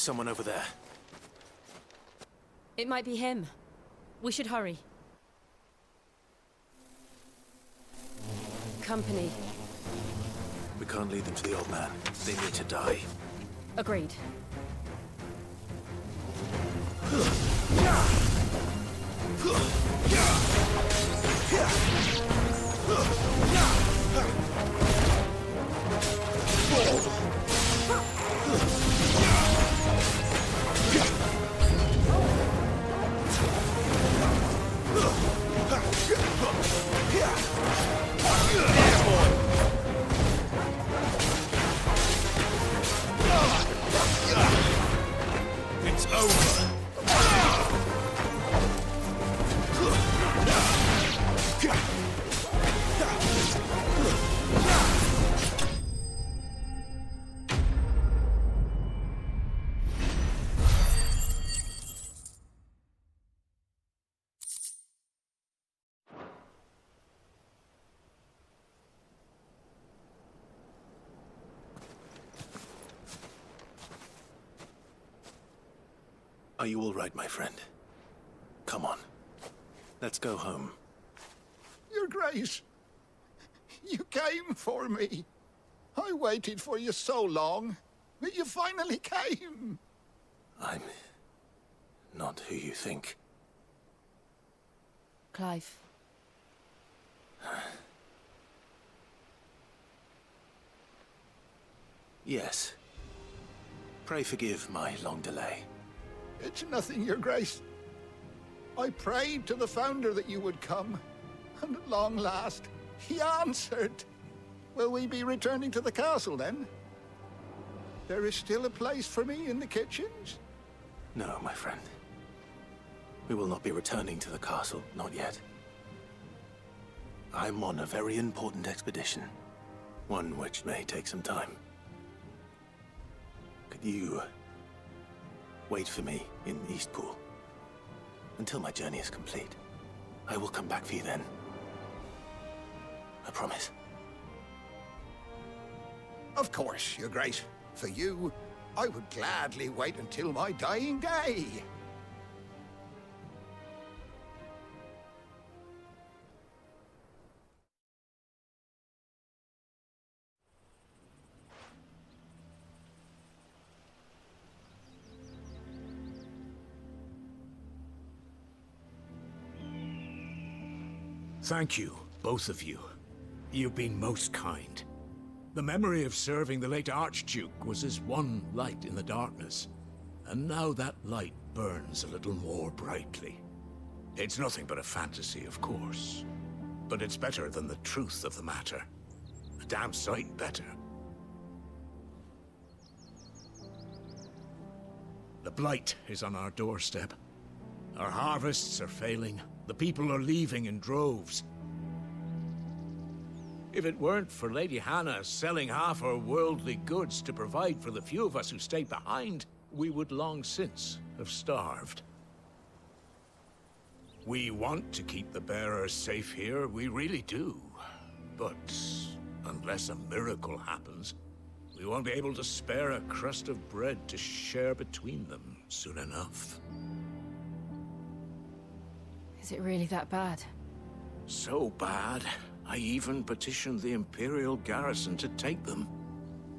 someone over there. It might be him. We should hurry. Company. We can't lead them to the old man. They need to die. Agreed. It's over. Are you all right, my friend? Come on. Let's go home. Your Grace, you came for me. I waited for you so long, but you finally came. I'm not who you think. Clive. Yes. Pray forgive my long delay. It's nothing, Your Grace. I prayed to the Founder that you would come, and at long last, he answered. Will we be returning to the castle, then? There is still a place for me in the kitchens? No, my friend. We will not be returning to the castle, not yet. I'm on a very important expedition. One which may take some time. Could you wait for me in Eastpool until my journey is complete? I will come back for you then. I promise. Of course, Your Grace. For you, I would gladly wait until my dying day. Thank you, both of you. You've been most kind. The memory of serving the late Archduke was as one light in the darkness, and now that light burns a little more brightly. It's nothing but a fantasy, of course, but it's better than the truth of the matter. A damn sight better. The blight is on our doorstep. Our harvests are failing. The people are leaving in droves. If it weren't for Lady Hannah selling half her worldly goods to provide for the few of us who stay behind, we would long since have starved. We want to keep the bearers safe here, we really do. But unless a miracle happens, we won't be able to spare a crust of bread to share between them soon enough. Is it really that bad? So bad, I even petitioned the Imperial garrison to take them.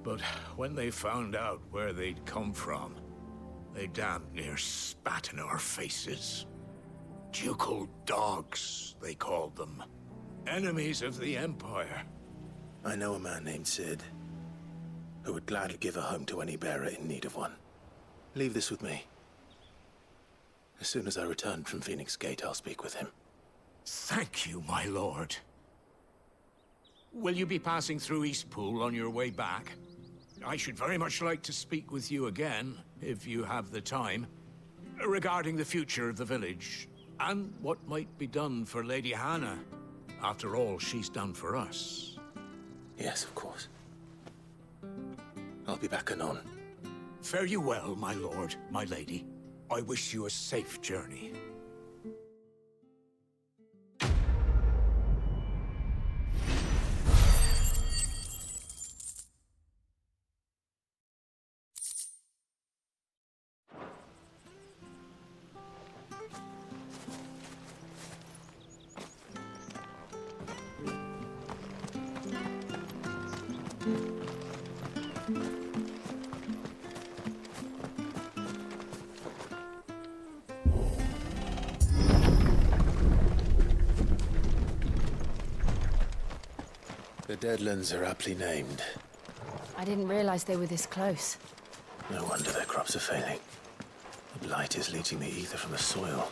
But when they found out where they'd come from, they damn near spat in our faces. Ducal dogs, they called them. Enemies of the Empire. I know a man named Sid, who would gladly give a home to any bearer in need of one. Leave this with me. As soon as I return from Phoenix Gate, I'll speak with him. Thank you, my lord. Will you be passing through Eastpool on your way back? I should very much like to speak with you again, if you have the time, regarding the future of the village, and what might be done for Lady Hannah, after all she's done for us. Yes, of course. I'll be back anon. Fare you well, my lord, my lady. I wish you a safe journey. The Deadlands are aptly named. I didn't realize they were this close. No wonder their crops are failing. The blight is leaching the ether from the soil.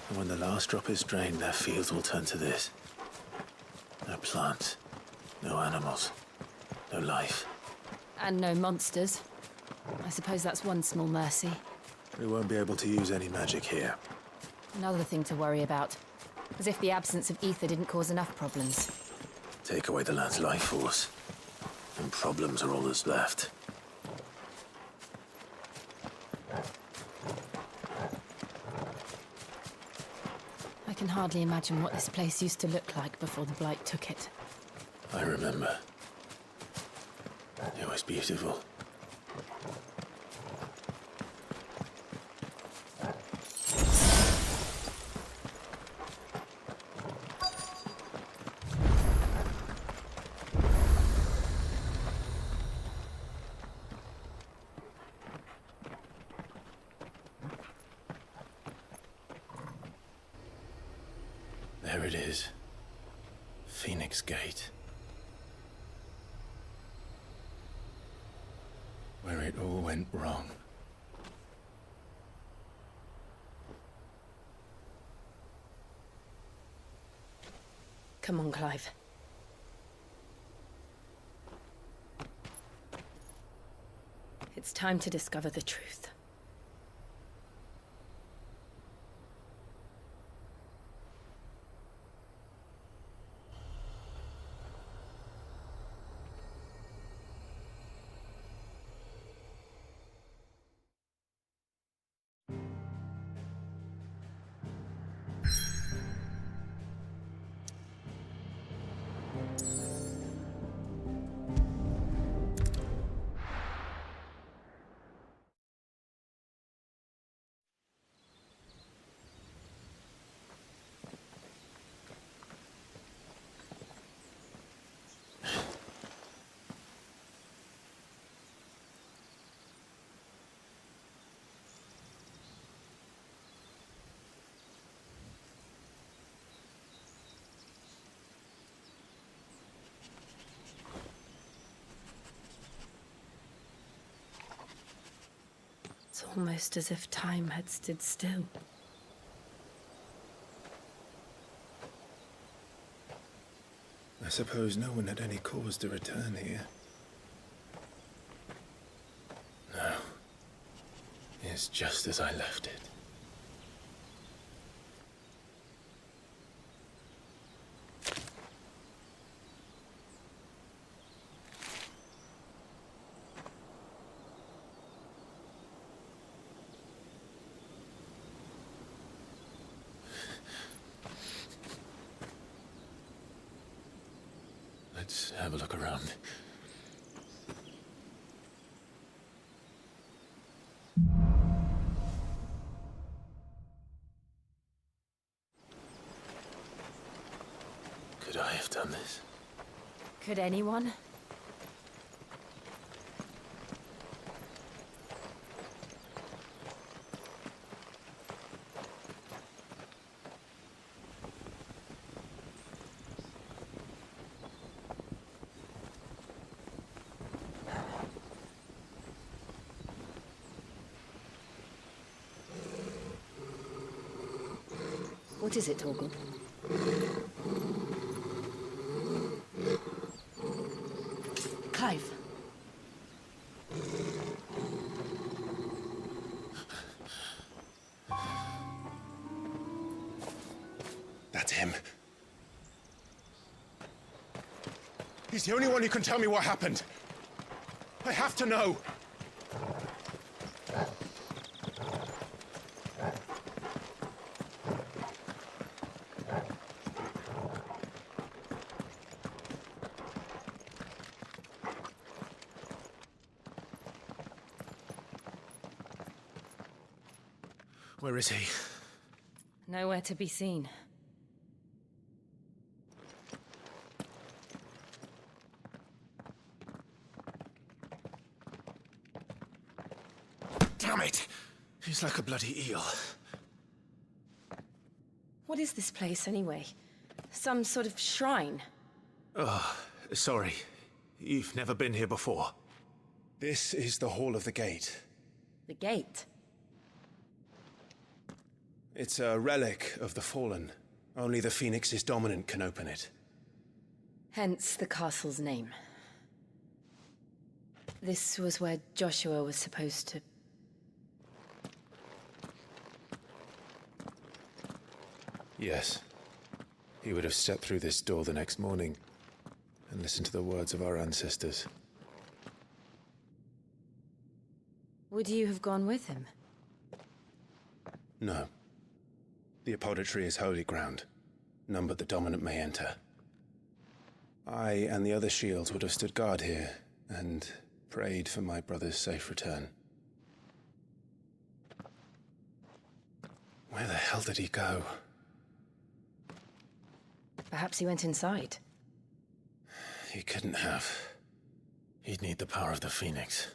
And when the last drop is drained, their fields will turn to this. No plants, no animals, no life. And no monsters. I suppose that's one small mercy. We won't be able to use any magic here. Another thing to worry about. As if the absence of ether didn't cause enough problems. Take away the land's life force, and problems are all that's left. I can hardly imagine what this place used to look like before the blight took it. I remember. It was beautiful. There it is. Phoenix Gate. Where it all went wrong. Come on, Clive. It's time to discover the truth. It's almost as if time had stood still. I suppose no one had any cause to return here. No. It's just as I left it. Let's have a look around. Could I have done this? Could anyone? What is it, Torgal? Clive. That's him. He's the only one who can tell me what happened. I have to know. Where is he? Nowhere to be seen. Damn it! He's like a bloody eel. What is this place, anyway? Some sort of shrine? Oh, sorry. You've never been here before. This is the Hall of the Gate. The gate? It's a relic of the Fallen. Only the Phoenix's dominant can open it. Hence the castle's name. This was where Joshua was supposed to... Yes. He would have stepped through this door the next morning and listened to the words of our ancestors. Would you have gone with him? No. The apodatory is holy ground. None but the dominant may enter. I and the other shields would have stood guard here and prayed for my brother's safe return. Where the hell did he go? Perhaps he went inside. He couldn't have. He'd need the power of the Phoenix.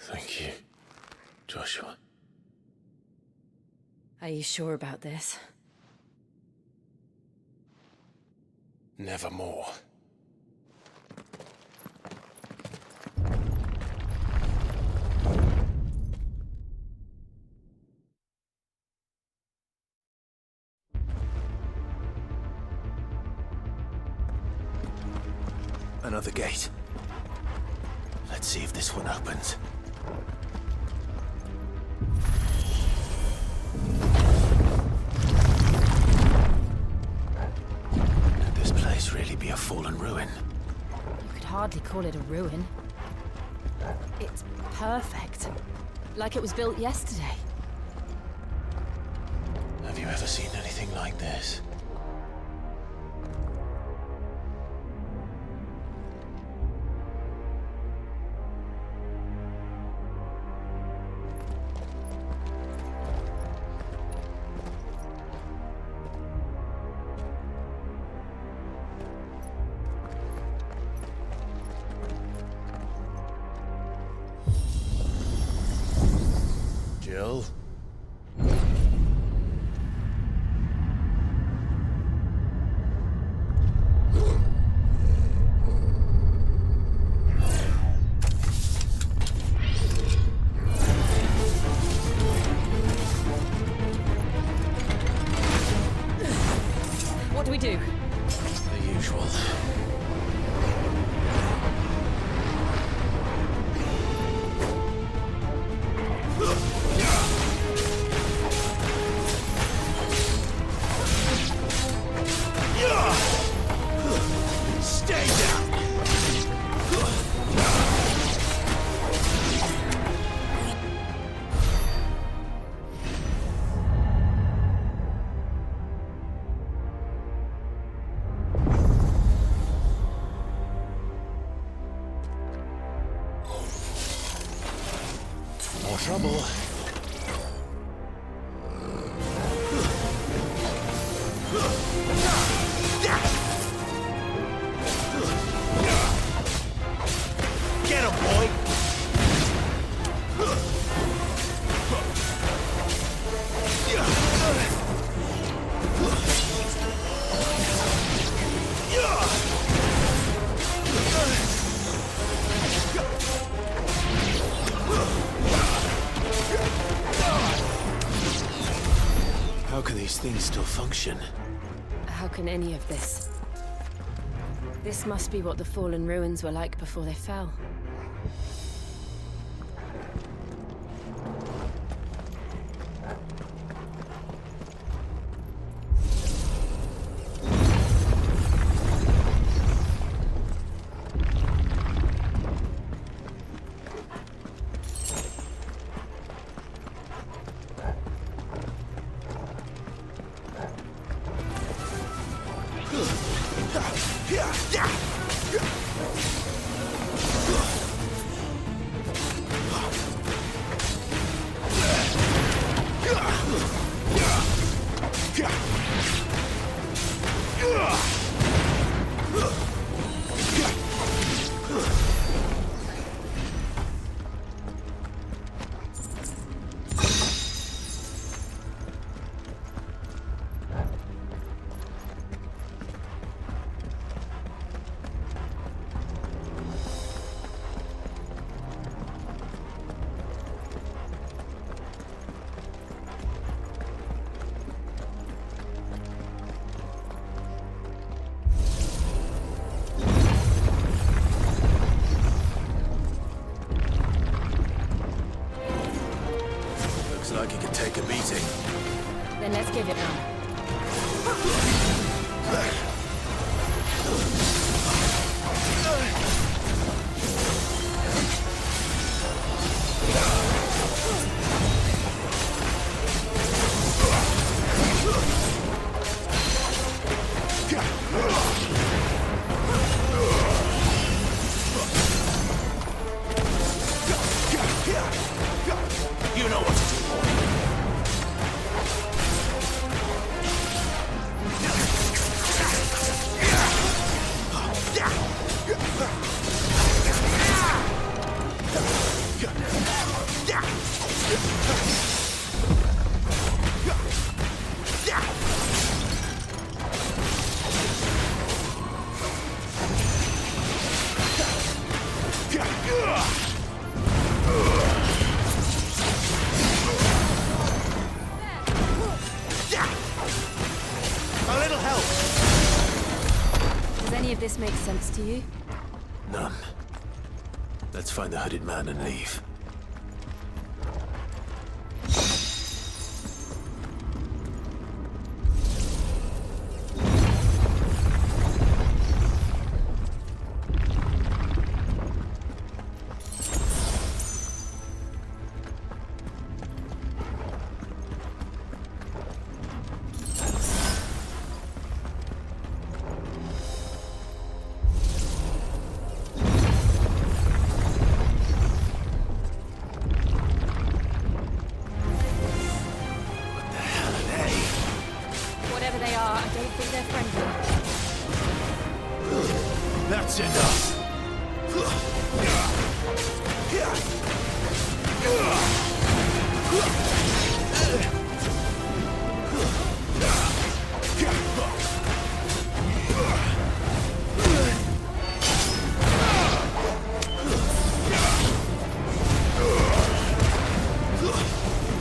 Thank you, Joshua. Are you sure about this? Nevermore. Another gate. Let's see if this one opens. Could this place really be a fallen ruin? You could hardly call it a ruin. It's perfect. Like it was built yesterday. Have you ever seen anything like this? Jill? What do we do? The usual. Stay down! More trouble. Get him, boy! How can these things still function? How can any of this? This must be what the fallen ruins were like before they fell. Looks like it could take a beating. Then let's give it one. You know what to do, boy. A little help. Does any of this make sense to you? None. Let's find the hooded man and leave. Whatever they are, I don't think they're friendly. That's enough.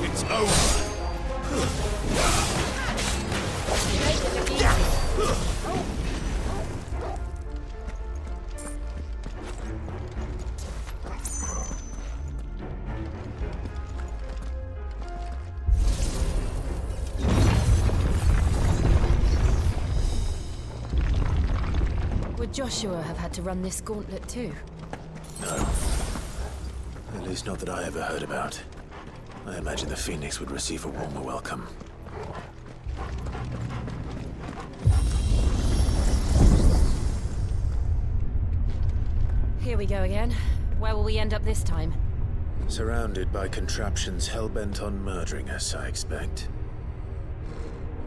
It's over. Would Joshua have had to run this gauntlet too? No. At least not that I ever heard about. I imagine the Phoenix would receive a warmer welcome. Here we go again. Where will we end up this time? Surrounded by contraptions hell-bent on murdering us, I expect.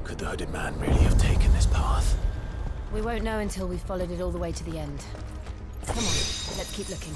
Could the hooded man really have taken this path? We won't know until we've followed it all the way to the end. Come on, let's keep looking.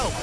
help!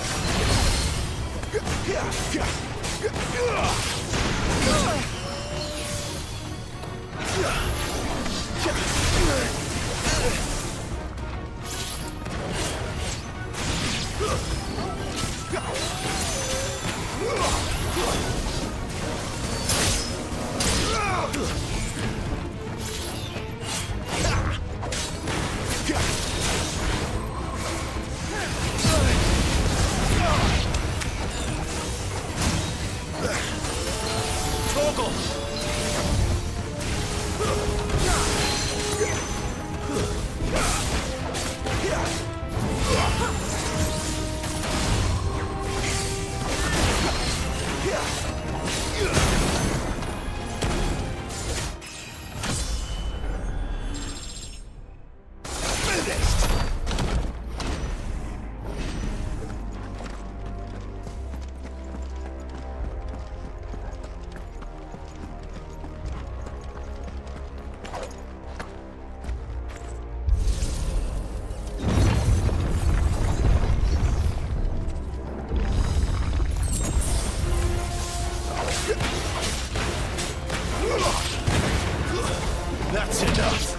That's enough!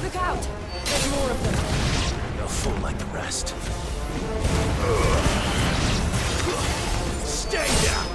Look out! There's more of them. A fool like the rest. Stay down!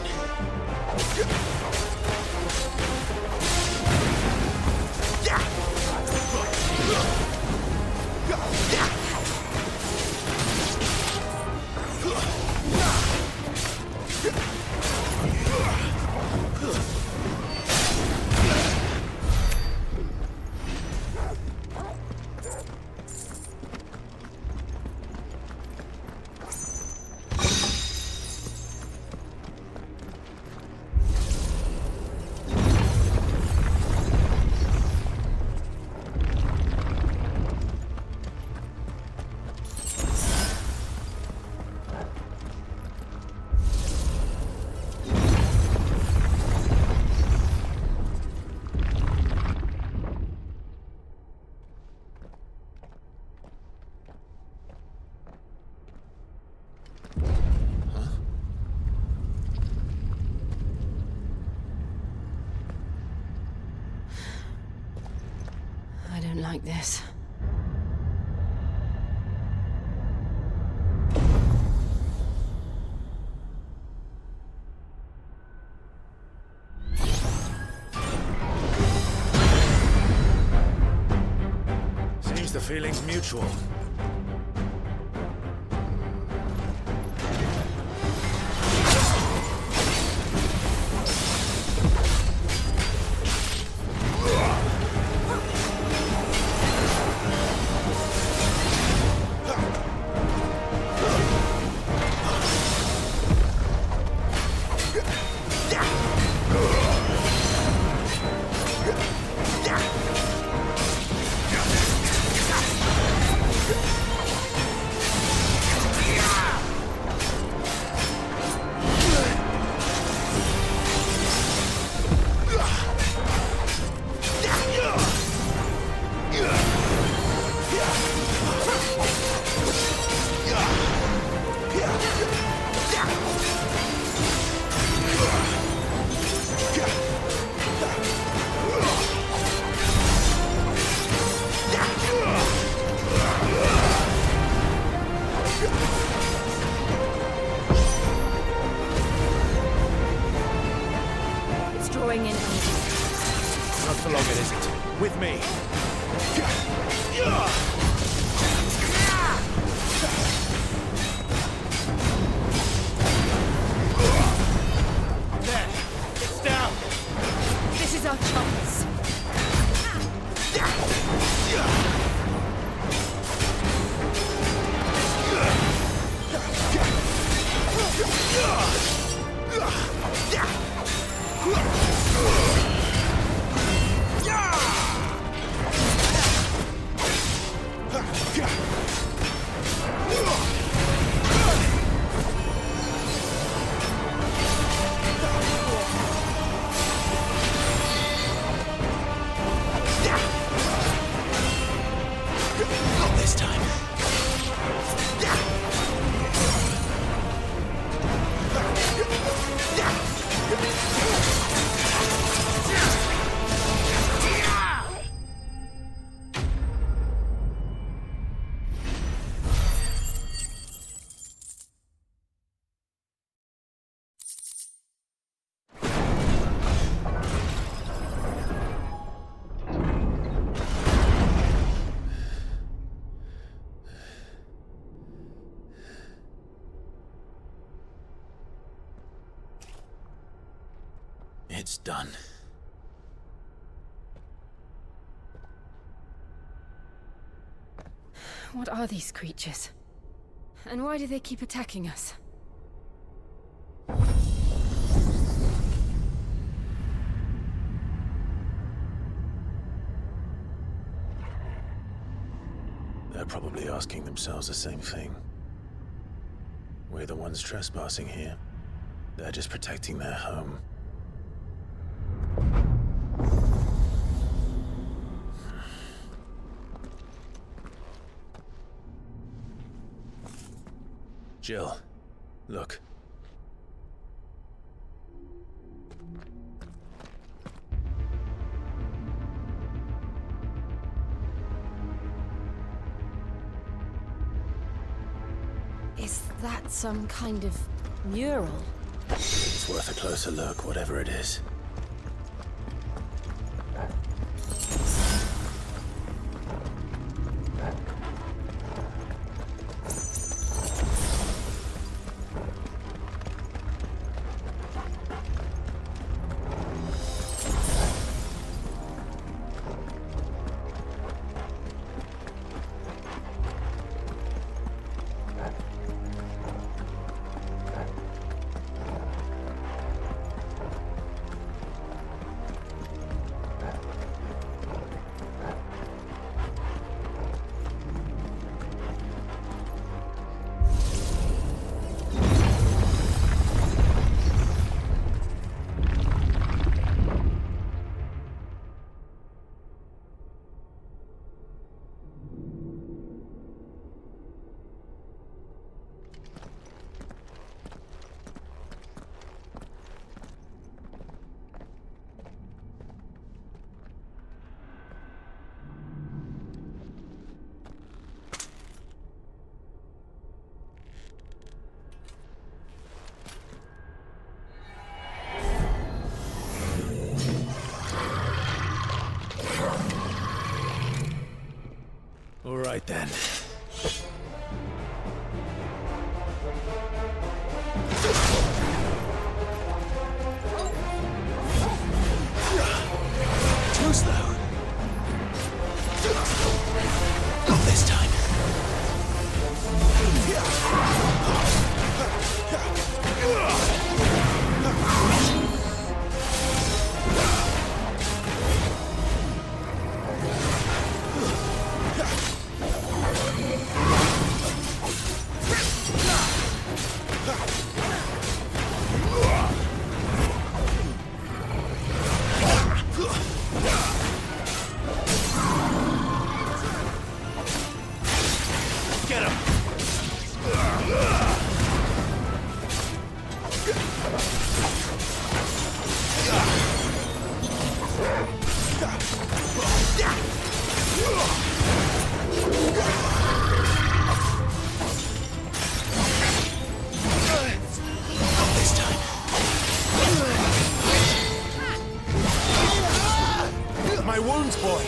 I don't like this. Seems the feeling's mutual. Drawing in. Not for long, it isn't. With me. There. It's down. This is our chance. done. What are these creatures? And why do they keep attacking us? They're probably asking themselves the same thing. We're the ones trespassing here. They're just protecting their home. Jill, look. Is that some kind of mural? It's worth a closer look, whatever it is. All right then. Too slow. Not this time. Get him! Not this time. My wounds, boy.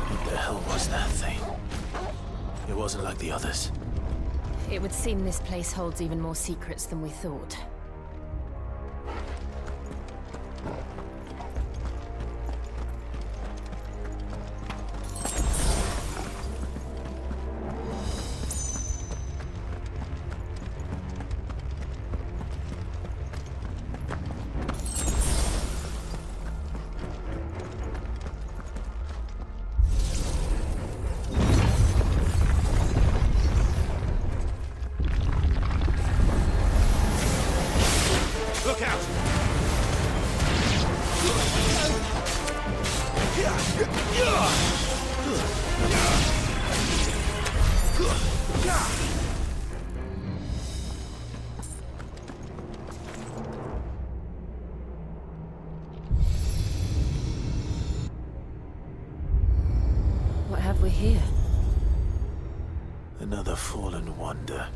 What the hell was that thing? It wasn't like the others. It would seem this place holds even more secrets than we thought. Look out! What have we here? Another fallen wonder.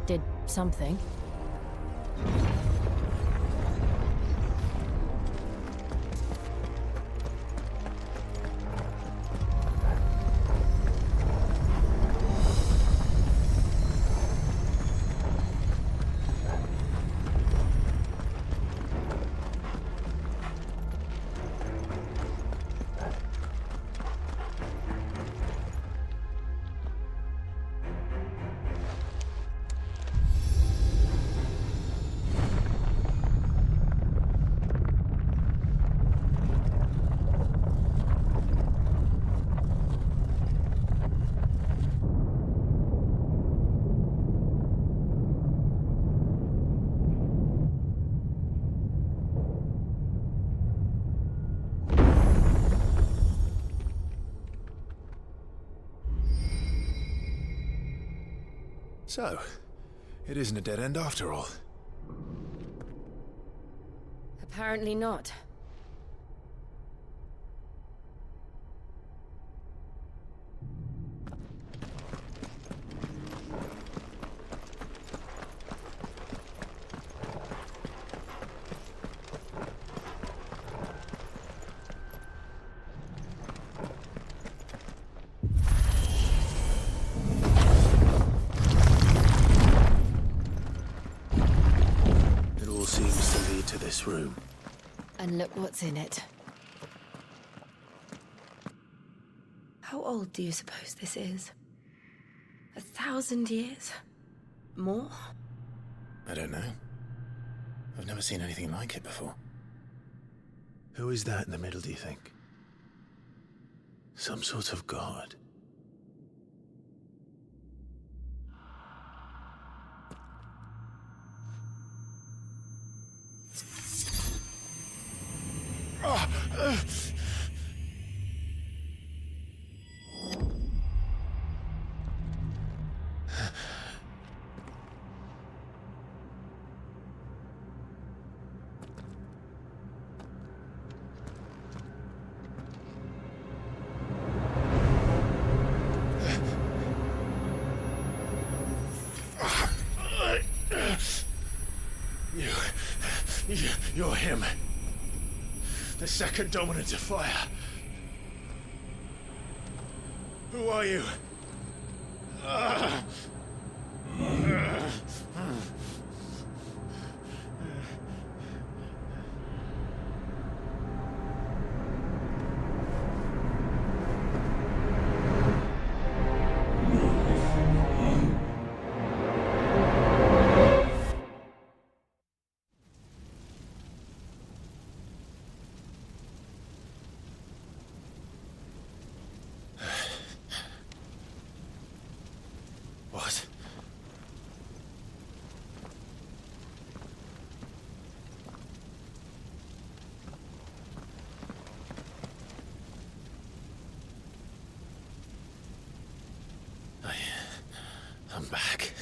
did something. So, it isn't a dead end after all. Apparently not. This room. And look what's in it. How old do you suppose this is? 1,000 years? More? I don't know. I've never seen anything like it before. Who is that in the middle, do you think? Some sort of god? You're him. The second dominant of fire. Who are you? What? I'm back.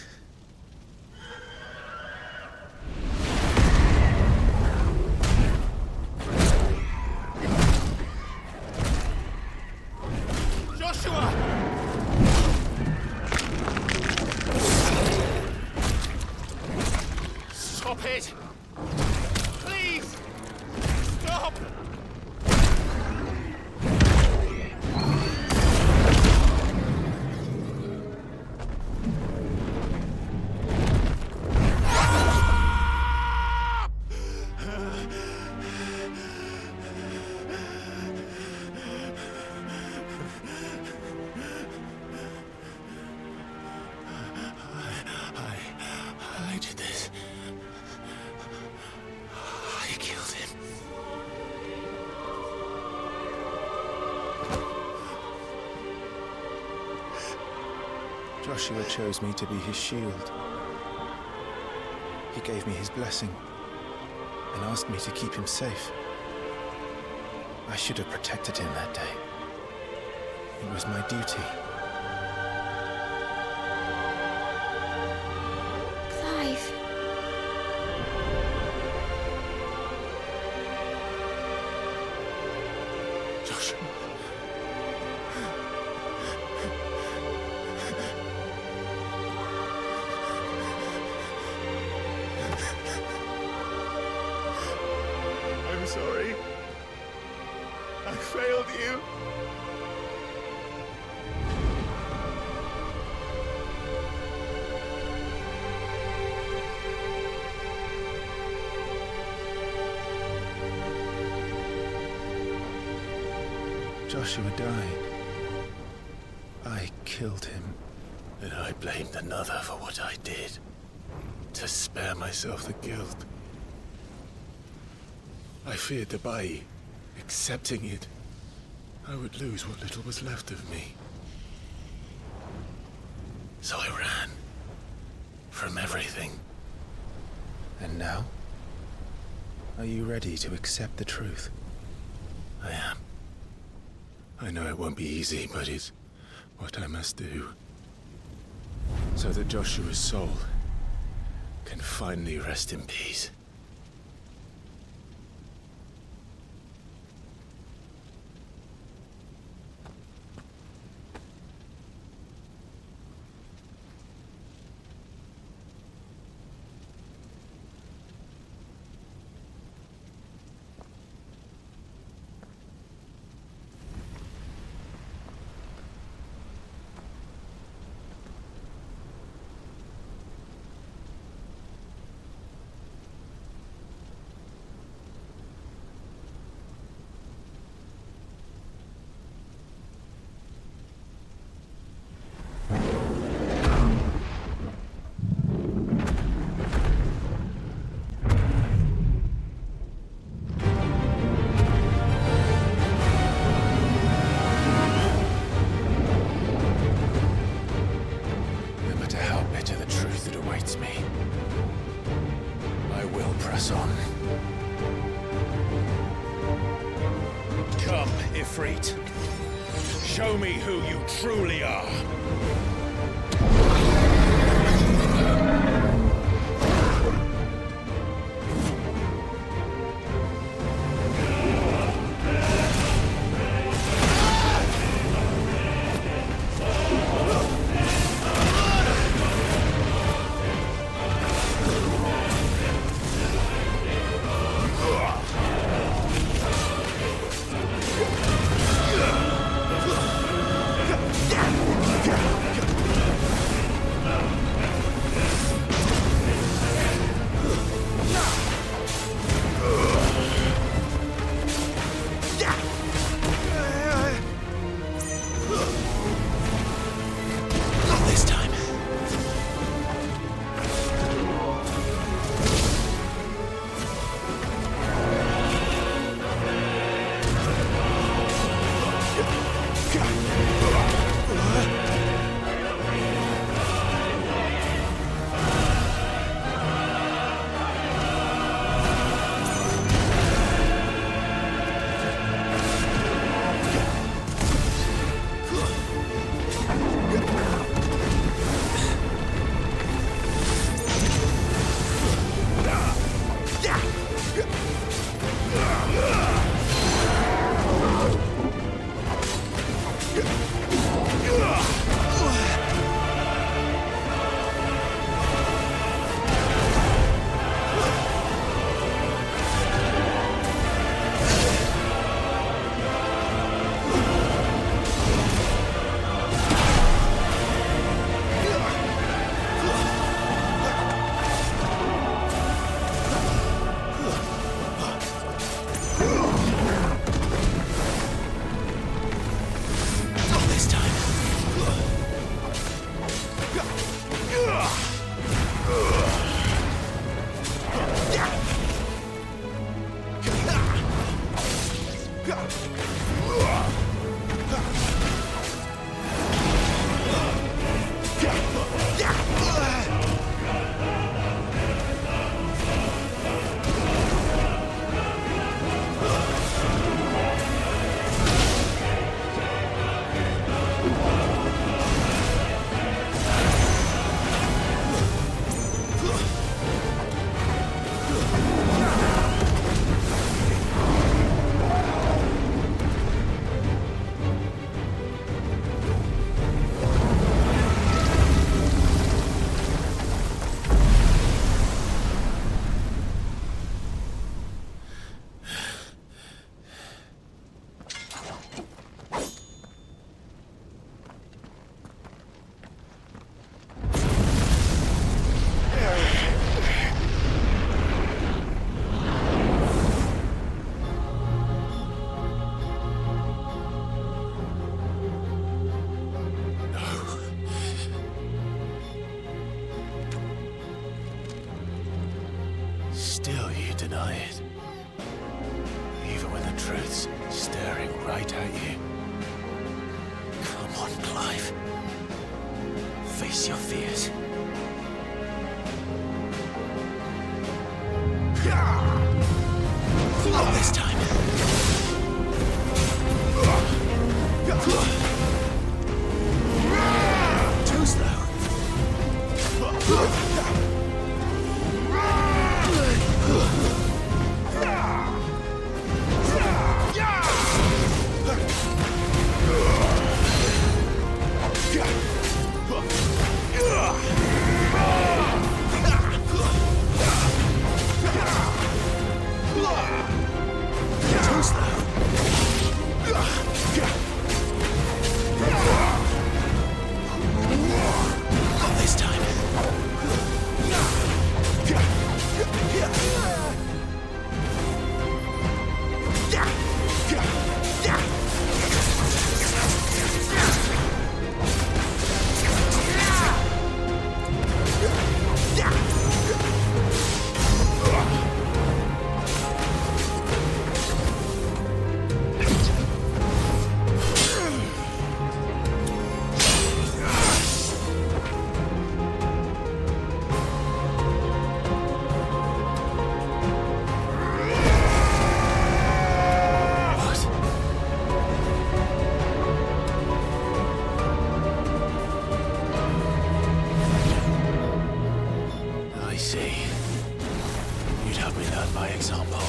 Joshua! Stop it! Please! Stop! I did this. I killed him. Joshua chose me to be his shield. He gave me his blessing and asked me to keep him safe. I should have protected him that day. It was my duty. Clive. Joshua. I failed you. Joshua died. I killed him. And I blamed another for what I did. To spare myself the guilt. I feared that by accepting it, I would lose what little was left of me. So I ran. From everything. And now? Are you ready to accept the truth? I am. I know it won't be easy, but it's what I must do. So that Joshua's soul can finally rest in peace. Come, Ifrit. Show me who you truly are. deny it. Even when the truth's staring right at you. Come on, Clive. Face your fears. Not this time. Too slow. Too slow. Not this time. I see. You'd have me learn by example.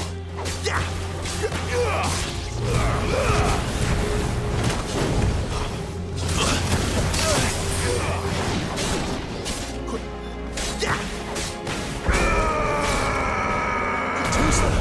Too slow.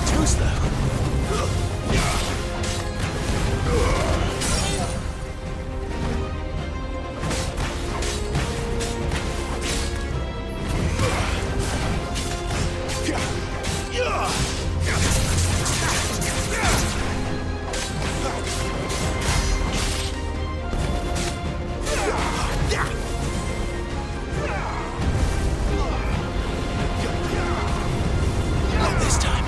Too slow. Not this time.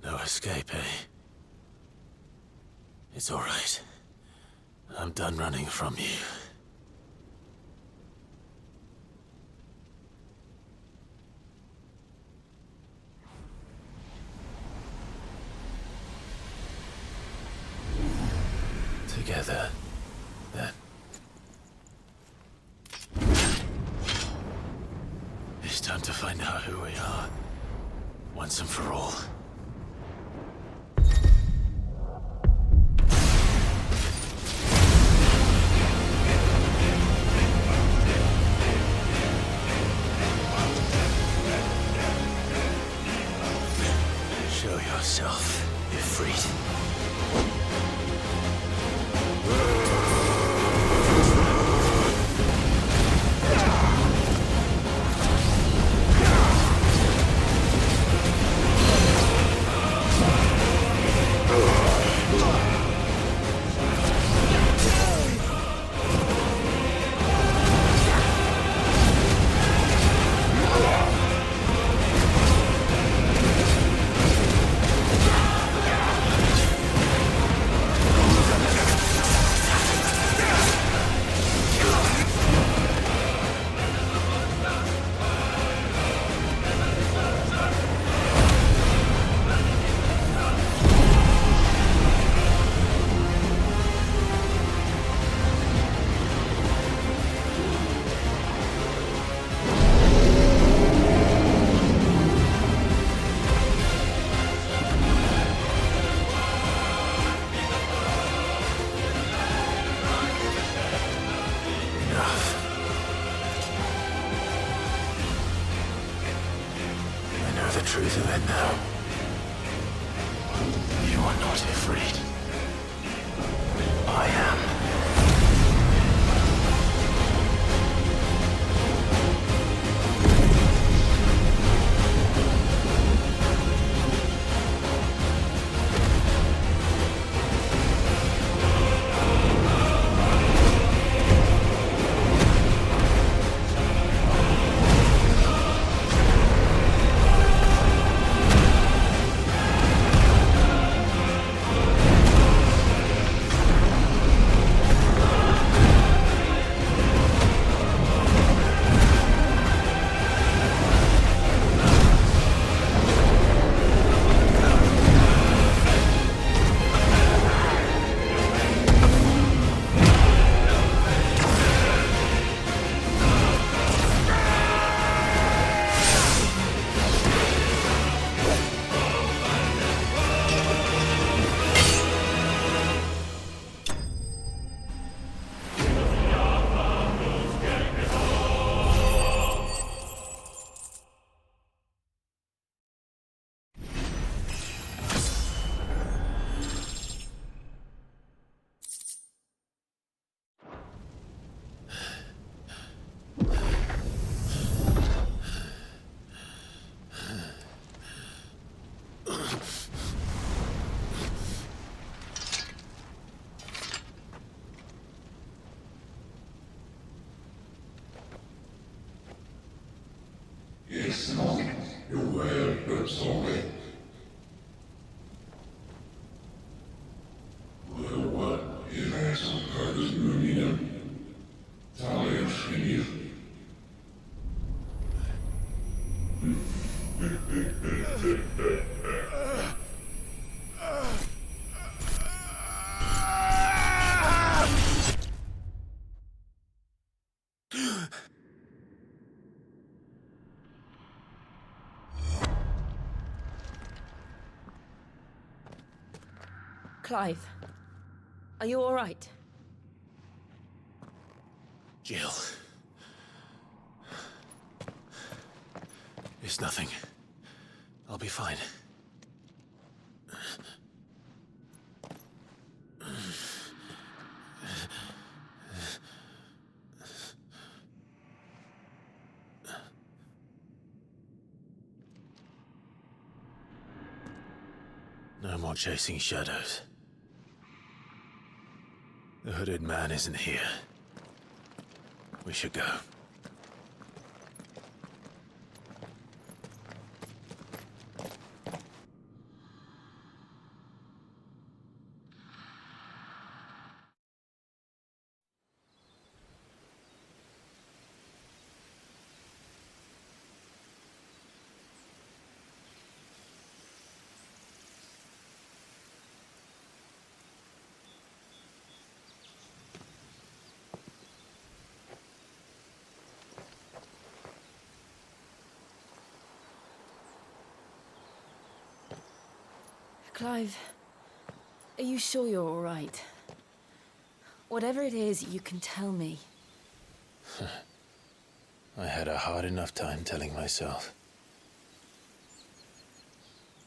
No escape, eh? It's all right. I'm done running from you. Together, then. It's time to find out who we are, once and for all. Show yourself, Ifrit. You are not afraid. I am. Clive, are you all right? Jill. It's nothing. I'll be fine. No more chasing shadows. The hooded man isn't here. We should go. Clive, are you sure you're all right? Whatever it is, you can tell me. I had a hard enough time telling myself.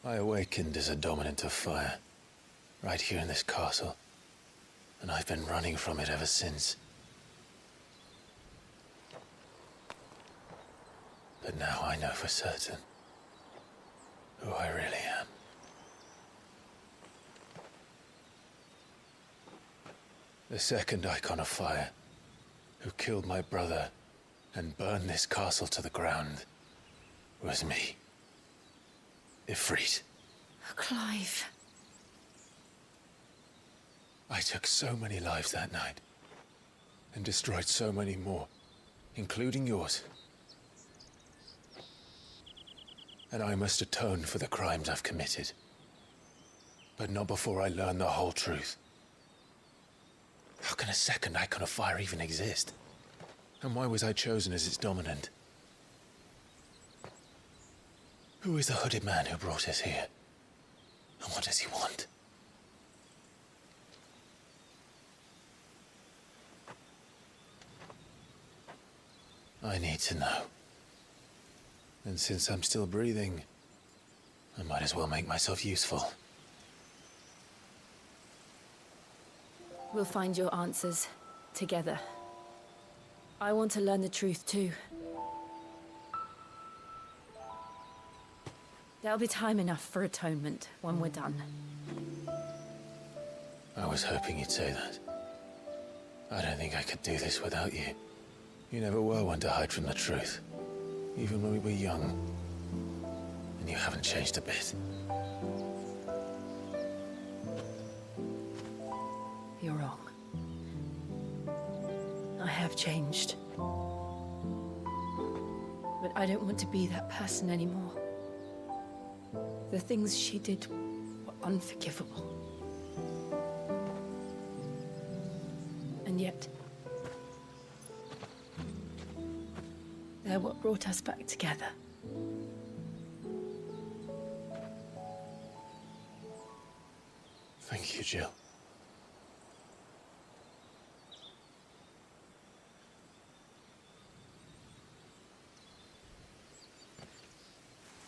I awakened as a dominant of fire, right here in this castle, and I've been running from it ever since. But now I know for certain who I really am. The second icon of fire, who killed my brother and burned this castle to the ground, was me. Ifrit. Clive. I took so many lives that night, and destroyed so many more, including yours. And I must atone for the crimes I've committed. But not before I learn the whole truth. How can a second icon of fire even exist? And why was I chosen as its dominant? Who is the hooded man who brought us here? And what does he want? I need to know. And since I'm still breathing, I might as well make myself useful. We'll find your answers together. I want to learn the truth too. There'll be time enough for atonement when we're done. I was hoping you'd say that. I don't think I could do this without you. You never were one to hide from the truth, even when we were young. And you haven't changed a bit. You're wrong. I have changed. But I don't want to be that person anymore. The things she did were unforgivable. And yet, they're what brought us back together. Thank you, Jill.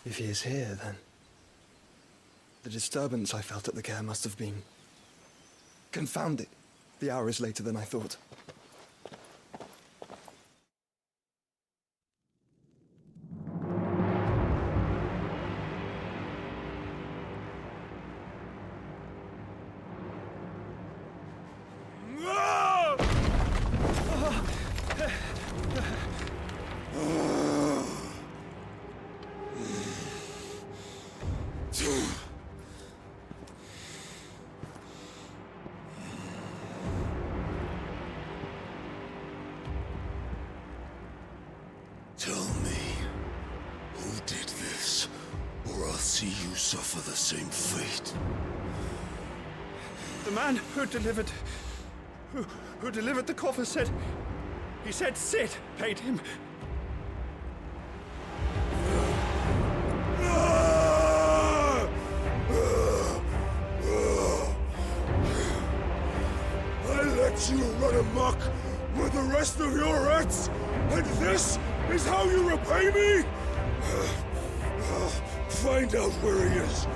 If he is here, then the disturbance I felt at the care must have been confounded. The hour is later than I thought. Tell me, who did this, or I'll see you suffer the same fate. The man who delivered the coffer said, he said Sid paid him. I let you run amok with the rest of your rats, and this is how you repay me? Find out where he is.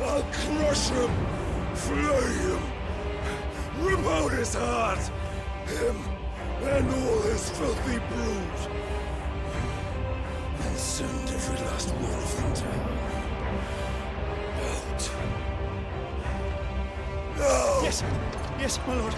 I'll crush him, flay him, rip out his heart, him and all his filthy brood, and send every last one of them to hell. Out. Now! Yes, my lord.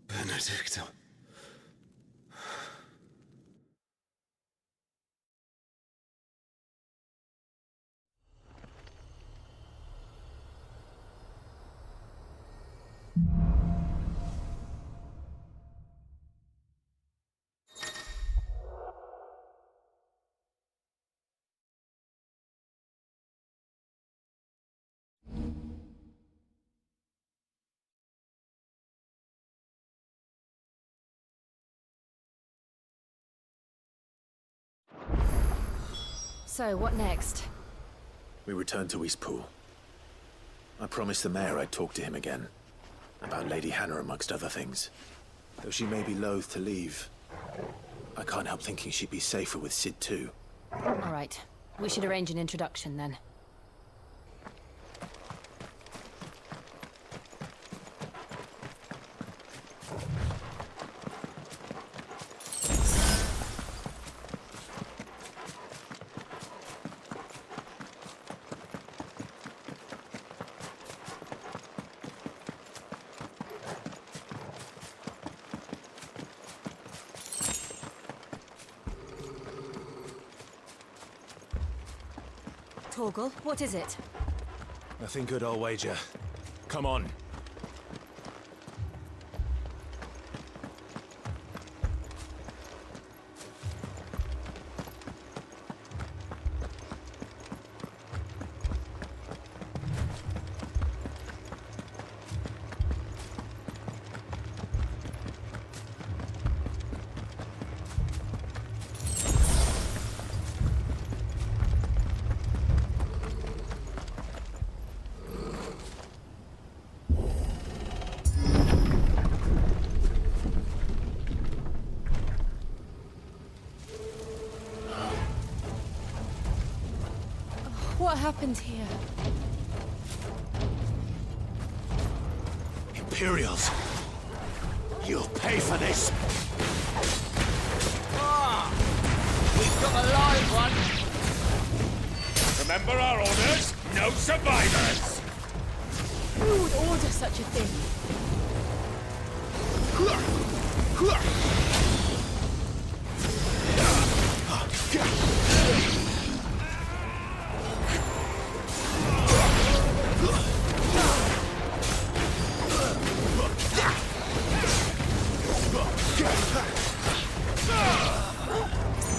Benedicta. So, what next? We returned to Eastpool. I promised the mayor I'd talk to him again. About Lady Hannah, amongst other things. Though she may be loath to leave, I can't help thinking she'd be safer with Sid too. All right. We should arrange an introduction then. Torgal, what is it? Nothing good, I'll wager. Come on. What happened here? Imperials! You'll pay for this! We've got a live one! Remember our orders? No survivors! Who would order such a thing?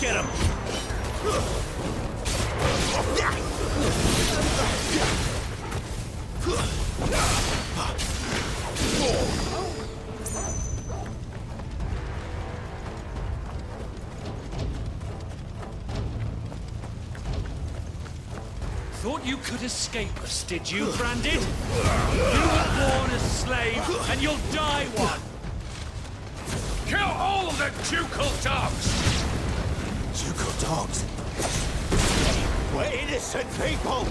Get him! Thought you could escape us, did you, Branded? You were born a slave, and you'll die one! Kill all the ducal dogs! Ducal dogs? We're innocent people!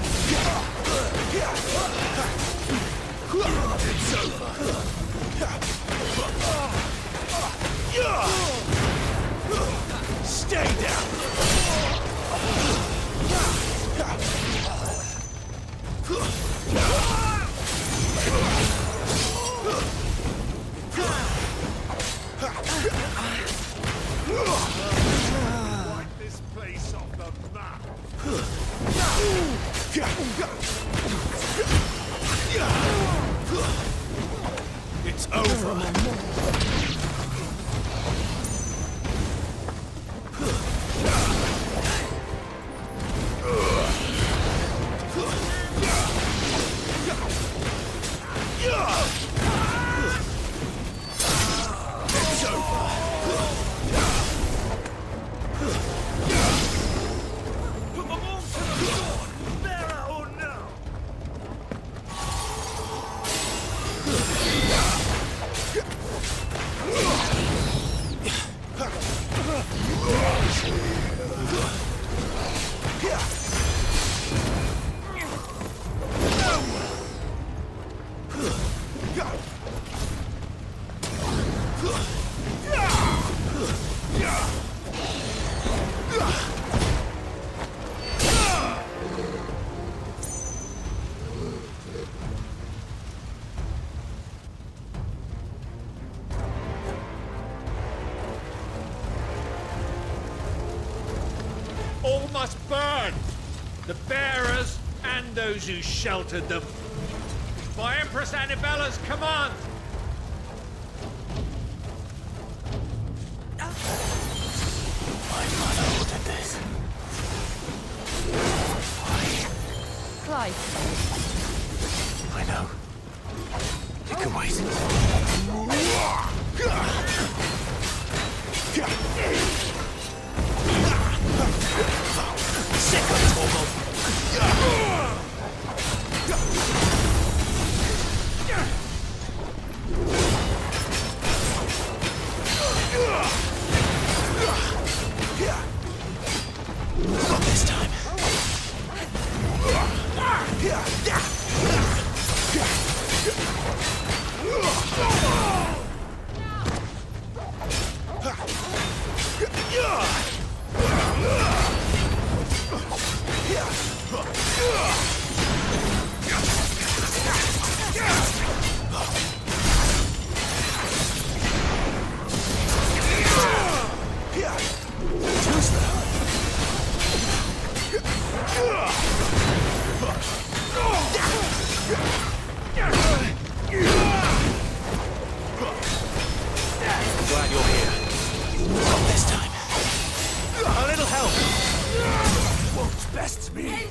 It's over! Stay down! Wipe this place off the map! It's over! It's over! Put them all to the sword! Bearer or no! All must burn! The bearers and those who sheltered them. By Empress Annibella's command! My mother ordered this. Clive, I know. It can wait. Sick of Torgal! Not this time. Glad you're here. Not this time. A little help. What's best me?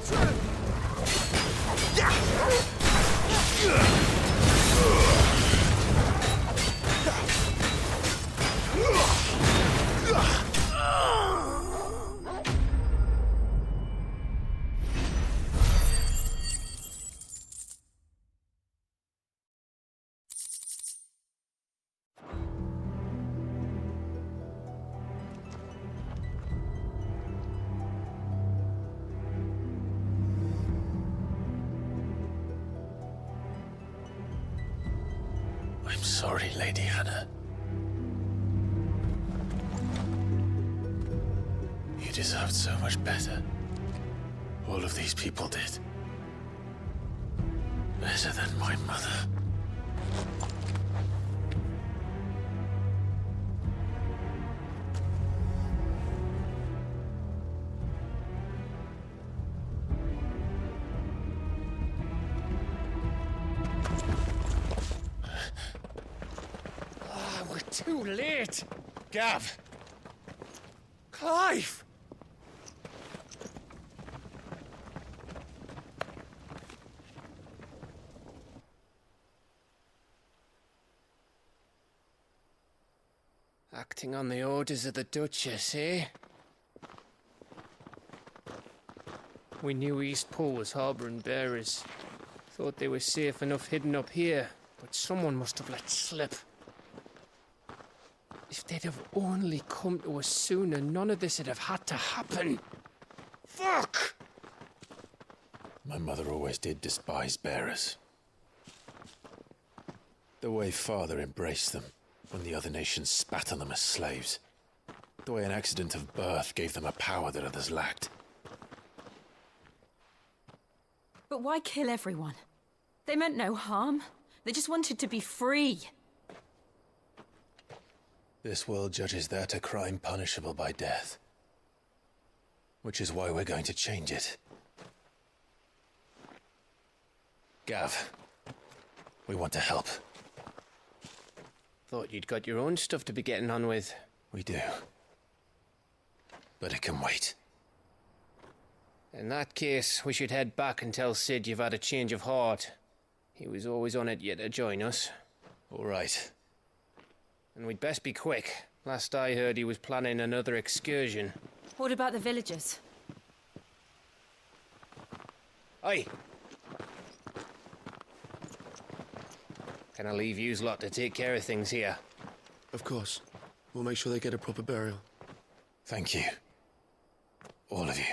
I'm sorry, Lady Hannah. You deserved so much better. All of these people did. Better than my mother. Too late! Gav! Clive! Acting on the orders of the Duchess, eh? We knew Eastpool was harbouring bearers. Thought they were safe enough hidden up here, but someone must have let slip. If they'd have only come to us sooner, none of this would have had to happen. Fuck! My mother always did despise bearers. The way Father embraced them when the other nations spat on them as slaves. The way an accident of birth gave them a power that others lacked. But why kill everyone? They meant no harm. They just wanted to be free. This world judges that a crime punishable by death. Which is why we're going to change it. Gav, we want to help. Thought you'd got your own stuff to be getting on with. We do. But it can wait. In that case, we should head back and tell Sid you've had a change of heart. He was always on it yet to join us. All right. And we'd best be quick. Last I heard, he was planning another excursion. What about the villagers? Aye. Can I leave yous lot to take care of things here? Of course. We'll make sure they get a proper burial. Thank you. All of you.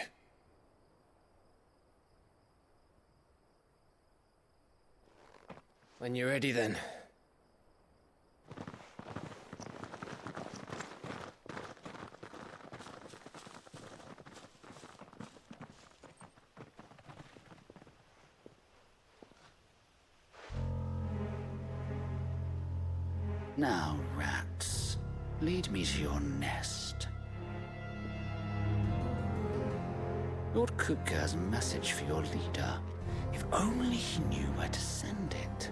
When you're ready, then. Now, rats, lead me to your nest. Lord Kupka has a message for your leader. If only he knew where to send it.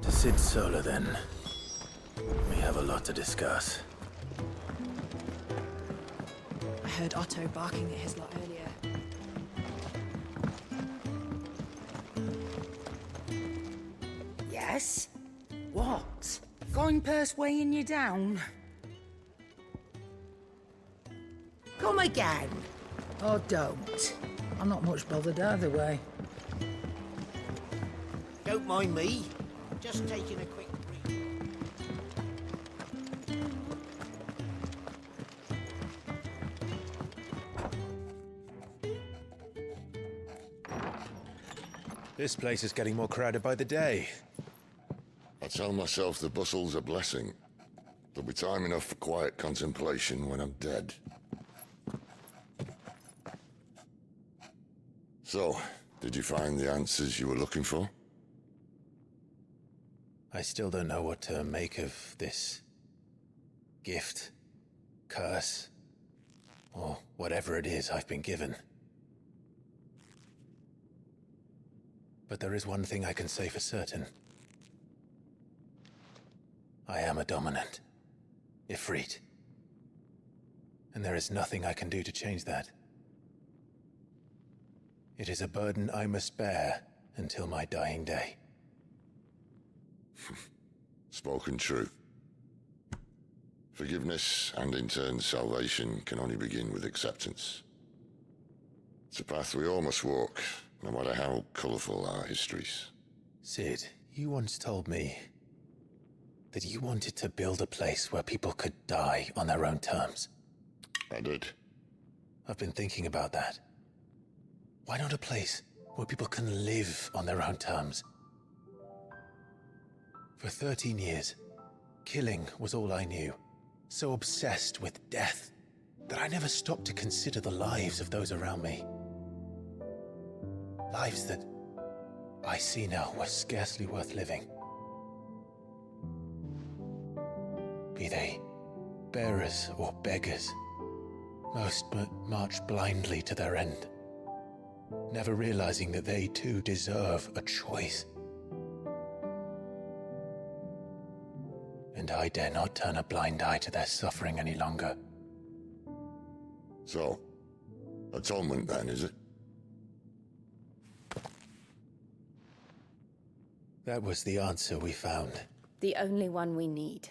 To Sid Solar, then. We have a lot to discuss. I heard Otto barking at his lot earlier. Yes? What? Going purse weighing you down? Come again. Or don't. I'm not much bothered either way. Don't mind me. Just taking a quick break. This place is getting more crowded by the day. I tell myself the bustle's a blessing. There'll be time enough for quiet contemplation when I'm dead. So, did you find the answers you were looking for? I still don't know what to make of this gift, curse, or whatever it is I've been given. But there is one thing I can say for certain. I am a dominant, Ifrit. And there is nothing I can do to change that. It is a burden I must bear until my dying day. Spoken true. Forgiveness, and in turn salvation, can only begin with acceptance. It's a path we all must walk, no matter how colourful our histories. Sid, you once told me that you wanted to build a place where people could die on their own terms. I did. I've been thinking about that. Why not a place where people can live on their own terms? For 13 years, killing was all I knew. So obsessed with death that I never stopped to consider the lives of those around me. Lives that I see now were scarcely worth living. Be they bearers or beggars, most march blindly to their end, never realizing that they too deserve a choice. And I dare not turn a blind eye to their suffering any longer. So, atonement then, is it? That was the answer we found. The only one we need.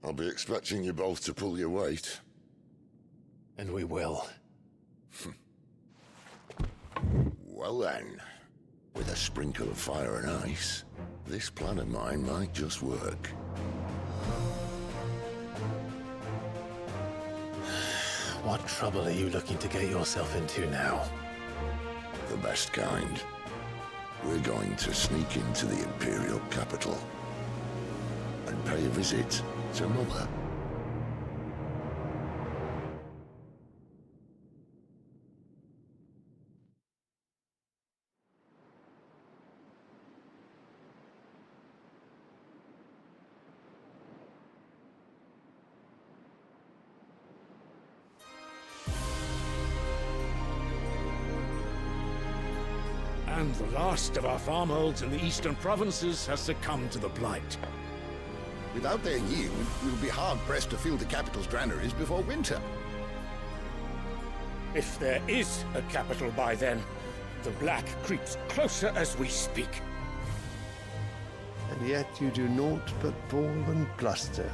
I'll be expecting you both to pull your weight. And we will. Well then, with a sprinkle of fire and ice, this plan of mine might just work. What trouble are you looking to get yourself into now? The best kind. We're going to sneak into the Imperial capital and pay a visit to Mother. And the last of our farmholds in the eastern provinces has succumbed to the blight. Without their yield, we'll be hard-pressed to fill the capital's granaries before winter. If there is a capital by then, the black creeps closer as we speak. And yet you do naught but bawl and bluster.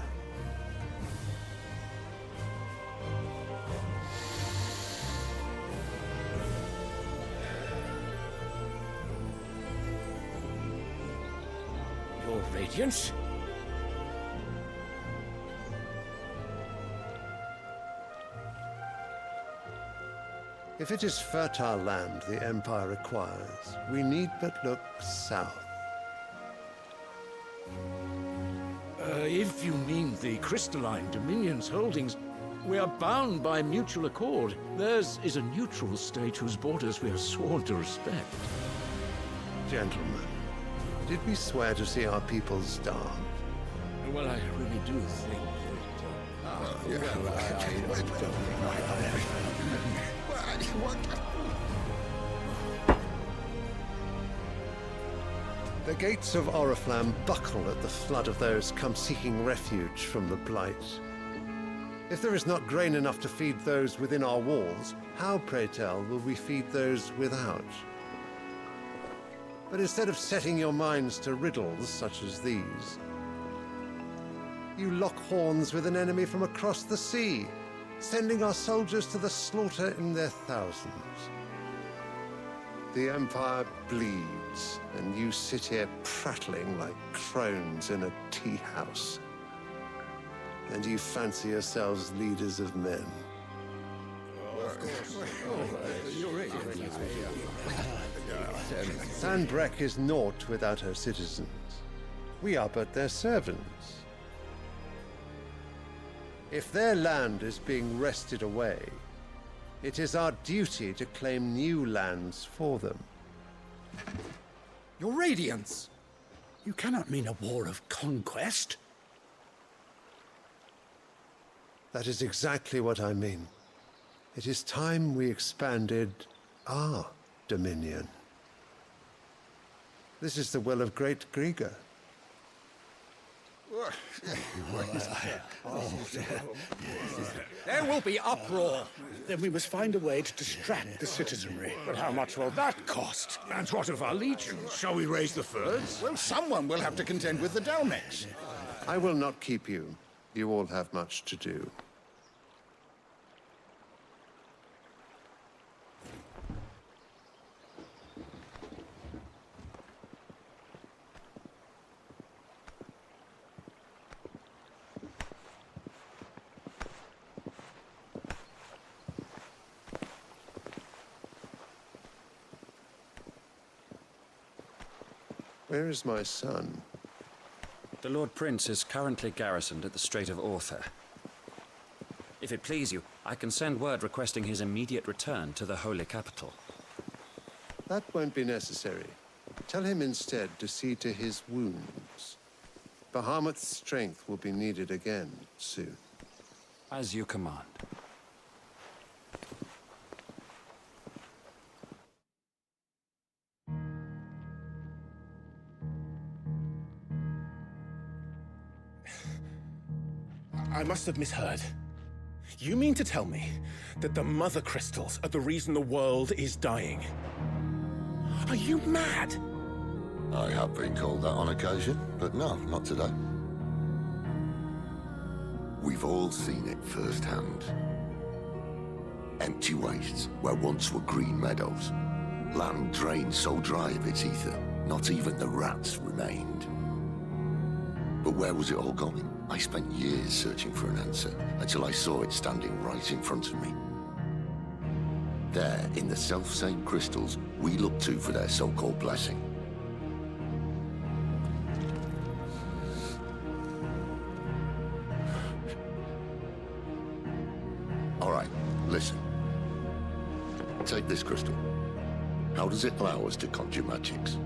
Your Radiance? If it is fertile land the Empire requires, we need but look south. If you mean the crystalline Dominion's holdings, we are bound by mutual accord. Theirs is a neutral state whose borders we are sworn to respect. Gentlemen, did we swear to see our people starve? Well, I really do think The gates of Oriflamme buckle at the flood of those come seeking refuge from the blight. If there is not grain enough to feed those within our walls, how, pray tell, will we feed those without? But instead of setting your minds to riddles such as these, you lock horns with an enemy from across the sea, sending our soldiers to the slaughter in their thousands. The Empire bleeds, and you sit here prattling like crones in a tea house. And you fancy yourselves leaders of men. Sanbreque is naught without her citizens. We are but their servants. If their land is being wrested away, it is our duty to claim new lands for them. Your Radiance! You cannot mean a war of conquest. That is exactly what I mean. It is time we expanded our dominion. This is the will of great Grieger. There will be uproar. Then we must find a way to distract the citizenry. But how much will that cost? And what of our legions? Shall we raise the furs? Well, someone will have to contend with the Dalmex. I will not keep you. You all have much to do. Where is my son? The Lord Prince is currently garrisoned at the Strait of Author. If it please you, I can send word requesting his immediate return to the Holy Capital. That won't be necessary. Tell him instead to see to his wounds. Bahamut's strength will be needed again soon. As you command. I must have misheard. You mean to tell me that the Mother Crystals are the reason the world is dying? Are you mad? I have been called that on occasion, but no, not today. We've all seen it firsthand. Empty wastes where once were green meadows. Land drained so dry of its ether, not even the rats remained. But where was it all going? I spent years searching for an answer, until I saw it standing right in front of me. There, in the self-same crystals we look to for their so-called blessing. All right, listen. Take this crystal. How does it allow us to conjure magics?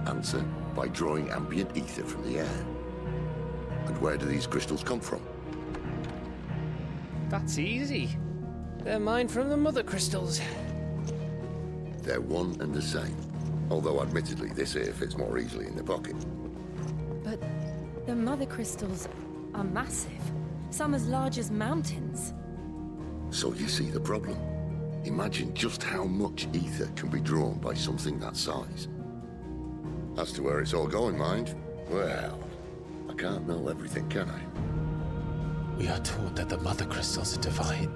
Answer, by drawing ambient ether from the air. And where do these crystals come from? That's easy. They're mined from the Mother Crystals. They're one and the same. Although admittedly this here fits more easily in the pocket. But the Mother Crystals are massive. Some as large as mountains. So you see the problem. Imagine just how much ether can be drawn by something that size. As to where it's all going, mind, well, I can't know everything, can I? We are taught that the Mother Crystals are divine.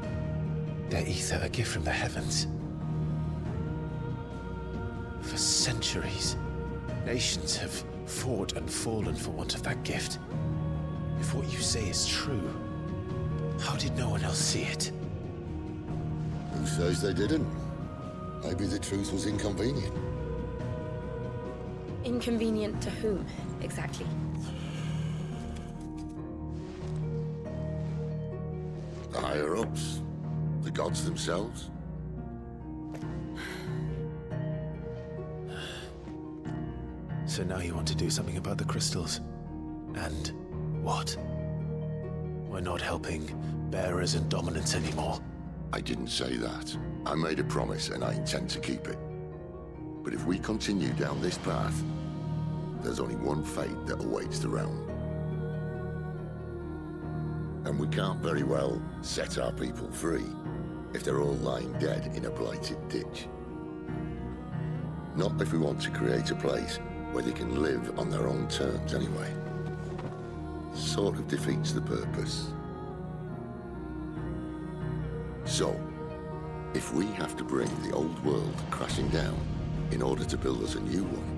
Their ether a gift from the heavens. For centuries, nations have fought and fallen for want of that gift. If what you say is true, how did no one else see it? Who says they didn't? Maybe the truth was inconvenient. Inconvenient to whom, exactly? The higher-ups? The gods themselves? So now you want to do something about the crystals? And what? We're not helping bearers and dominants anymore. I didn't say that. I made a promise and I intend to keep it. But if we continue down this path, there's only one fate that awaits the realm. And we can't very well set our people free if they're all lying dead in a blighted ditch. Not if we want to create a place where they can live on their own terms anyway. Sort of defeats the purpose. So, if we have to bring the old world crashing down in order to build us a new one,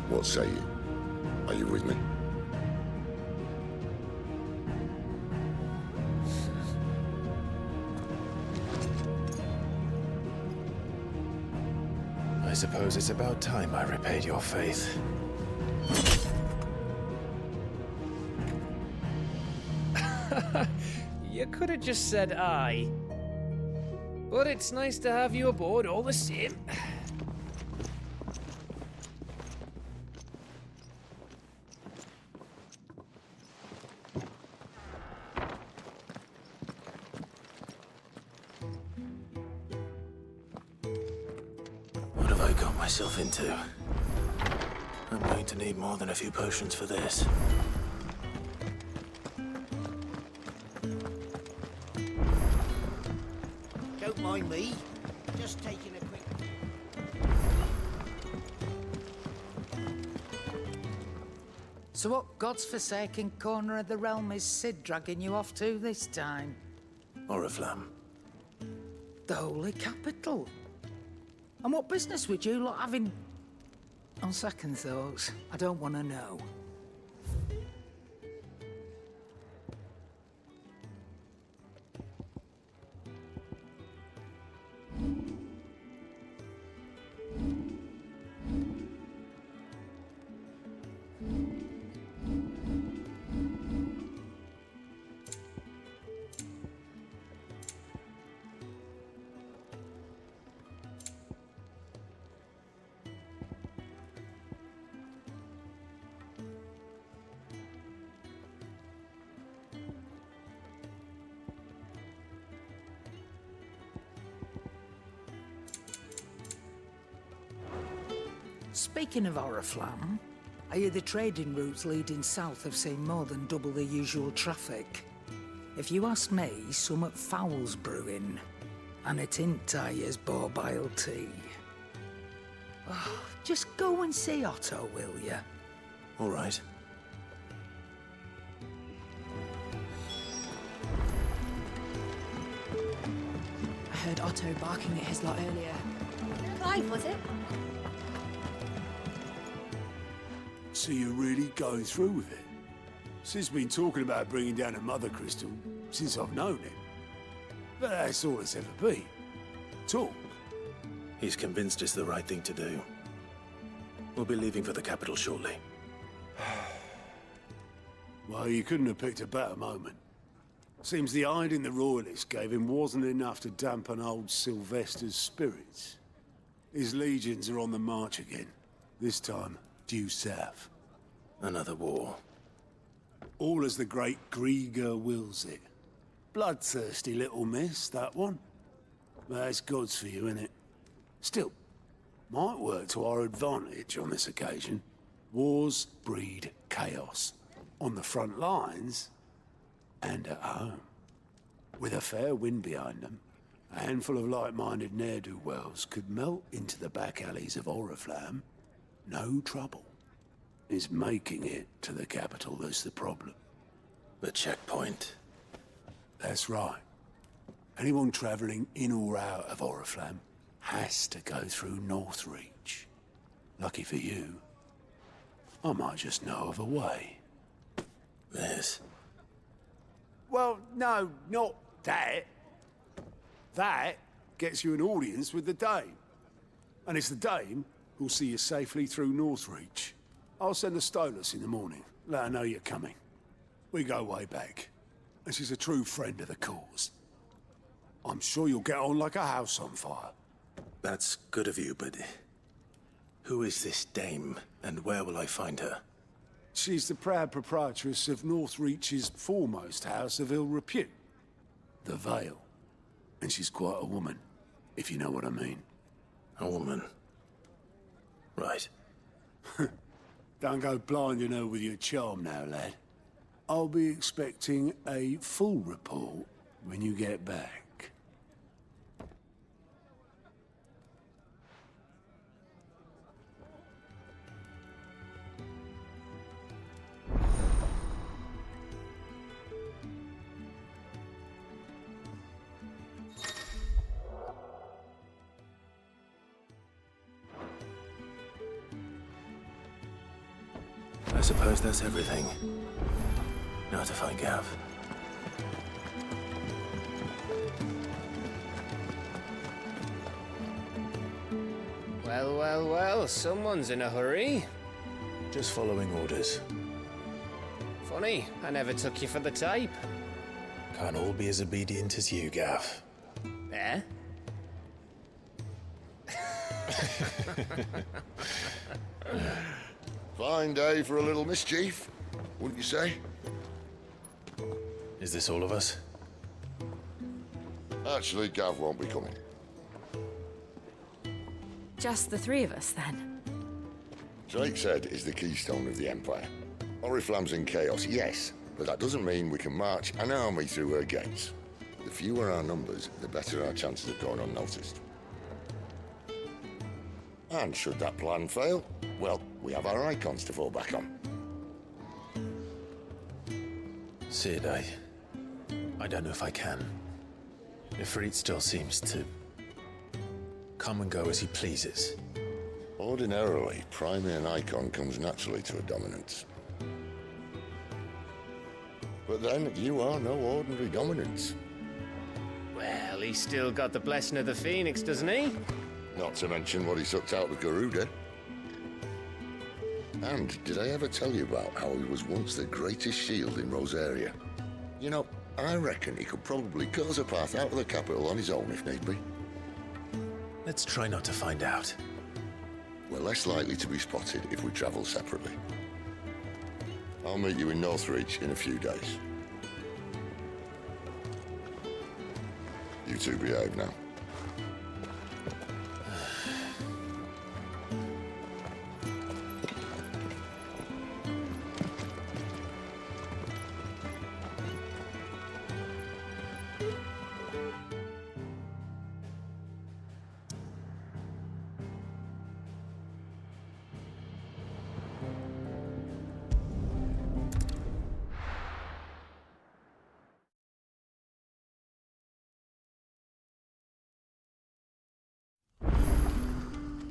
what say you? Are you with me? I I suppose it's about time I repaid your faith. You could have just said aye. But it's nice to have you aboard all the same. What have I got myself into? I'm going to need more than a few potions for this. Don't mind me. Just taking a quick... So what God's forsaken corner of the realm is Cid dragging you off to this time? Oriflamme. The Holy Capital. And what business would you lot have in... On second thoughts, I don't want to know. Speaking of Oriflamme, I hear the trading routes leading south have seen more than double the usual traffic. If you ask me, summat foul's brewing, and it ain't Tyre's borbile tea. Oh, just go and see Otto, will ya? All right. I heard Otto barking at his lot earlier. Clive, was it? So you're really going through with it? Sid's been talking about bringing down a mother crystal since I've known him. But that's all it's ever been. Talk. He's convinced it's the right thing to do. We'll be leaving for the capital shortly. Well, you couldn't have picked a better moment. Seems the hiding the Royalists gave him wasn't enough to dampen old Sylvester's spirits. His legions are on the march again. This time, due south. Another war. All as the great Grieger wills it. Bloodthirsty little miss, that one. That's God's for you, innit? Still, might work to our advantage on this occasion. Wars breed chaos. On the front lines, and at home. With a fair wind behind them, a handful of like-minded ne'er-do-wells could melt into the back alleys of Oriflamme. No trouble. It's making it to the capital that's the problem. The checkpoint. That's right. Anyone travelling in or out of Oriflamme has to go through Northreach. Lucky for you, I might just know of a way. This? Well, no, not that. That gets you an audience with the Dame. And it's the Dame who'll see you safely through Northreach. I'll send a Stolas in the morning. Let her know you're coming. We go way back. And she's a true friend of the cause. I'm sure you'll get on like a house on fire. That's good of you, but... who is this Dame, and where will I find her? She's the proud proprietress of Northreach's foremost house of ill repute. The Vale. And she's quite a woman, if you know what I mean. A woman? Right. Don't go blinding her with your charm now, lad. I'll be expecting a full report when you get back. I suppose that's everything. Now to find Gav. Well, well, well, someone's in a hurry. Just following orders. Funny, I never took you for the type. Can't all be as obedient as you, Gav. Eh? Fine day for a little mischief, wouldn't you say? Is this all of us? Actually, Gav won't be coming. Just the three of us, then? Drake's Head is the keystone of the Empire. Oriflamme's in chaos, yes, but that doesn't mean we can march an army through her gates. The fewer our numbers, the better our chances of going unnoticed. And should that plan fail, well, we have our icons to fall back on. Sid, I don't know if I can. Ifrit still seems to come and go as he pleases. Ordinarily, priming an icon comes naturally to a dominance. But then, you are no ordinary dominance. Well, he's still got the blessing of the Phoenix, doesn't he? Not to mention what he sucked out of Garuda. And did I ever tell you about how he was once the greatest shield in Rosaria? You know, I reckon he could probably cut us a path out of the capital on his own if need be. Let's try not to find out. We're less likely to be spotted if we travel separately. I'll meet you in Northreach in a few days. You two behave now.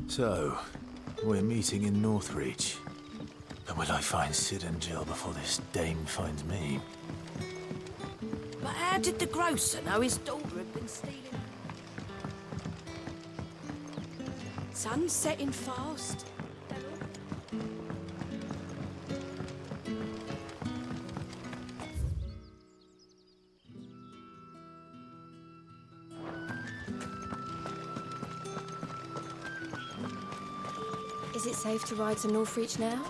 So, we're meeting in Northreach. But will I find Sid and Jill before this dame finds me? But how did the grocer know his daughter had been stealing? Sun's setting fast. Is it safe to ride to Northreach now?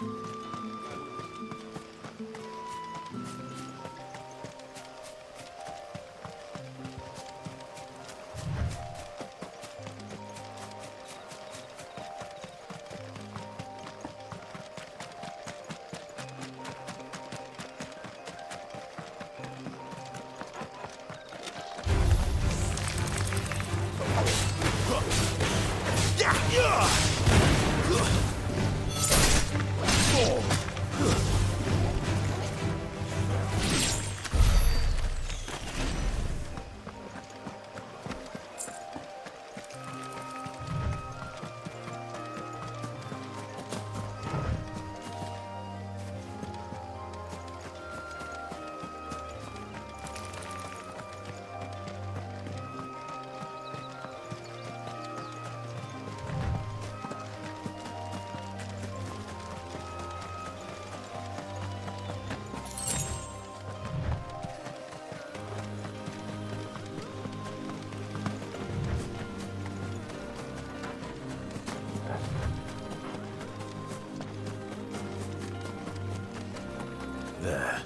There.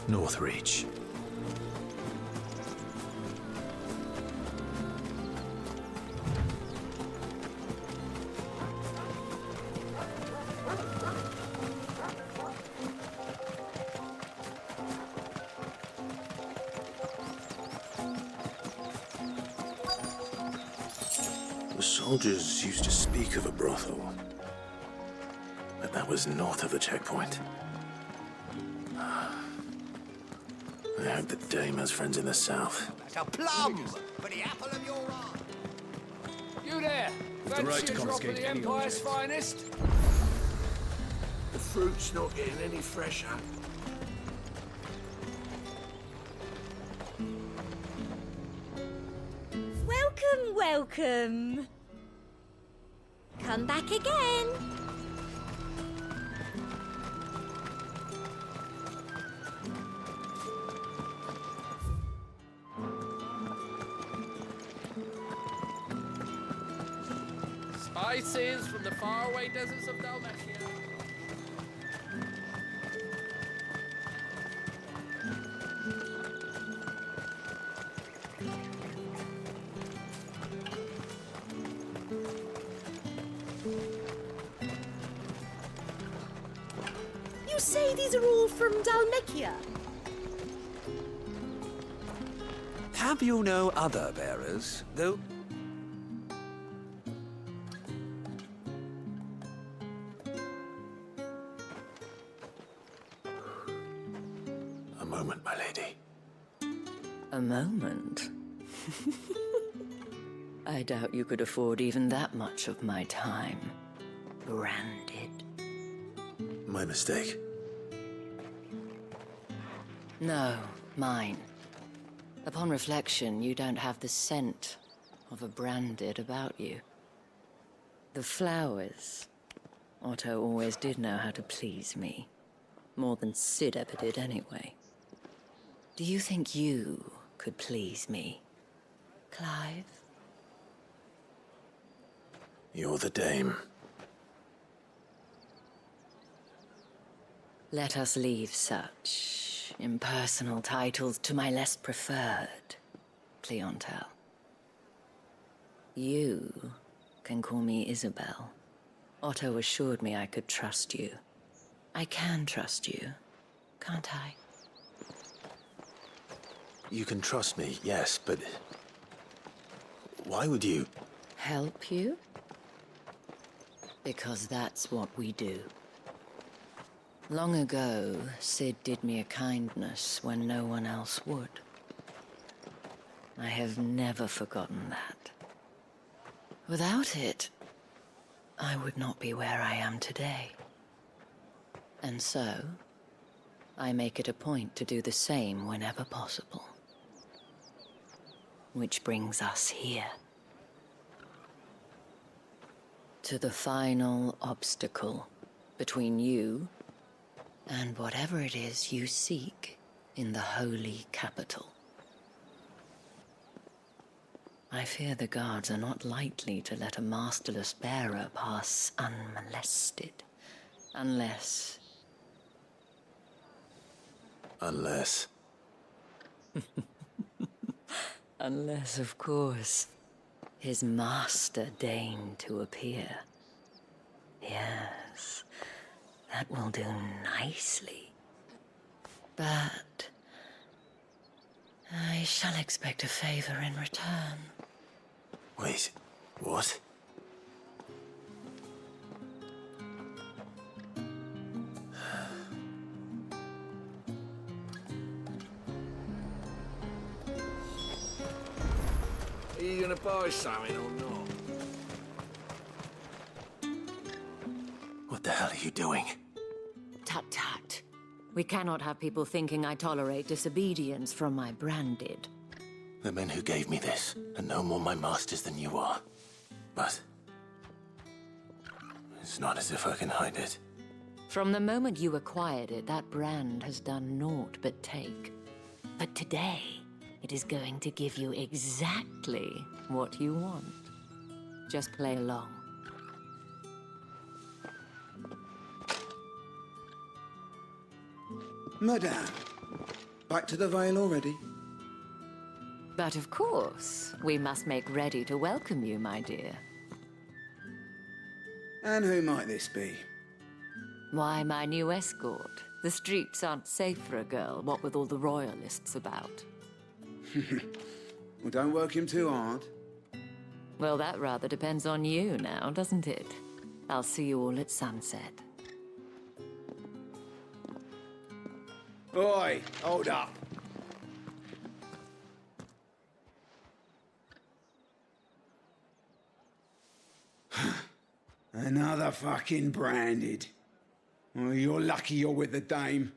Northreach. The soldiers used to speak of a brothel, but that was north of the checkpoint. I hope the dame has friends in the south. That's a plum for the apple of your eye. You there! Fancy a drop of the Empire's finest? The fruit's not getting any fresher. Welcome, welcome. come back again. Spices from the faraway deserts of Dalmatia. You say these are all from Dalmatia? Have you no other bearers, though? A moment, my lady. A moment? I doubt you could afford even that much of my time. Branded. My mistake. No, mine. Upon reflection, you don't have the scent of a branded about you. The flowers. Otto always did know how to please me. More than Sid ever did anyway. Do you think you could please me, Clive? You're the dame. Let us leave such impersonal titles to my less preferred clientele. You can call me Isabel. Otto assured me I could trust you. I can trust you, can't I? You can trust me, yes, but why would you? Help you? Because that's what we do. Long ago, Sid did me a kindness when no one else would. I have never forgotten that. Without it, I would not be where I am today. And so, I make it a point to do the same whenever possible. Which brings us here. To the final obstacle between you and whatever it is you seek in the holy capital. I fear the guards are not likely to let a masterless bearer pass unmolested. Unless... Unless... Unless, of course, his master deigned to appear. Yes, that will do nicely. But I shall expect a favor in return. Wait, what? Are you gonna buy something or not? What the hell are you doing? Tut-tut. We cannot have people thinking I tolerate disobedience from my branded. The men who gave me this are no more my masters than you are. But it's not as if I can hide it. From the moment you acquired it, that brand has done naught but take. But today, it is going to give you exactly what you want. Just play along. Madame, back to the Vale already? But of course, we must make ready to welcome you, my dear. And who might this be? Why, my new escort. The streets aren't safe for a girl, what with all the royalists about. Well, don't work him too hard. Well, that rather depends on you now, doesn't it? I'll see you all at sunset. Oi, hold up. Another fucking branded. Well, you're lucky you're with the dame.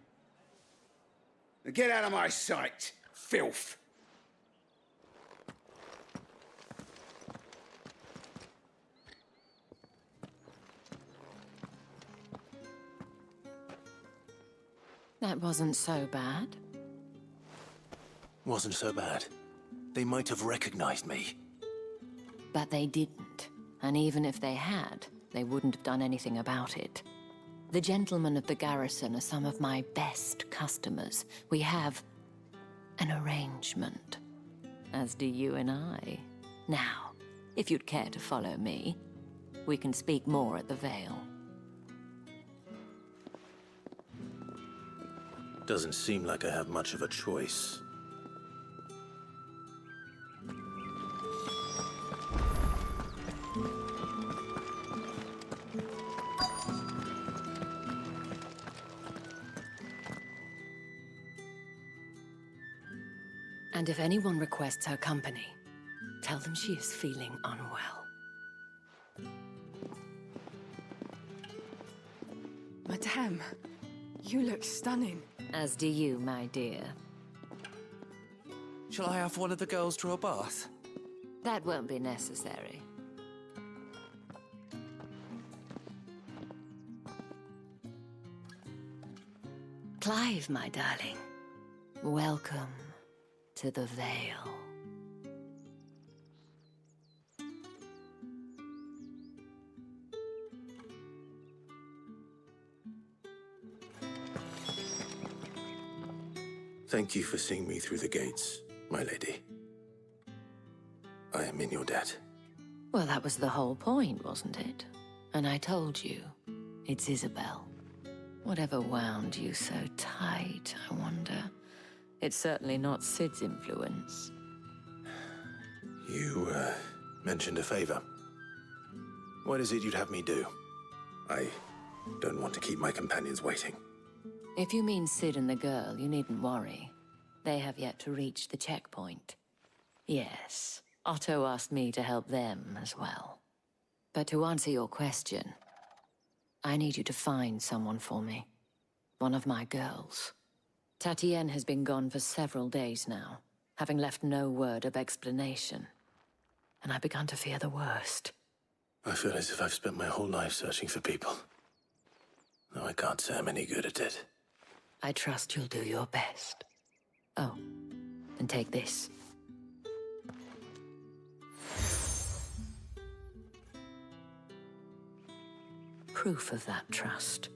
Now get out of my sight, filth. That wasn't so bad. Wasn't so bad. They might have recognized me. But they didn't. And even if they had, they wouldn't have done anything about it. The gentlemen of the garrison are some of my best customers. We have an arrangement, as do you and I. Now, if you'd care to follow me, we can speak more at the Vale. Doesn't seem like I have much of a choice. And if anyone requests her company, tell them she is feeling unwell. Madame, you look stunning. As do you, my dear. Shall I have one of the girls draw a bath? That won't be necessary. Clive, my darling. Welcome to the Vale. Thank you for seeing me through the gates, my lady. I am in your debt. Well, that was the whole point, wasn't it? And I told you, it's Isabel. Whatever wound you so tight, I wonder. It's certainly not Sid's influence. You, mentioned a favor. What is it you'd have me do? I don't want to keep my companions waiting. If you mean Sid and the girl, you needn't worry. They have yet to reach the checkpoint. Yes, Otto asked me to help them as well. But to answer your question, I need you to find someone for me. One of my girls. Tatienne has been gone for several days now, having left no word of explanation. And I've begun to fear the worst. I feel as if I've spent my whole life searching for people. Though I can't say I'm any good at it. I trust you'll do your best. Oh, and take this. Proof of that trust.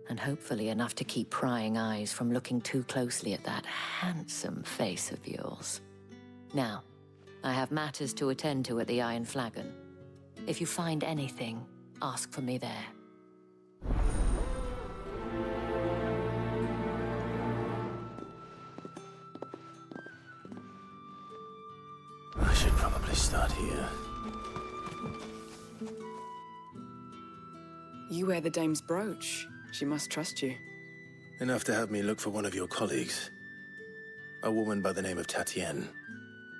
And hopefully enough to keep prying eyes from looking too closely at that handsome face of yours. Now, I have matters to attend to at the Iron Flagon. If you find anything, ask for me there. I should probably start here. You wear the dame's brooch. She must trust you. Enough to have me look for one of your colleagues. A woman by the name of Tatienne.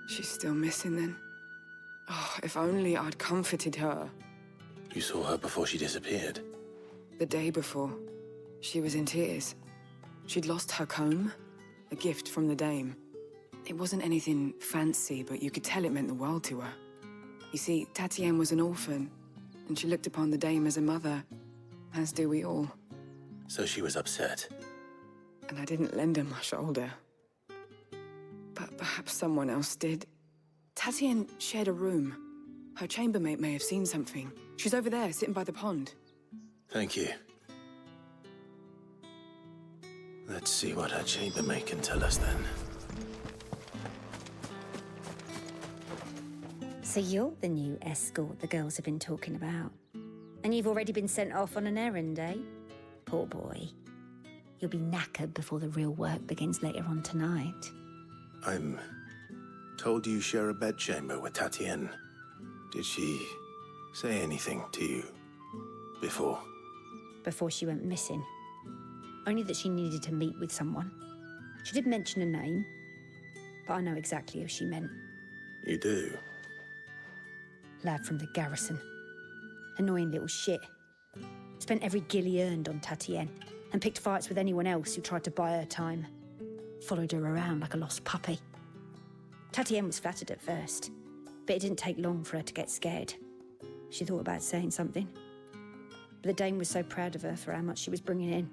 She's still missing then. Oh, if only I'd comforted her. You saw her before she disappeared. The day before, she was in tears. She'd lost her comb, a gift from the dame. It wasn't anything fancy, but you could tell it meant the world to her. You see, Tatienne was an orphan, and she looked upon the dame as a mother, as do we all. So she was upset. And I didn't lend her my shoulder. But perhaps someone else did. Tatienne shared a room. Her chambermaid may have seen something. She's over there, sitting by the pond. Thank you. Let's see what her chambermaid can tell us then. So you're the new escort the girls have been talking about. And you've already been sent off on an errand, eh? Poor boy. You'll be knackered before the real work begins later on tonight. I'm told you share a bedchamber with Tatienne. Did she say anything to you before? Before she went missing. Only that she needed to meet with someone. She did mention a name, but I know exactly who she meant. You do? Lad from the garrison. Annoying little shit. Spent every guil he earned on Tatienne, and picked fights with anyone else who tried to buy her time. Followed her around like a lost puppy. Tatienne was flattered at first, but it didn't take long for her to get scared. She thought about saying something. But the dame was so proud of her for how much she was bringing in.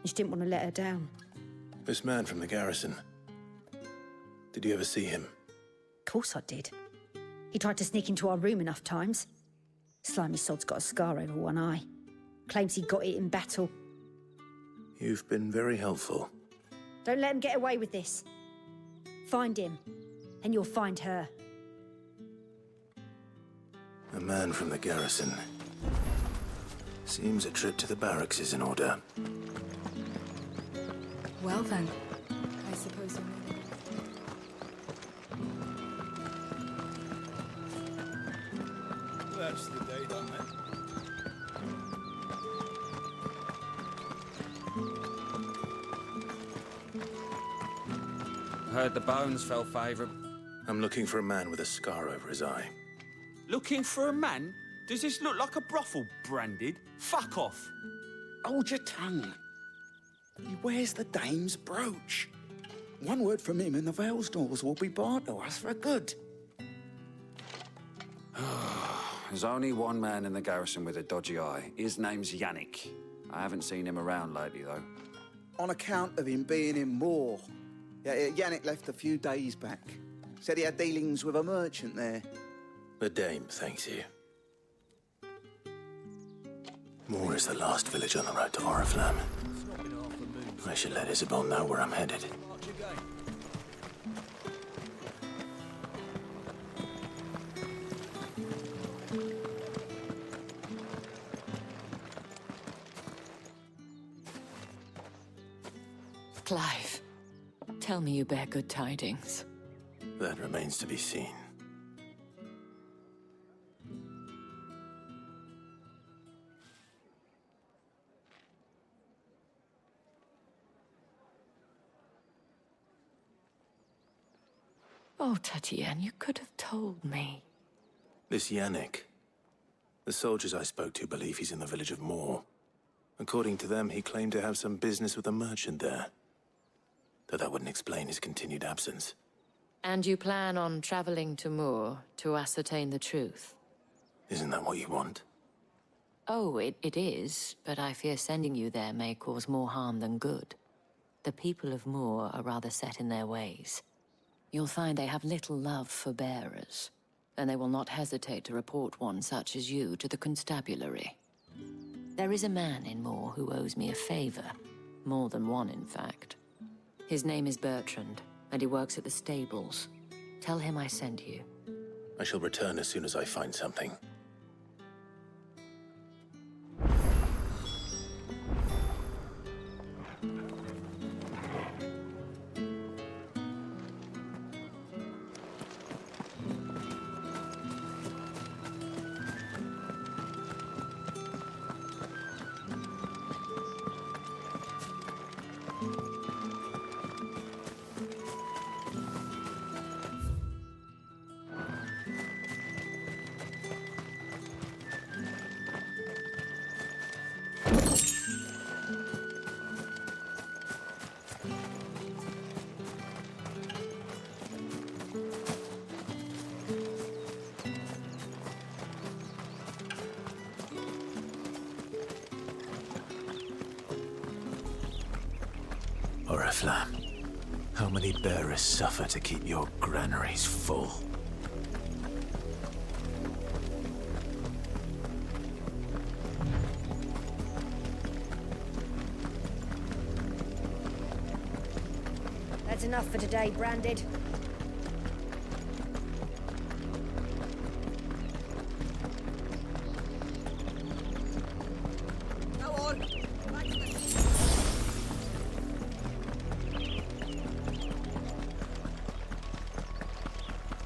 and she didn't want to let her down. This man from the garrison. Did you ever see him? Of course I did. He tried to sneak into our room enough times. Slimy sod's got a scar over one eye. Claims he got it in battle. You've been very helpful. Don't let him get away with this. Find him, and you'll find her. A man from the garrison. Seems a trip to the barracks is in order. Well then, I suppose you're moving. That's the day done then. Heard the bones fell favourable. I'm looking for a man with a scar over his eye. Looking for a man? Does this look like a brothel, Branded? Fuck off. Hold your tongue. He wears the dame's brooch. One word from him and the Vale's doors will be barred to us for good. There's only one man in the garrison with a dodgy eye. His name's Yannick. I haven't seen him around lately, though. On account of him being in Moor. Yeah, Yannick left a few days back. Said he had dealings with a merchant there. The dame thanks you. Moor is the last village on the road to Oriflamme. I should let Isabel know where I'm headed. Clive, tell me you bear good tidings. That remains to be seen. Oh, Tatienne, you could have told me. This Yannick. The soldiers I spoke to believe he's in the village of Moor. According to them, he claimed to have some business with a merchant there. Though that wouldn't explain his continued absence. And you plan on traveling to Moor to ascertain the truth? Isn't that what you want? Oh, it is, but I fear sending you there may cause more harm than good. The people of Moor are rather set in their ways. You'll find they have little love for bearers, and they will not hesitate to report one such as you to the constabulary. There is a man in Moor who owes me a favor. More than one, in fact. His name is Bertrand, and he works at the stables. Tell him I sent you. I shall return as soon as I find something. Oriflamme, how many bearers suffer to keep your granaries full? That's enough for today, Branded. Go on.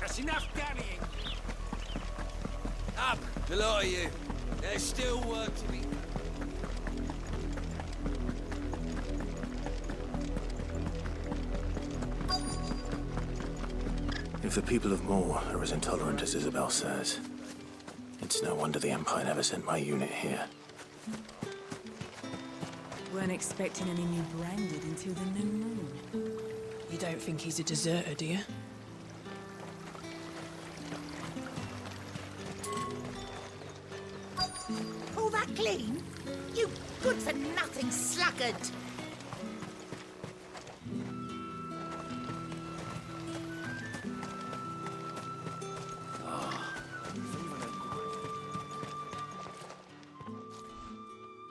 That's enough dallying. Up, the lot of you. There's still work to be done. If the people of Moor are as intolerant as Isabel says, it's no wonder the Empire never sent my unit here. Weren't expecting any new Branded until the new moon. You don't think he's a deserter, do you? All that clean? You good-for-nothing sluggard!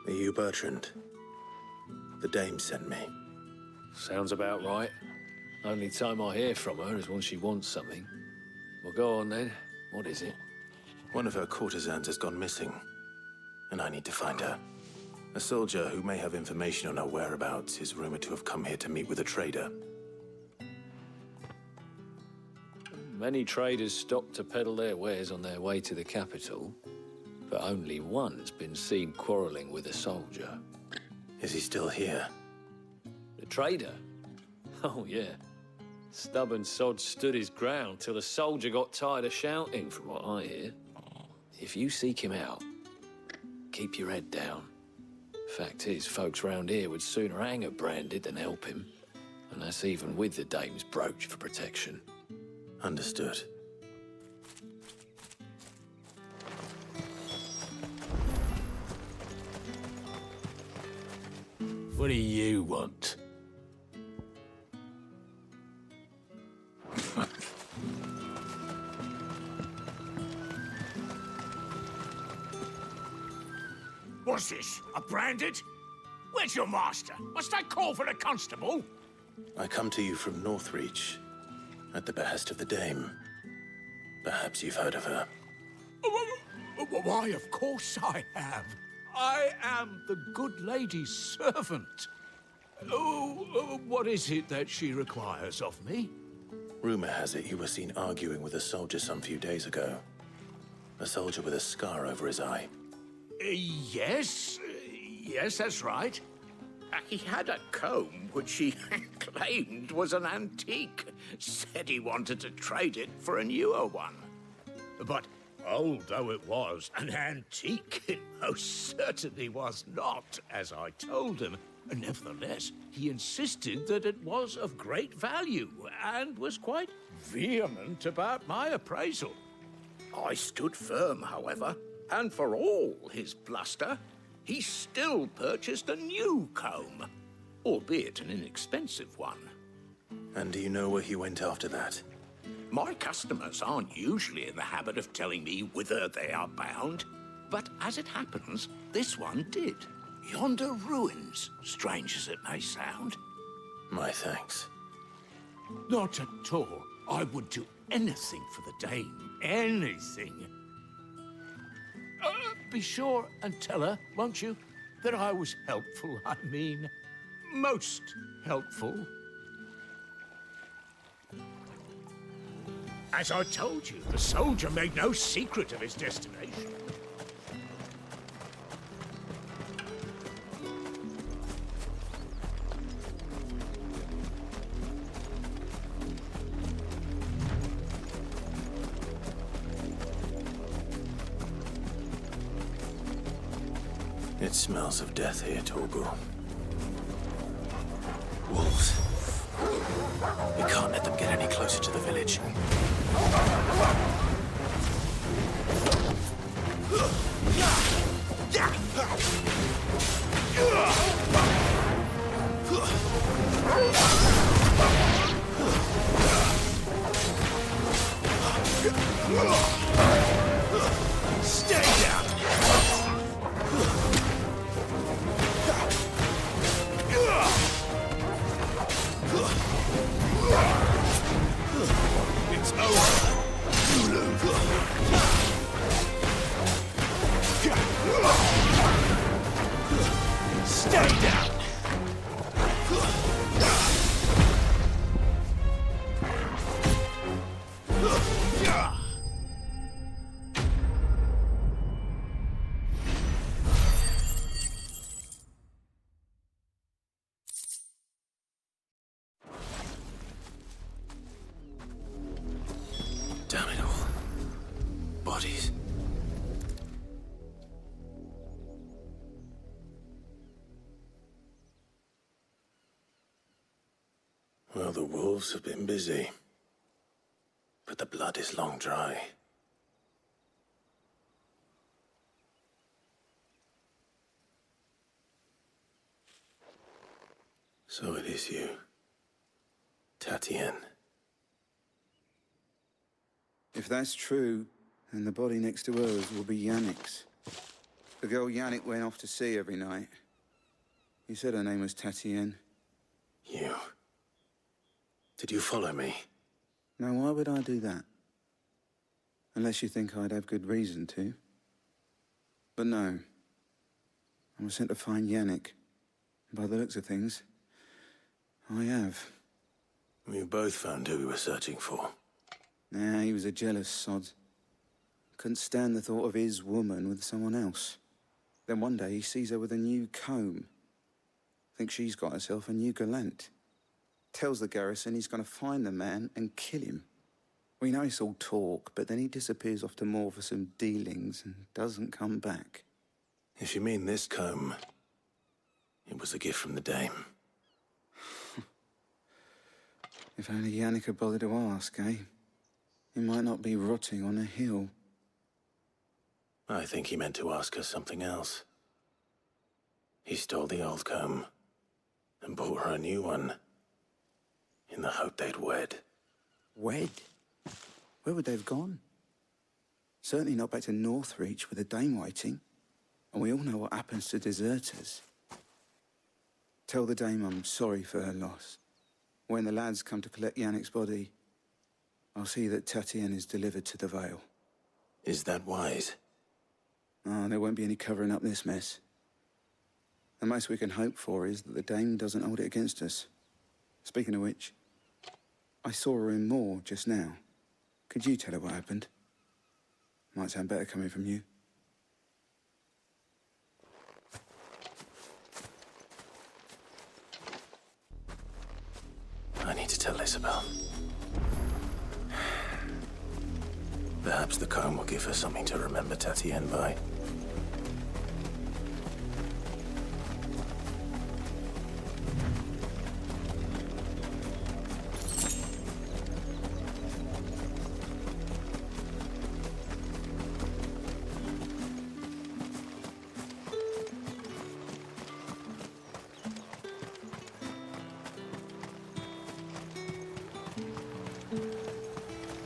Are you Bertrand? The dame sent me. Sounds about right. Only time I hear from her is when she wants something. Well, go on then. What is it? One of her courtesans has gone missing, and I need to find her. A soldier who may have information on her whereabouts is rumored to have come here to meet with a trader. Many traders stop to peddle their wares on their way to the capital, but only one's been seen quarreling with a soldier. Is he still here? The trader? Oh, yeah. Stubborn sod stood his ground till the soldier got tired of shouting, from what I hear. If you seek him out, keep your head down. Fact is, folks round here would sooner hang a branded than help him. And that's even with the dame's brooch for protection. Understood. What do you want? What's this? A branded? Where's your master? Must I call for the constable? I come to you from Northreach, at the behest of the dame. Perhaps you've heard of her. Why, of course I have. I am the good lady's servant. What is it that she requires of me? Rumor has it you were seen arguing with a soldier some few days ago. A soldier with a scar over his eye. Yes, that's right. He had a comb which he claimed was an antique. Said he wanted to trade it for a newer one. But old though it was, an antique it most certainly was not, as I told him. Nevertheless, he insisted that it was of great value and was quite vehement about my appraisal. I stood firm, however, and for all his bluster, he still purchased a new comb, albeit an inexpensive one. And do you know where he went after that? My customers aren't usually in the habit of telling me whither they are bound, but as it happens, this one did. Yonder ruins, strange as it may sound. My thanks. Not at all. I would do anything for the dame. Anything. Be sure and tell her, won't you, that I was helpful. I mean, most helpful. As I told you, the soldier made no secret of his destination. It smells of death here, Torbu. Wolves. We can't let them get any closer to the village. Stay down! It's over. Stay down. Damn it all. Bodies. Well, the wolves have been busy. But the blood is long dry. So it is you, Tatien. If that's true, then the body next to hers will be Yannick's. The girl Yannick went off to sea every night. He said her name was Tatienne. You... Did you follow me? Now, why would I do that? Unless you think I'd have good reason to. But no. I was sent to find Yannick. By the looks of things, I have. We both found who we were searching for. Nah, he was a jealous sod. Couldn't stand the thought of his woman with someone else. Then one day he sees her with a new comb. Thinks she's got herself a new gallant. Tells the garrison he's gonna find the man and kill him. We know it's all talk, but then he disappears off to Moor for some dealings and doesn't come back. If you mean this comb, it was a gift from the Dame. If only Yannick had bothered to ask, eh? He might not be rotting on a hill. I think he meant to ask her something else. He stole the old comb and bought her a new one in the hope they'd wed. Wed? Where would they have gone? Certainly not back to Northreach with the Dame waiting. And we all know what happens to deserters. Tell the Dame I'm sorry for her loss. When the lads come to collect Yannick's body, I'll see that Tatienne is delivered to the Vale. Is that wise? Oh, there won't be any covering up this mess. The most we can hope for is that the Dame doesn't hold it against us. Speaking of which, I saw her in Moor just now. Could you tell her what happened? Might sound better coming from you. I need to tell Isabel. Perhaps the comb will give her something to remember Tatienne by.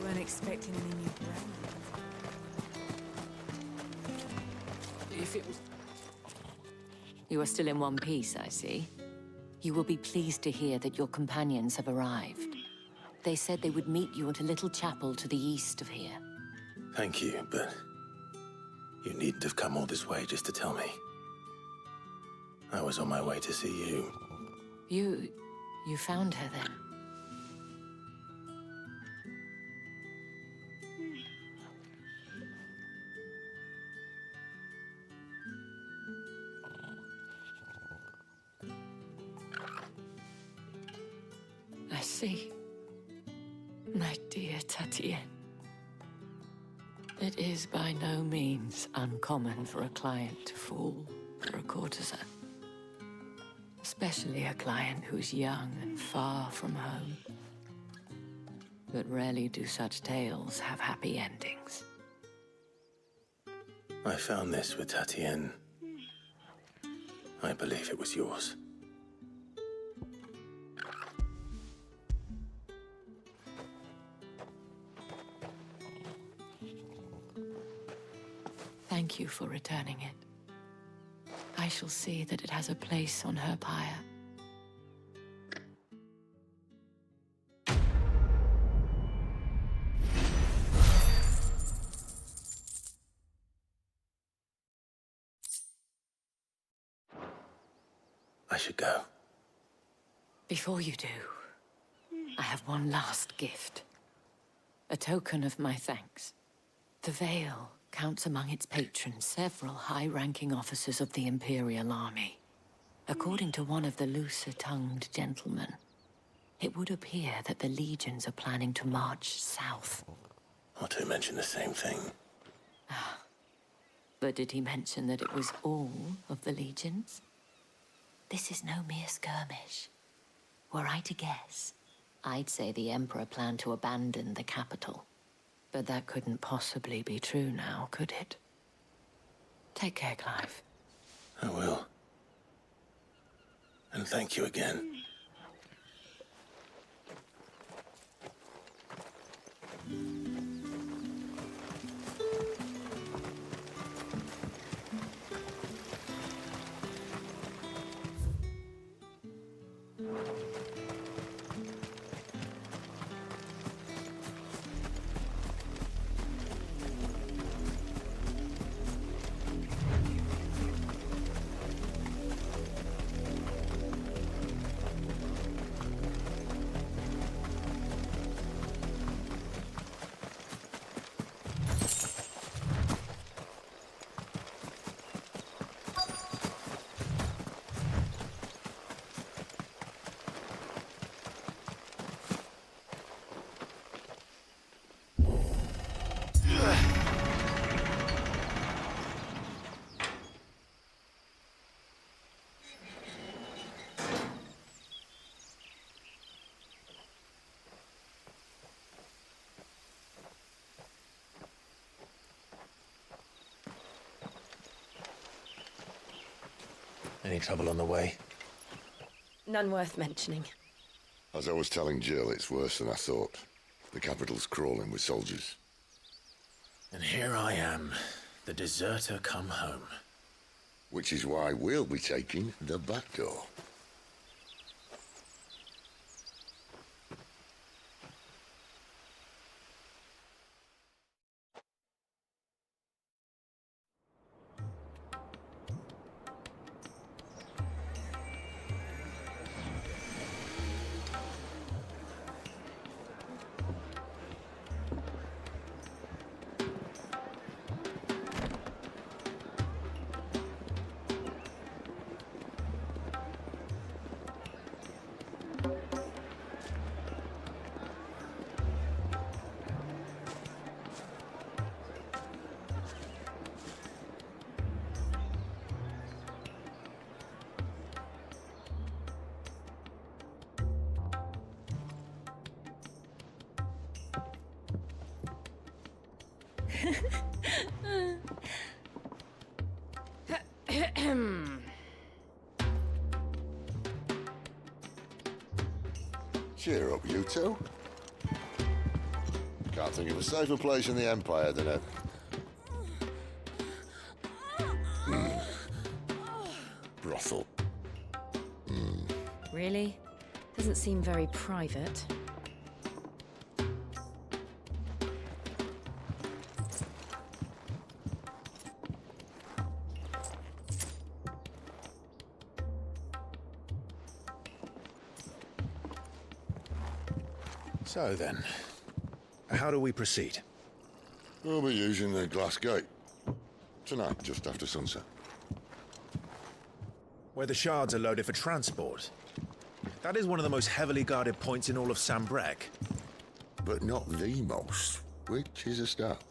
Weren't expecting any new brand. If it was... You are still in one piece, I see. You will be pleased to hear that your companions have arrived. They said they would meet you at a little chapel to the east of here. Thank you, but you needn't have come all this way just to tell me. I was on my way to see you. You found her then? I see. My dear Tatienne. It is by no means uncommon for a client to fall for a courtesan. Especially a client who's young and far from home. But rarely do such tales have happy endings. I found this with Tatienne. I believe it was yours. Thank you for returning it. I shall see that it has a place on her pyre. I should go. Before you do, I have one last gift. A token of my thanks. The Vale counts among its patrons several high-ranking officers of the Imperial Army. According to one of the looser-tongued gentlemen, it would appear that the legions are planning to march south. Otto mentioned the same thing. But did he mention that it was all of the legions? This is no mere skirmish. Were I to guess, I'd say the Emperor planned to abandon the capital. But that couldn't possibly be true now, could it? Take care, Clive. I will. And thank you again. Any trouble on the way? None worth mentioning. As I was telling Jill, it's worse than I thought. The capital's crawling with soldiers. And here I am, the deserter come home. Which is why we'll be taking the back door. Cheer up, you two. Can't think of a safer place in the Empire than it. Brothel. Really? Doesn't seem very private. So then, how do we proceed? We'll be using the glass gate. Tonight, just after sunset. Where the shards are loaded for transport. That is one of the most heavily guarded points in all of Sambrec. But not the most, which is a start.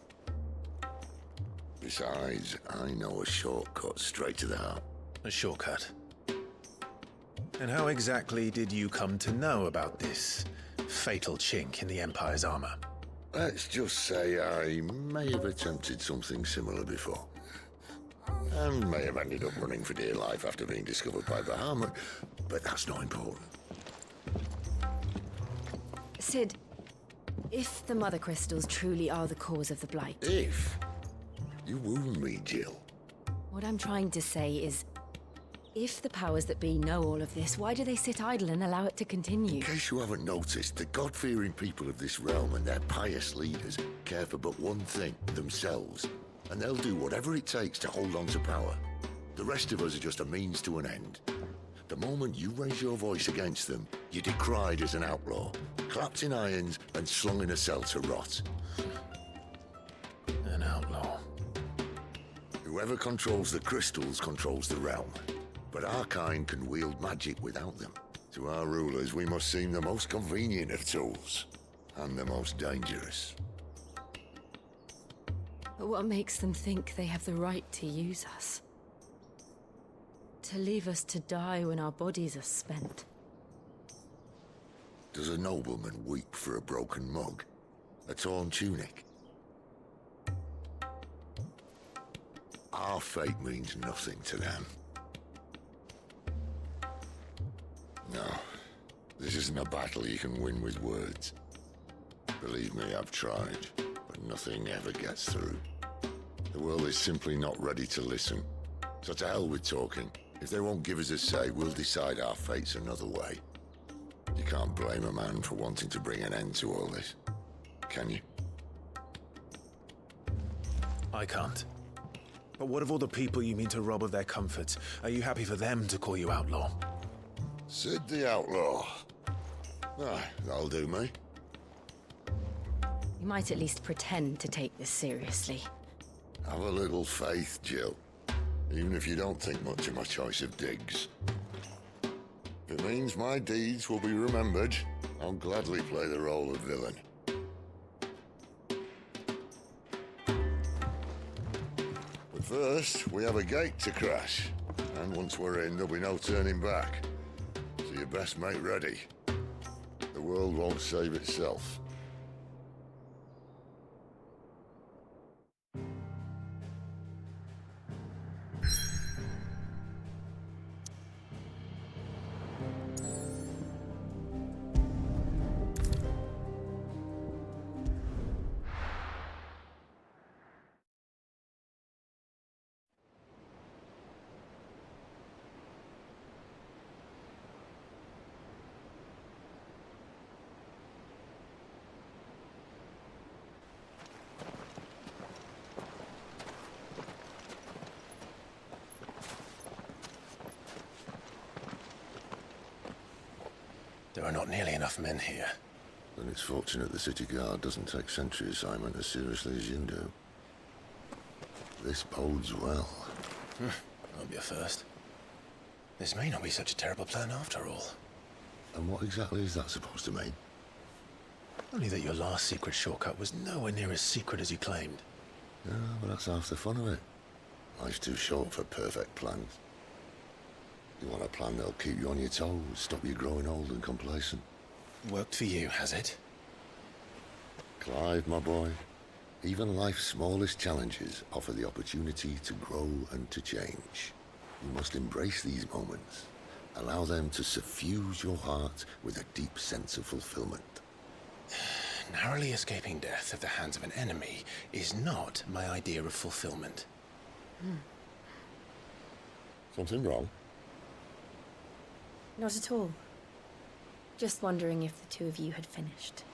Besides, I know a shortcut straight to the heart. A shortcut? And how exactly did you come to know about this fatal chink in the Empire's armor? Let's just say I may have attempted something similar before. And may have ended up running for dear life after being discovered by Bahamut, but that's not important. Sid, if the Mother Crystals truly are the cause of the Blight... If? You wound me, Jill. What I'm trying to say is, if the powers that be know all of this, why do they sit idle and allow it to continue? In case you haven't noticed, the God-fearing people of this realm and their pious leaders care for but one thing, themselves. And they'll do whatever it takes to hold on to power. The rest of us are just a means to an end. The moment you raise your voice against them, you're decried as an outlaw, clapped in irons and slung in a cell to rot. An outlaw. Whoever controls the crystals controls the realm. But our kind can wield magic without them. To our rulers, we must seem the most convenient of tools, and the most dangerous. But what makes them think they have the right to use us? To leave us to die when our bodies are spent? Does a nobleman weep for a broken mug? A torn tunic? Our fate means nothing to them. No, this isn't a battle you can win with words. Believe me, I've tried, but nothing ever gets through. The world is simply not ready to listen. So to hell with talking. If they won't give us a say, we'll decide our fates another way. You can't blame a man for wanting to bring an end to all this, can you? I can't. But what of all the people you mean to rob of their comforts? Are you happy for them to call you outlaw? Sid the Outlaw. Aye, that'll do me. You might at least pretend to take this seriously. Have a little faith, Jill. Even if you don't think much of my choice of digs. If it means my deeds will be remembered, I'll gladly play the role of villain. But first, we have a gate to crash. And once we're in, there'll be no turning back. So you best make ready. The world won't save itself. There are not nearly enough men here. Then it's fortunate the city guard doesn't take sentry assignment as seriously as you do. This bodes well. Won't be a first. This may not be such a terrible plan after all. And what exactly is that supposed to mean? Only that your last secret shortcut was nowhere near as secret as you claimed. Yeah, but that's half the fun of it. Life's too short for perfect plans. You want a plan that'll keep you on your toes, stop you growing old and complacent. Worked for you, has it? Clive, my boy, even life's smallest challenges offer the opportunity to grow and to change. You must embrace these moments. Allow them to suffuse your heart with a deep sense of fulfillment. Narrowly escaping death at the hands of an enemy is not my idea of fulfillment. Something wrong? Not at all. Just wondering if the two of you had finished.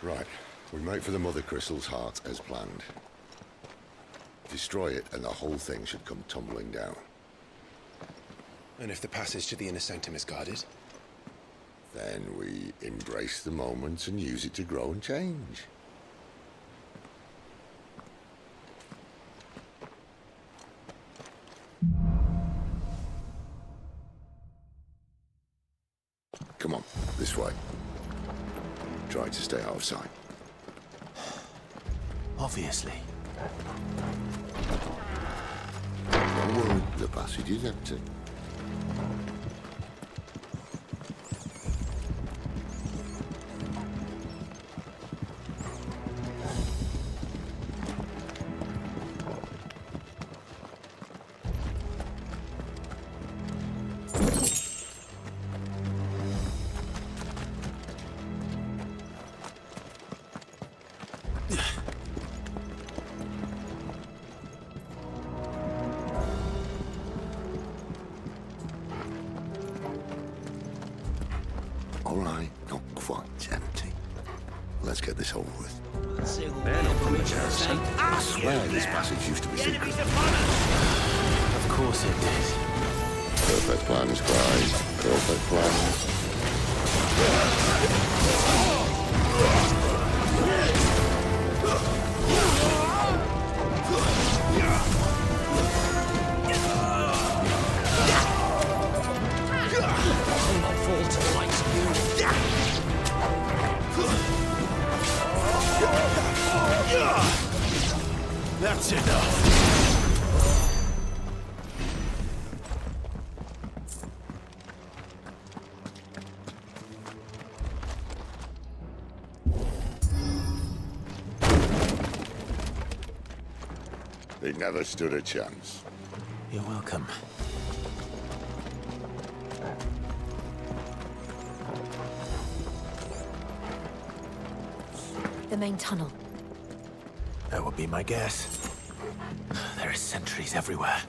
Right. We make for the Mother Crystal's heart as planned. Destroy it and the whole thing should come tumbling down. And if the passage to the inner sanctum is guarded? Then we embrace the moment and use it to grow and change. Come on, this way. Try to stay out of sight. Obviously. Don't worry, the passage is empty. All right, not quite empty. Let's get this over with. I swear this passage used to be secret. Of course it did. Perfect plans, Clive. Perfect plans. That's enough. They never stood a chance. You're welcome. The main tunnel. That would be my guess. There are sentries everywhere.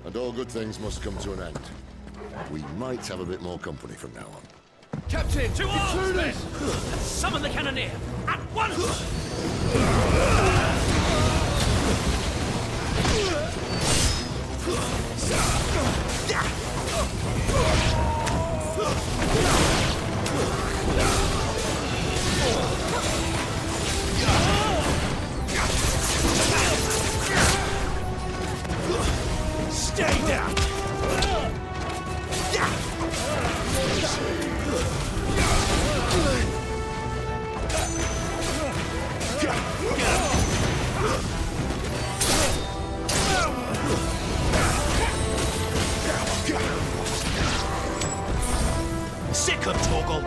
And all good things must come to an end. We might have a bit more company from now on. Captain, to arms, men! Summon the cannoneer! At once! Stay down! Sick of Torgal!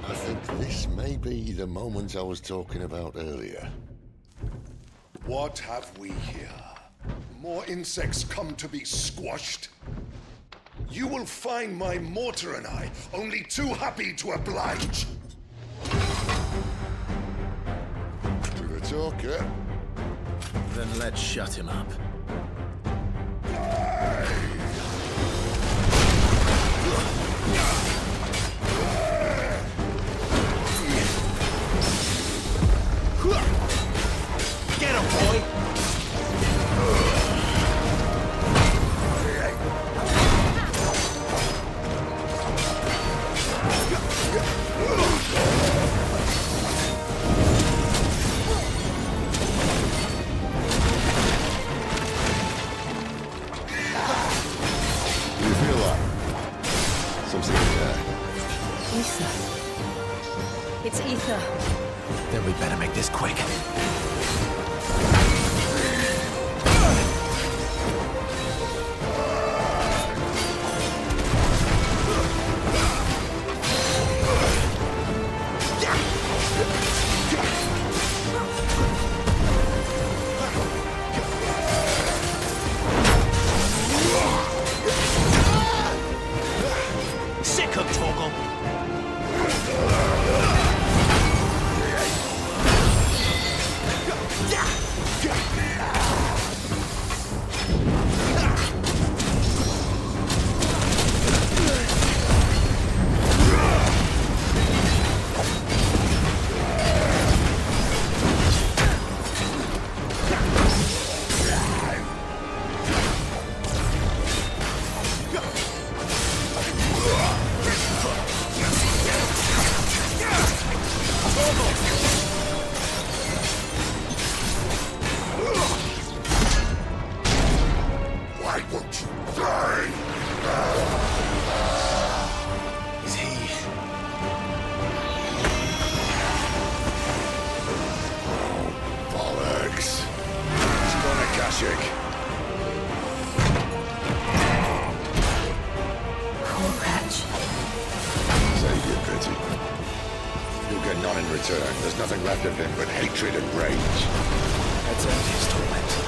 I think this may may be the moment I was talking about earlier. What have we here? More insects come to be squashed? You will find my mortar and I only too happy to oblige. To the talker. Then let's shut him up. Get him, boy! You feel that? Something in there. Ether. It's ether. Then we better make this quick. Sick of Torgal! Why won't you die? Is he... Bollocks. He's gone, Akashic. Poor wretch. Save your pity. You'll get none in return. There's nothing left of him but hatred and rage. That's earned his torment.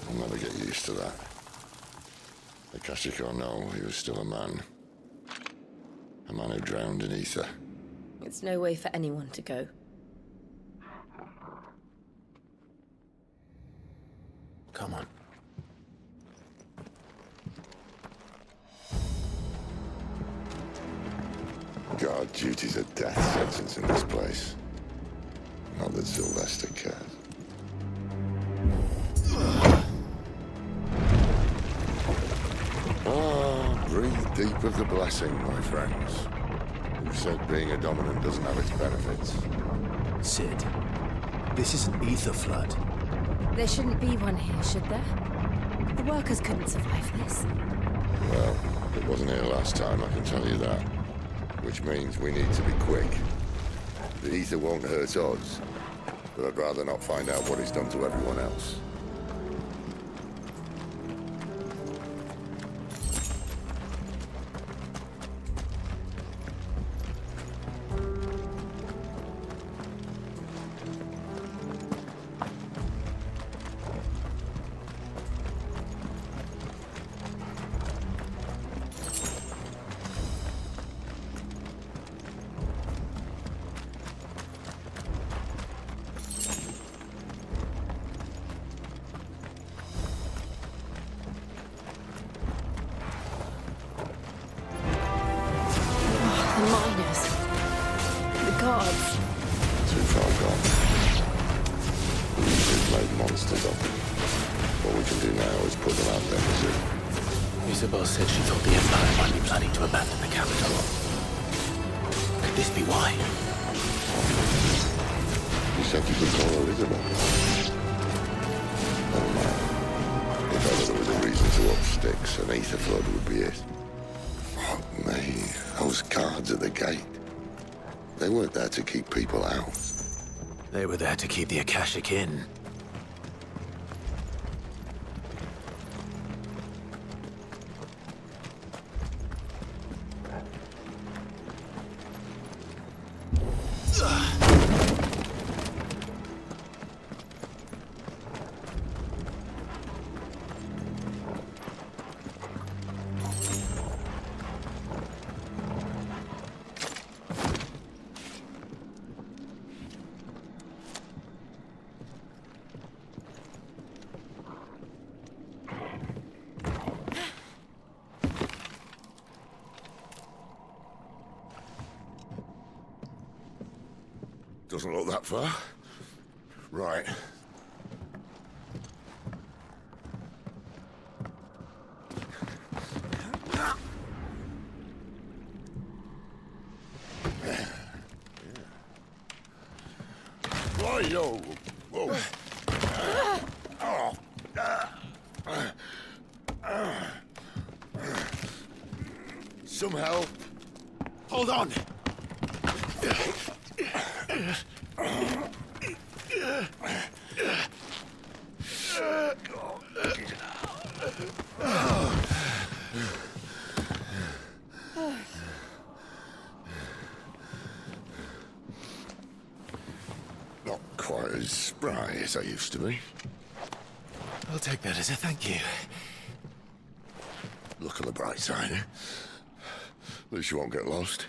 I'll never get used to that. Akashic or no, he was still a man. A man who drowned in ether. It's no way for anyone to go. Come on. Guard duty's a death sentence in this place. Not that Sylvester cares. Breathe deep of the blessing, my friends. Who said being a dominant doesn't have its benefits? Sid, this is an ether flood. There shouldn't be one here, should there? The workers couldn't survive this. Well, it wasn't here last time, I can tell you that. Which means we need to be quick. The ether won't hurt us, but I'd rather not find out what it's done to everyone else. Isabel said she thought the Empire might be planning to abandon the capital. Could this be why? You said you could call her Isabel. Oh no. If ever there was a reason to up sticks, an ether flood would be it. Fuck me. Those guards at the gate. They weren't there to keep people out. They were there to keep the Akashic in. Doesn't look that far. Right. Whoa, whoa. Some help. Hold on. Not quite as spry as I used to be. I'll take that as a thank you. Look on the bright side, eh? At least you won't get lost.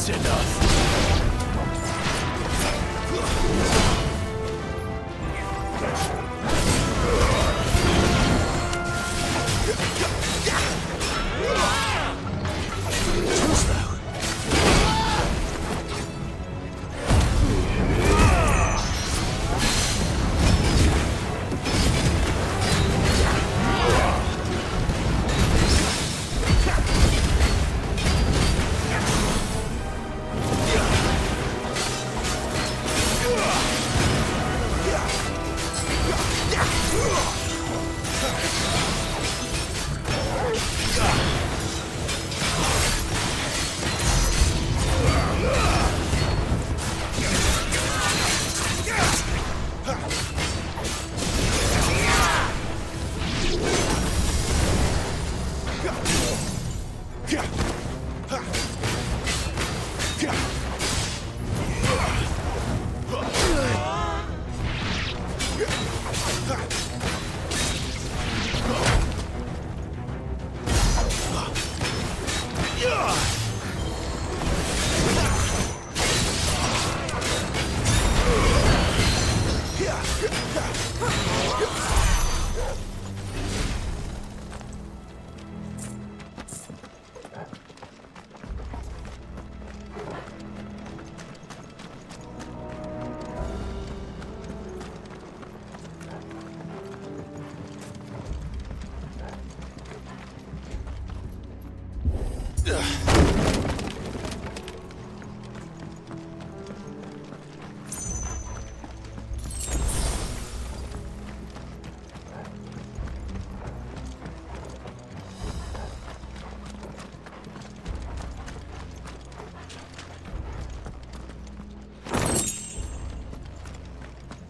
That's enough. Too slow.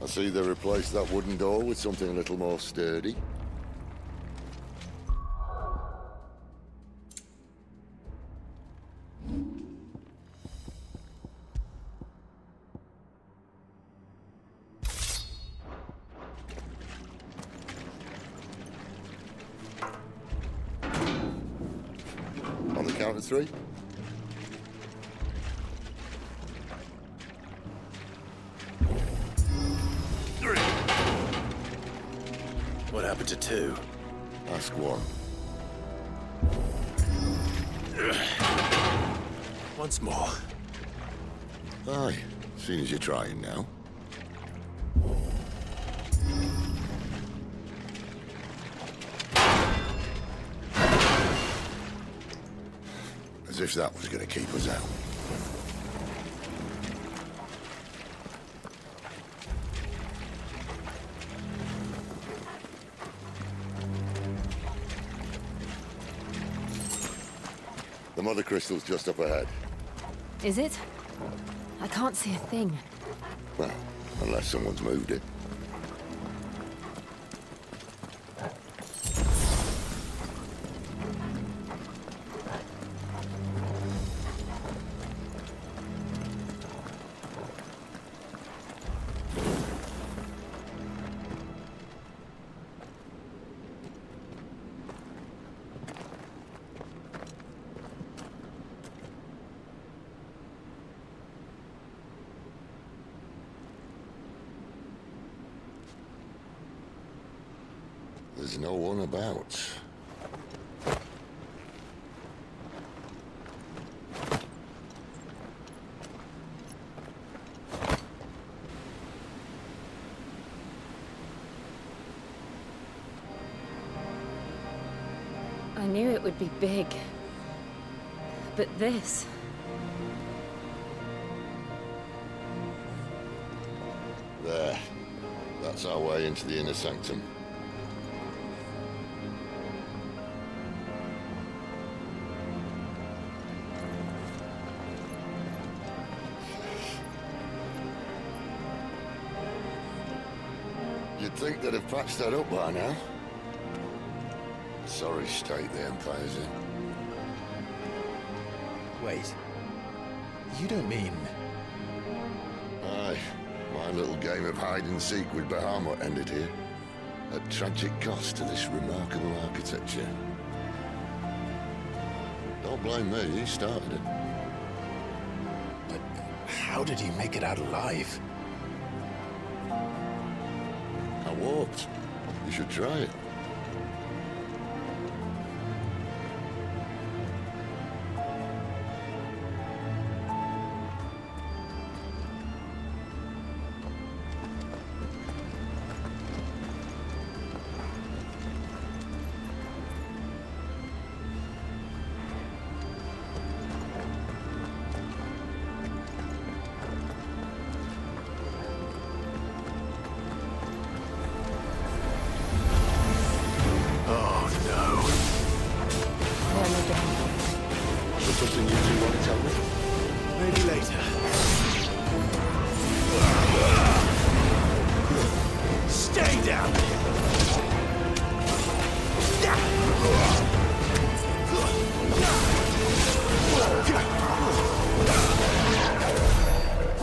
I see they replaced that wooden door with something a little more sturdy. On the count of three. What happened to two? Ask one. Once more. Aye, seeing as you're trying now. As if that was going to keep us out. The mother crystal's just up ahead. Is it? I can't see a thing. Well, unless someone's moved it. There's no one about. I knew it would be big. But this... There. That's our way into the inner sanctum. You'd think they'd have patched that up by now. Sorry state the Empire's in. Wait. You don't mean... Aye. My little game of hide-and-seek with Bahamut ended here. At tragic cost to this remarkable architecture. Don't blame me, he started it. How did he make it out alive? I walked. You should try it. Something you two want to tell me? Maybe later. Stay down!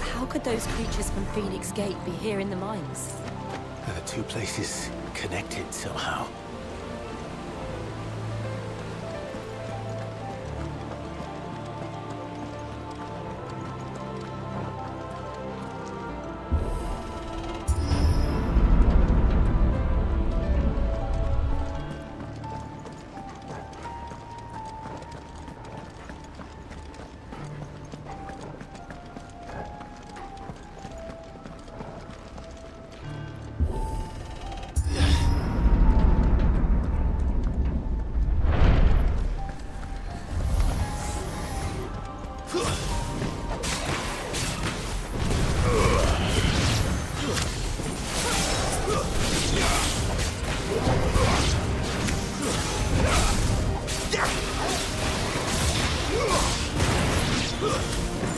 How could those creatures from Phoenix Gate be here in the mines? Are the two places connected somehow?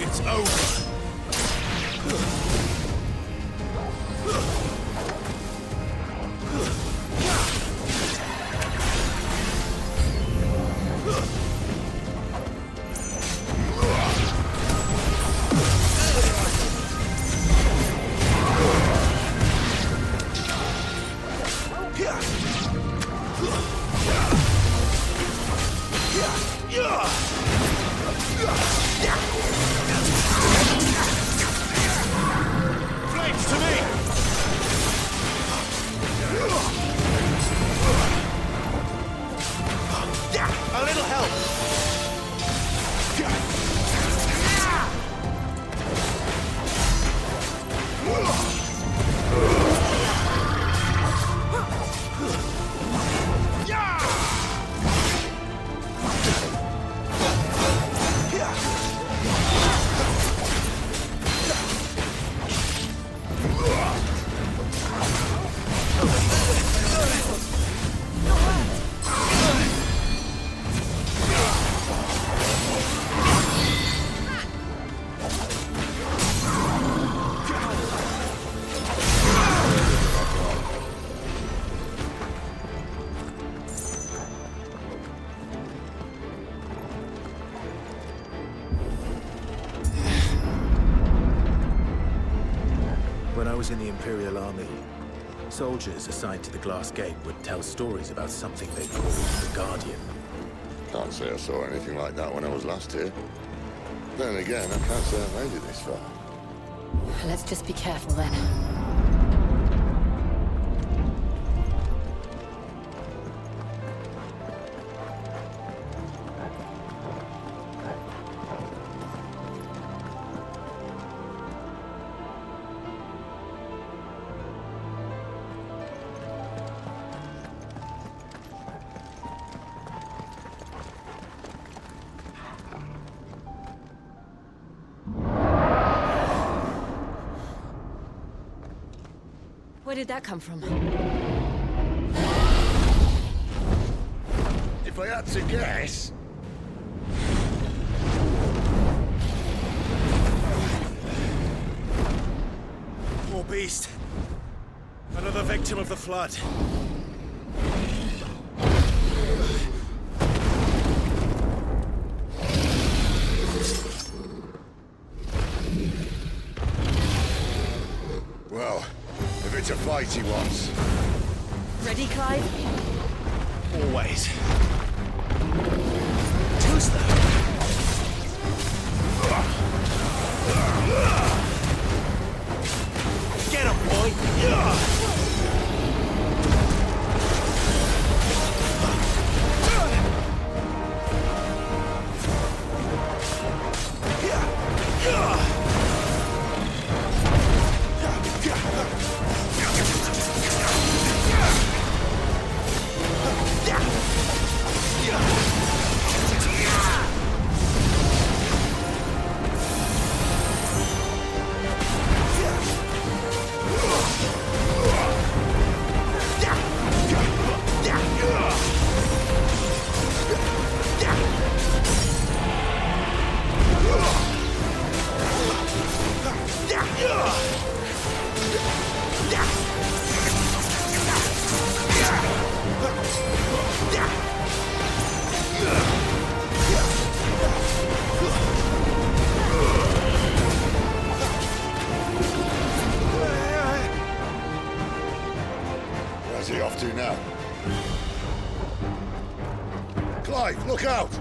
It's over. Flames to me! A little help! When I was in the Imperial Army, soldiers assigned to the Glass Gate would tell stories about something they called the Guardian. Can't say I saw anything like that when I was last here. Then again, I can't say I made it this far. Let's just be careful then. Where did that come from? If I had to guess... Poor beast. Another victim of the flood. Well, if it's a fight he wants. Ready, Clive? Always. Too slow. Get him, boy! Where's he off to now? Clive, look out!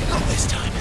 Not this time.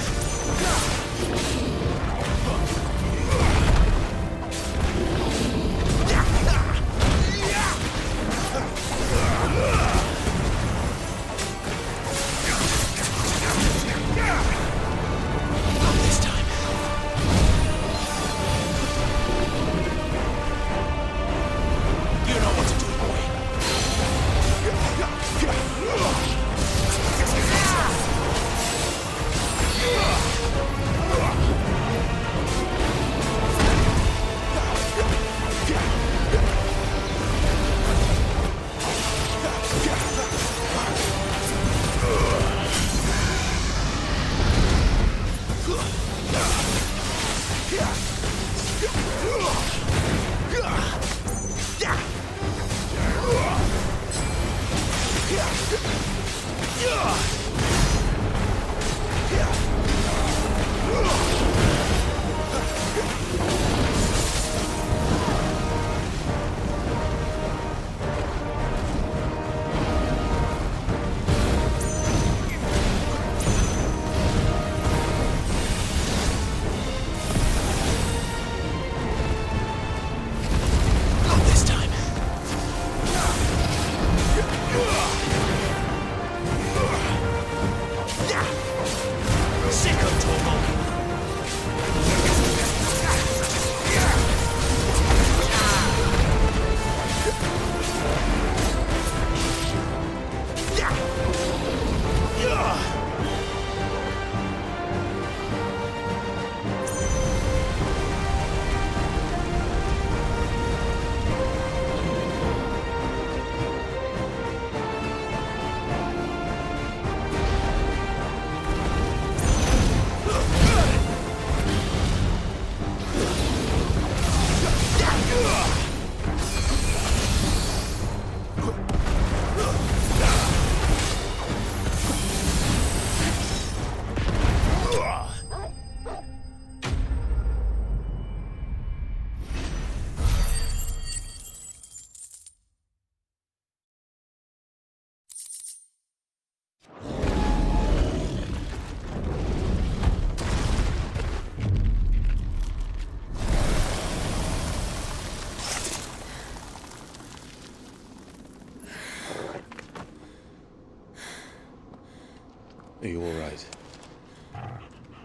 Are you all right?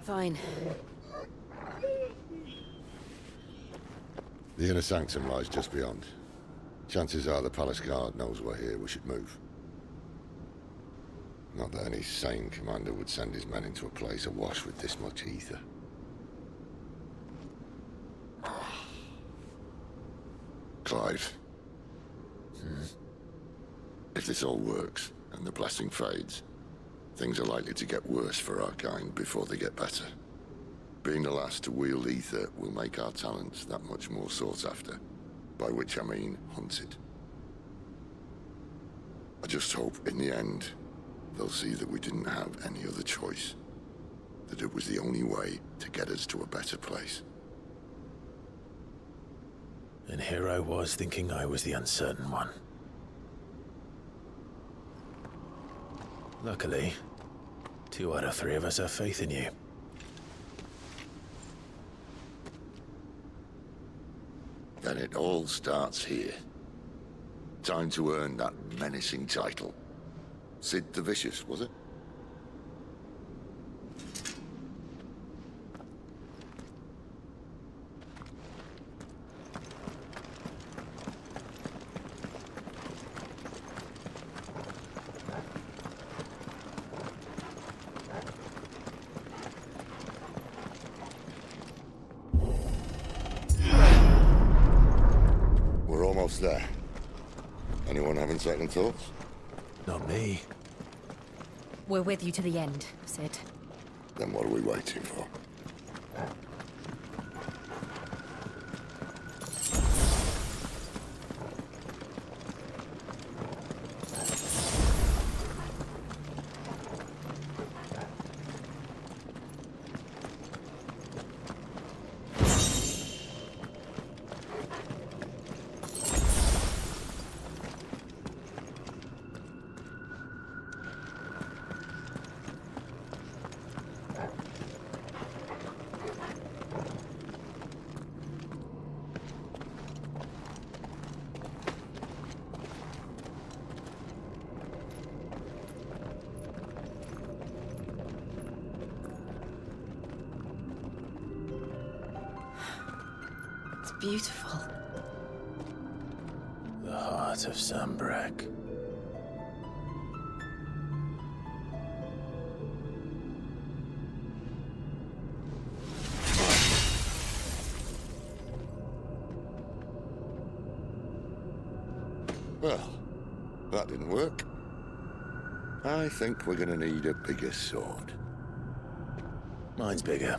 Fine. The inner sanctum lies just beyond. Chances are the palace guard knows we're here. We should move. Not that any sane commander would send his men into a place awash with this much ether. Clive. If this all works, and the blessing fades, things are likely to get worse for our kind before they get better. Being the last to wield ether will make our talents that much more sought after, by which I mean hunted. I just hope, in the end, they'll see that we didn't have any other choice. that it was the only way to get us to a better place. And here I was thinking I was the uncertain one. Luckily, 2 out of 3 of us have faith in you. Then it all starts here. Time to earn that menacing title. Sid the Vicious, was it? We're almost there. Anyone having second thoughts? Not me. We're with you to the end, Sid. Then what are we waiting for? It's beautiful. The heart of Sambrek. Well, that didn't work. I think we're gonna need a bigger sword. Mine's bigger.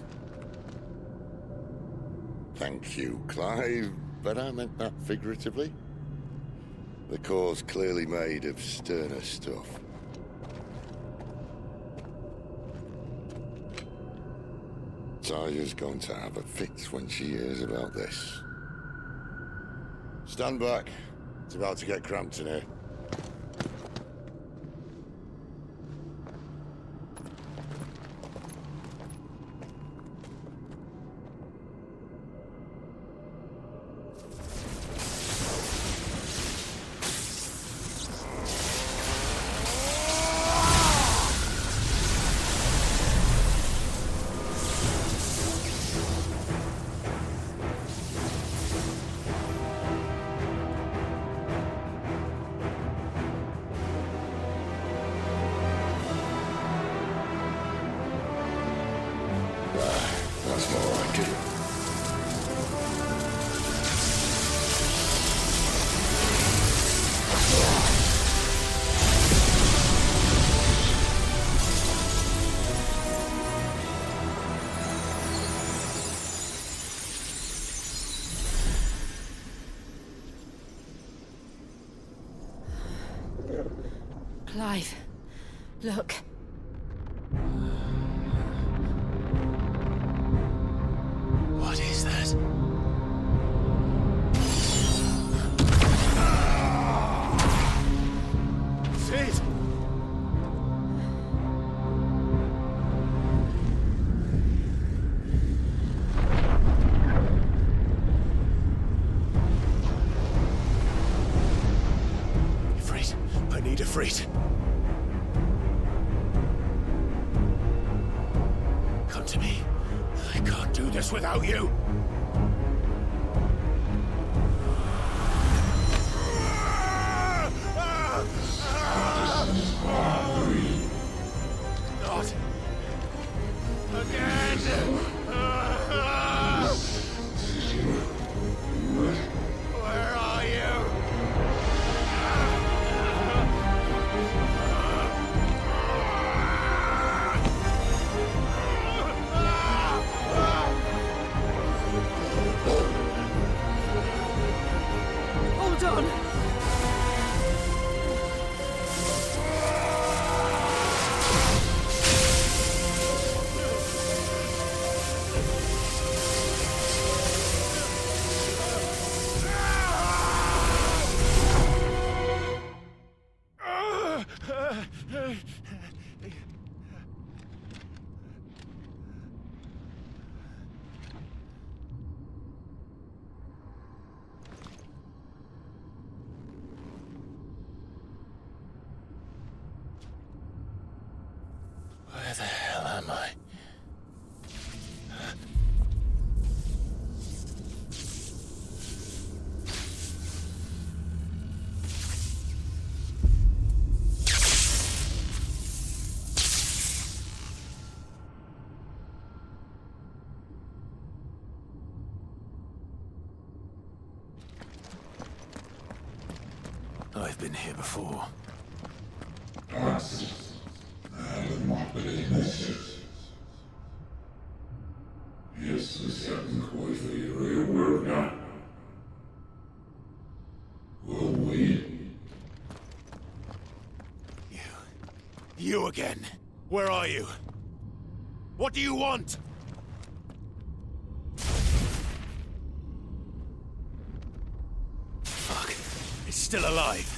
Thank you, Clive, but I meant that figuratively. The core's clearly made of sterner stuff. Taya's going to have a fit when she hears about this. Stand back. It's about to get cramped in here. That's more like it. Clive, look. What is that? Sid! Ifrit, I need Ifrit. Come to me. I can't do this without you. Not again. Where are you? Hold on. I've been here before. You again? Where are you? What do you want? Fuck. It's still alive.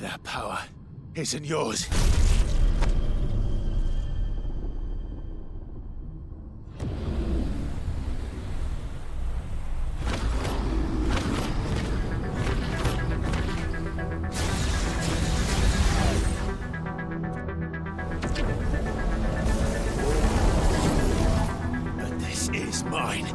That power isn't yours. But this is mine.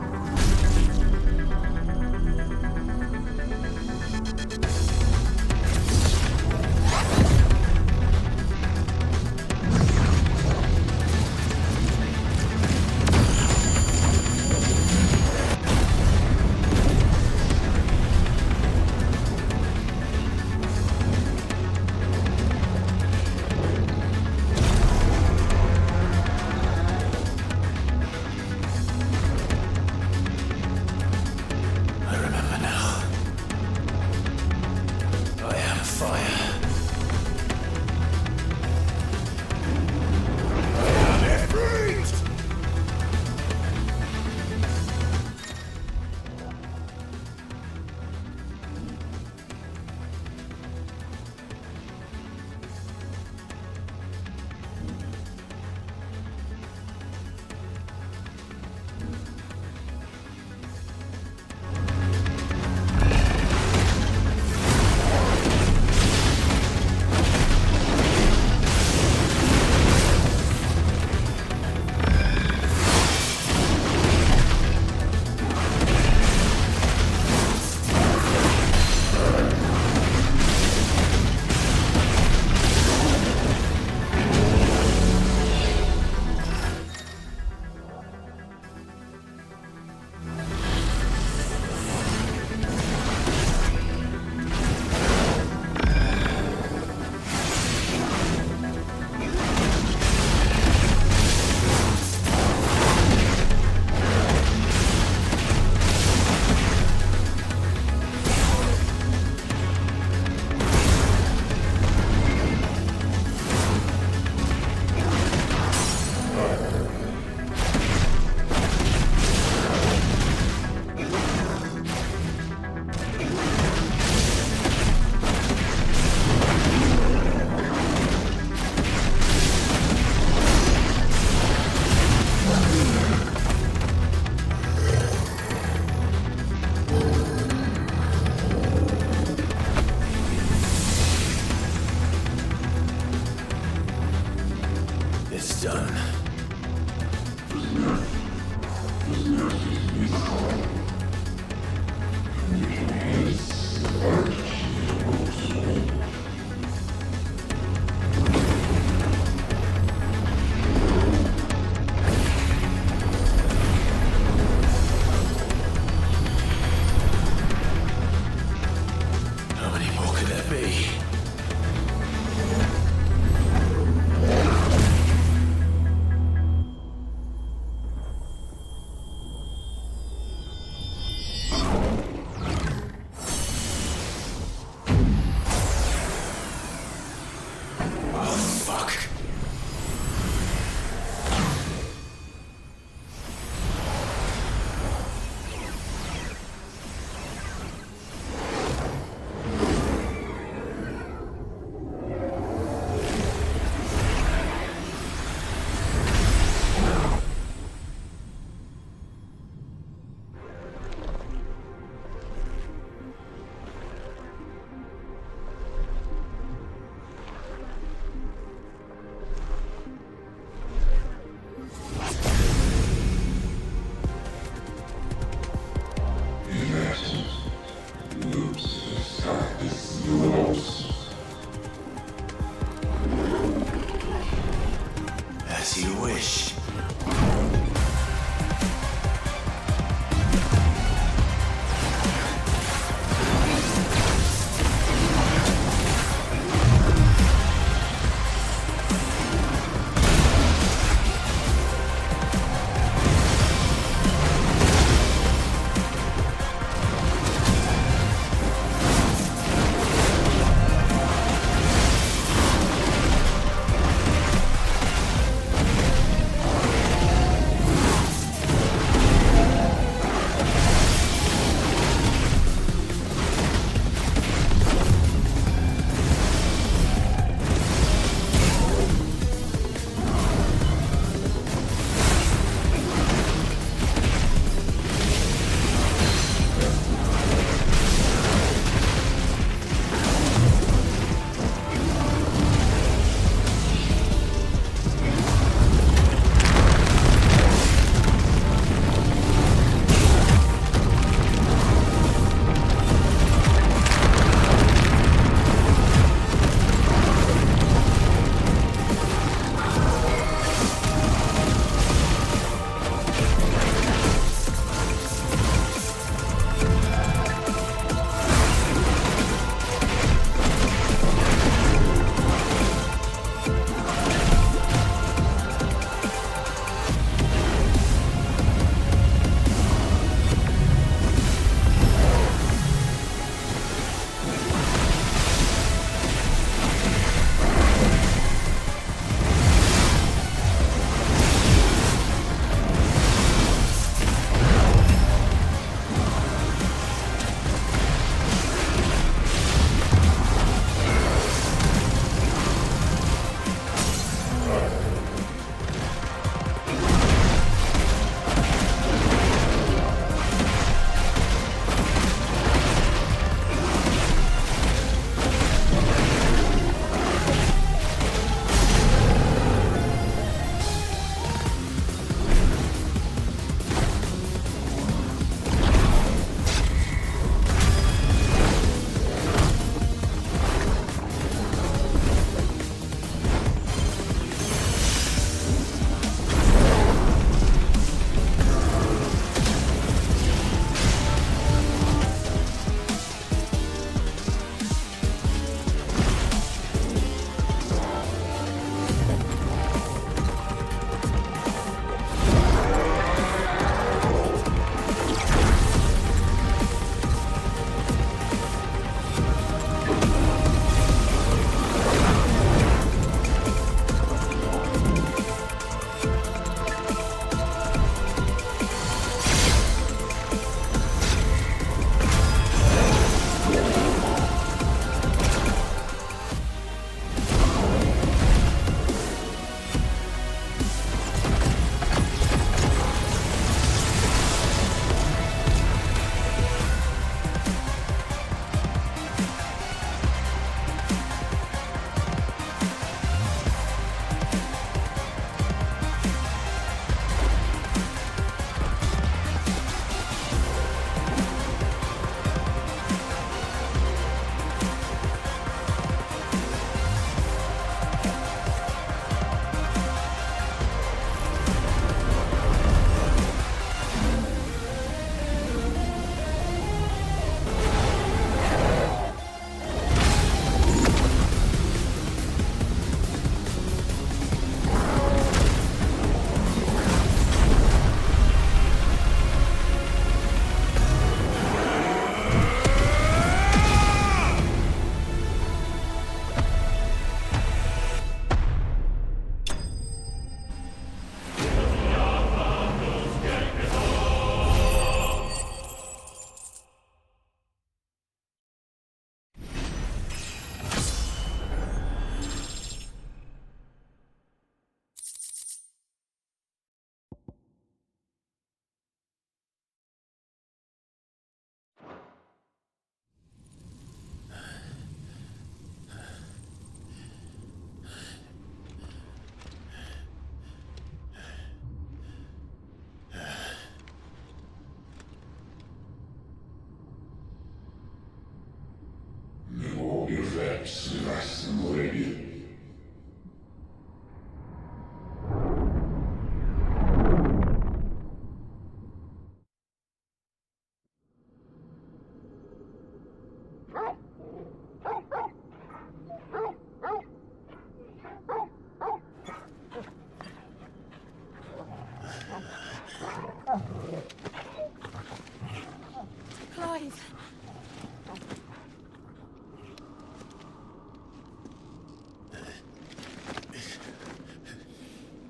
alive!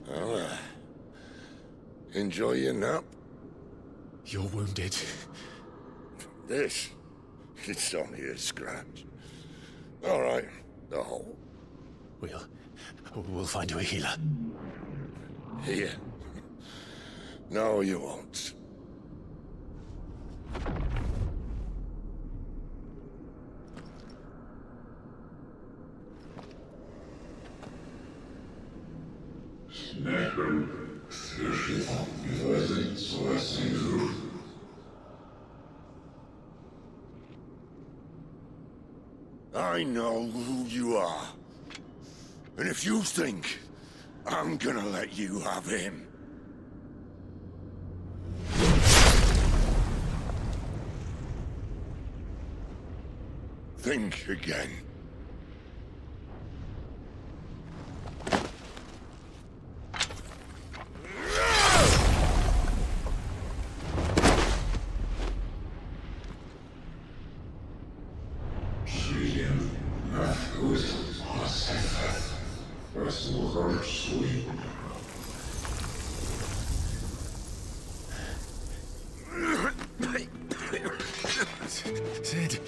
Well, enjoy your nap. You're wounded. This? It's only a scratch. All right, the hole. We'll find you a healer. Here? No, you won't. I know who you are. And if you think I'm gonna let you have him... think again. Sid.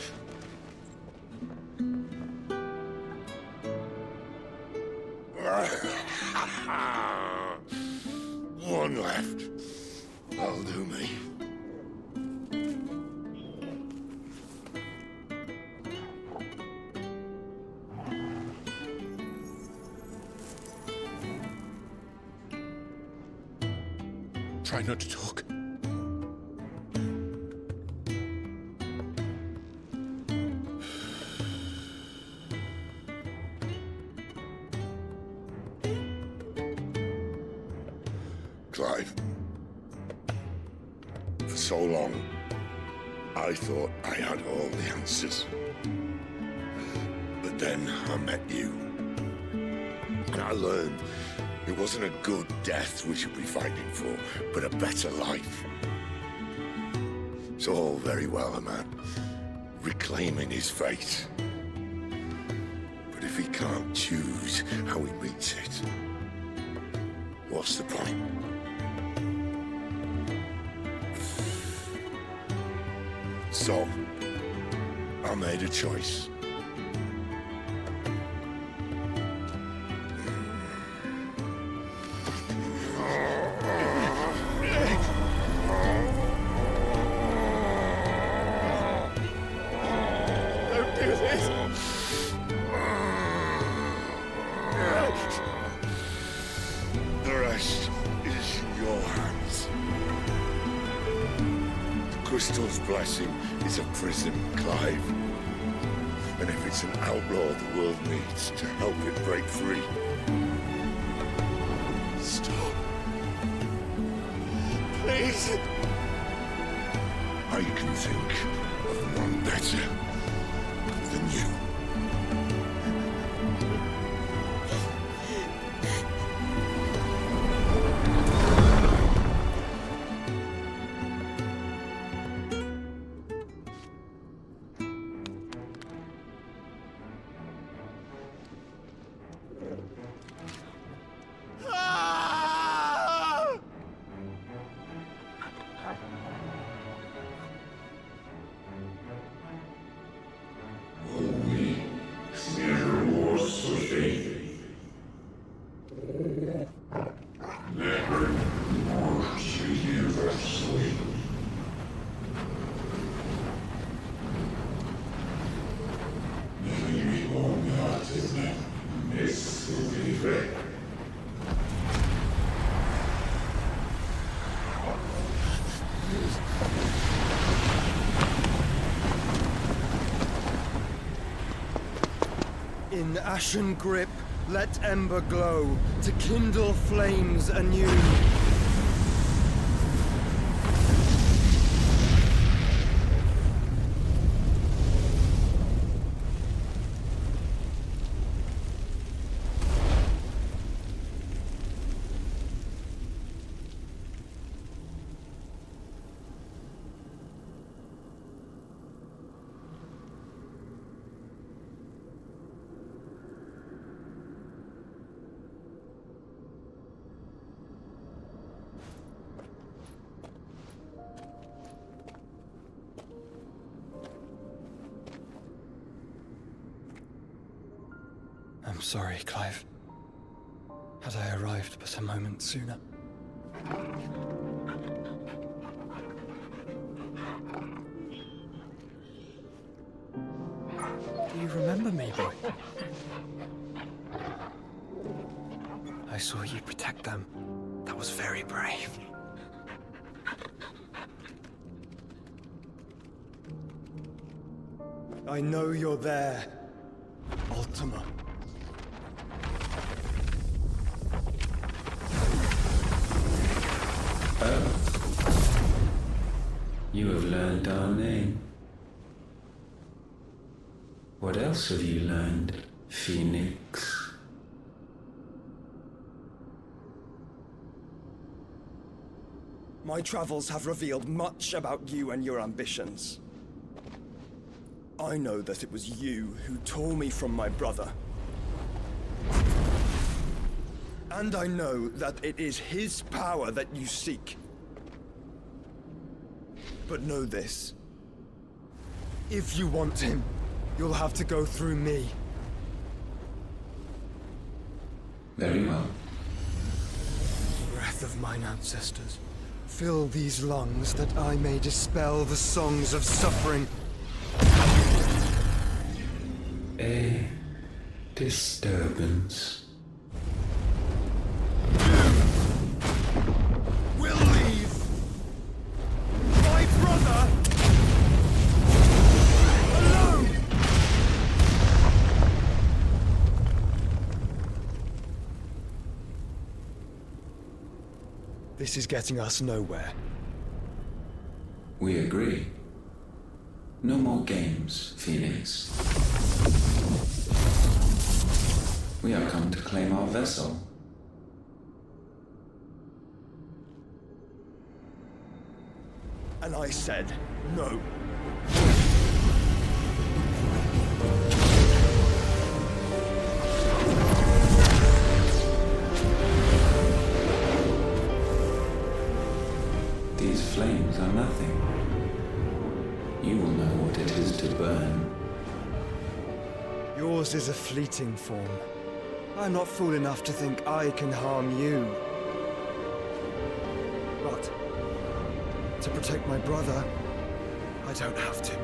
One left. That'll do me. Try not to talk. Clive. For so long, I thought I had all the answers. But then I met you. And I learned it wasn't a good death we should be fighting for, but a better life. It's all very well, a man reclaiming his fate. But if he can't choose how he meets it, what's the point? So, I made a choice. Don't do this! The rest is in your hands. The crystal's blessing is a prison, Clive. And if it's an outlaw the world needs to help it break free... Stop. Please. I can think of none better than you. In ashen grip, let ember glow, to kindle flames anew. I'm sorry, Clive. Had I arrived but a moment sooner. Do you remember me, boy? I saw you protect them. That was very brave. I know you're there, Ultima. You have learned our name. What else have you learned, Phoenix? My travels have revealed much about you and your ambitions. I know that it was you who tore me from my brother. And I know that it is his power that you seek. But know this. If you want him, you'll have to go through me. Very well. Breath of mine ancestors, fill these lungs that I may dispel the songs of suffering. A disturbance. We'll leave! My brother! Alone! This is getting us nowhere. We agree. No more games, Phoenix. We have come to claim our vessel. And I said no. These flames are nothing. You will know what it is to burn. Yours is a fleeting form. I'm not fool enough to think I can harm you. But to protect my brother, I don't have to.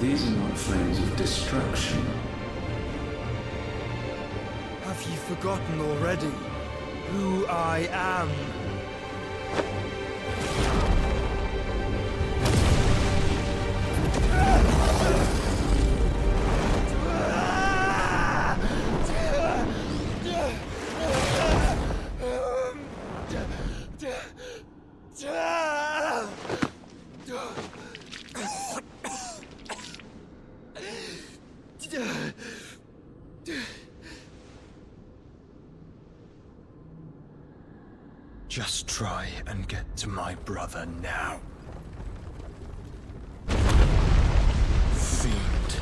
These are not flames of destruction. Have you forgotten already who I am? Just try and get to my brother now. Fiend.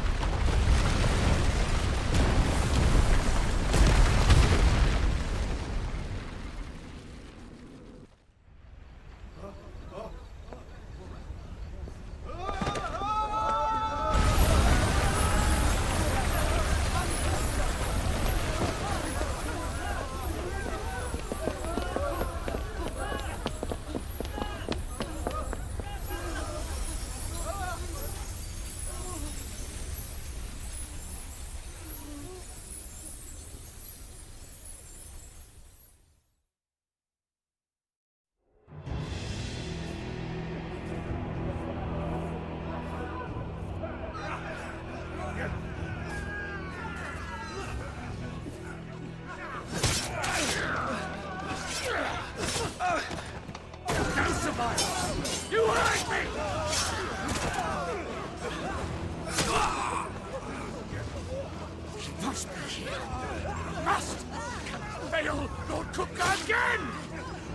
trust can fail Lord Cook again!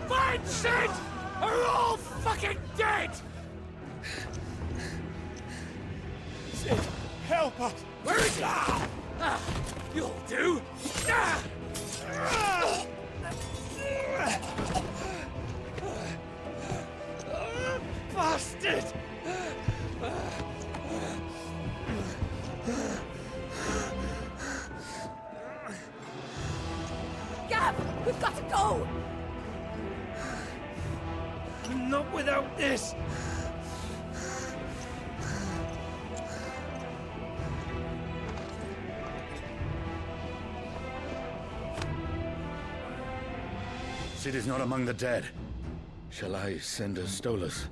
Find Sid, or you're all fucking dead! Sid, help us! Where is he? You'll do! Bastard! Gav, we've got to go! Not without this! Sid is not among the dead. Shall I send a Stolas?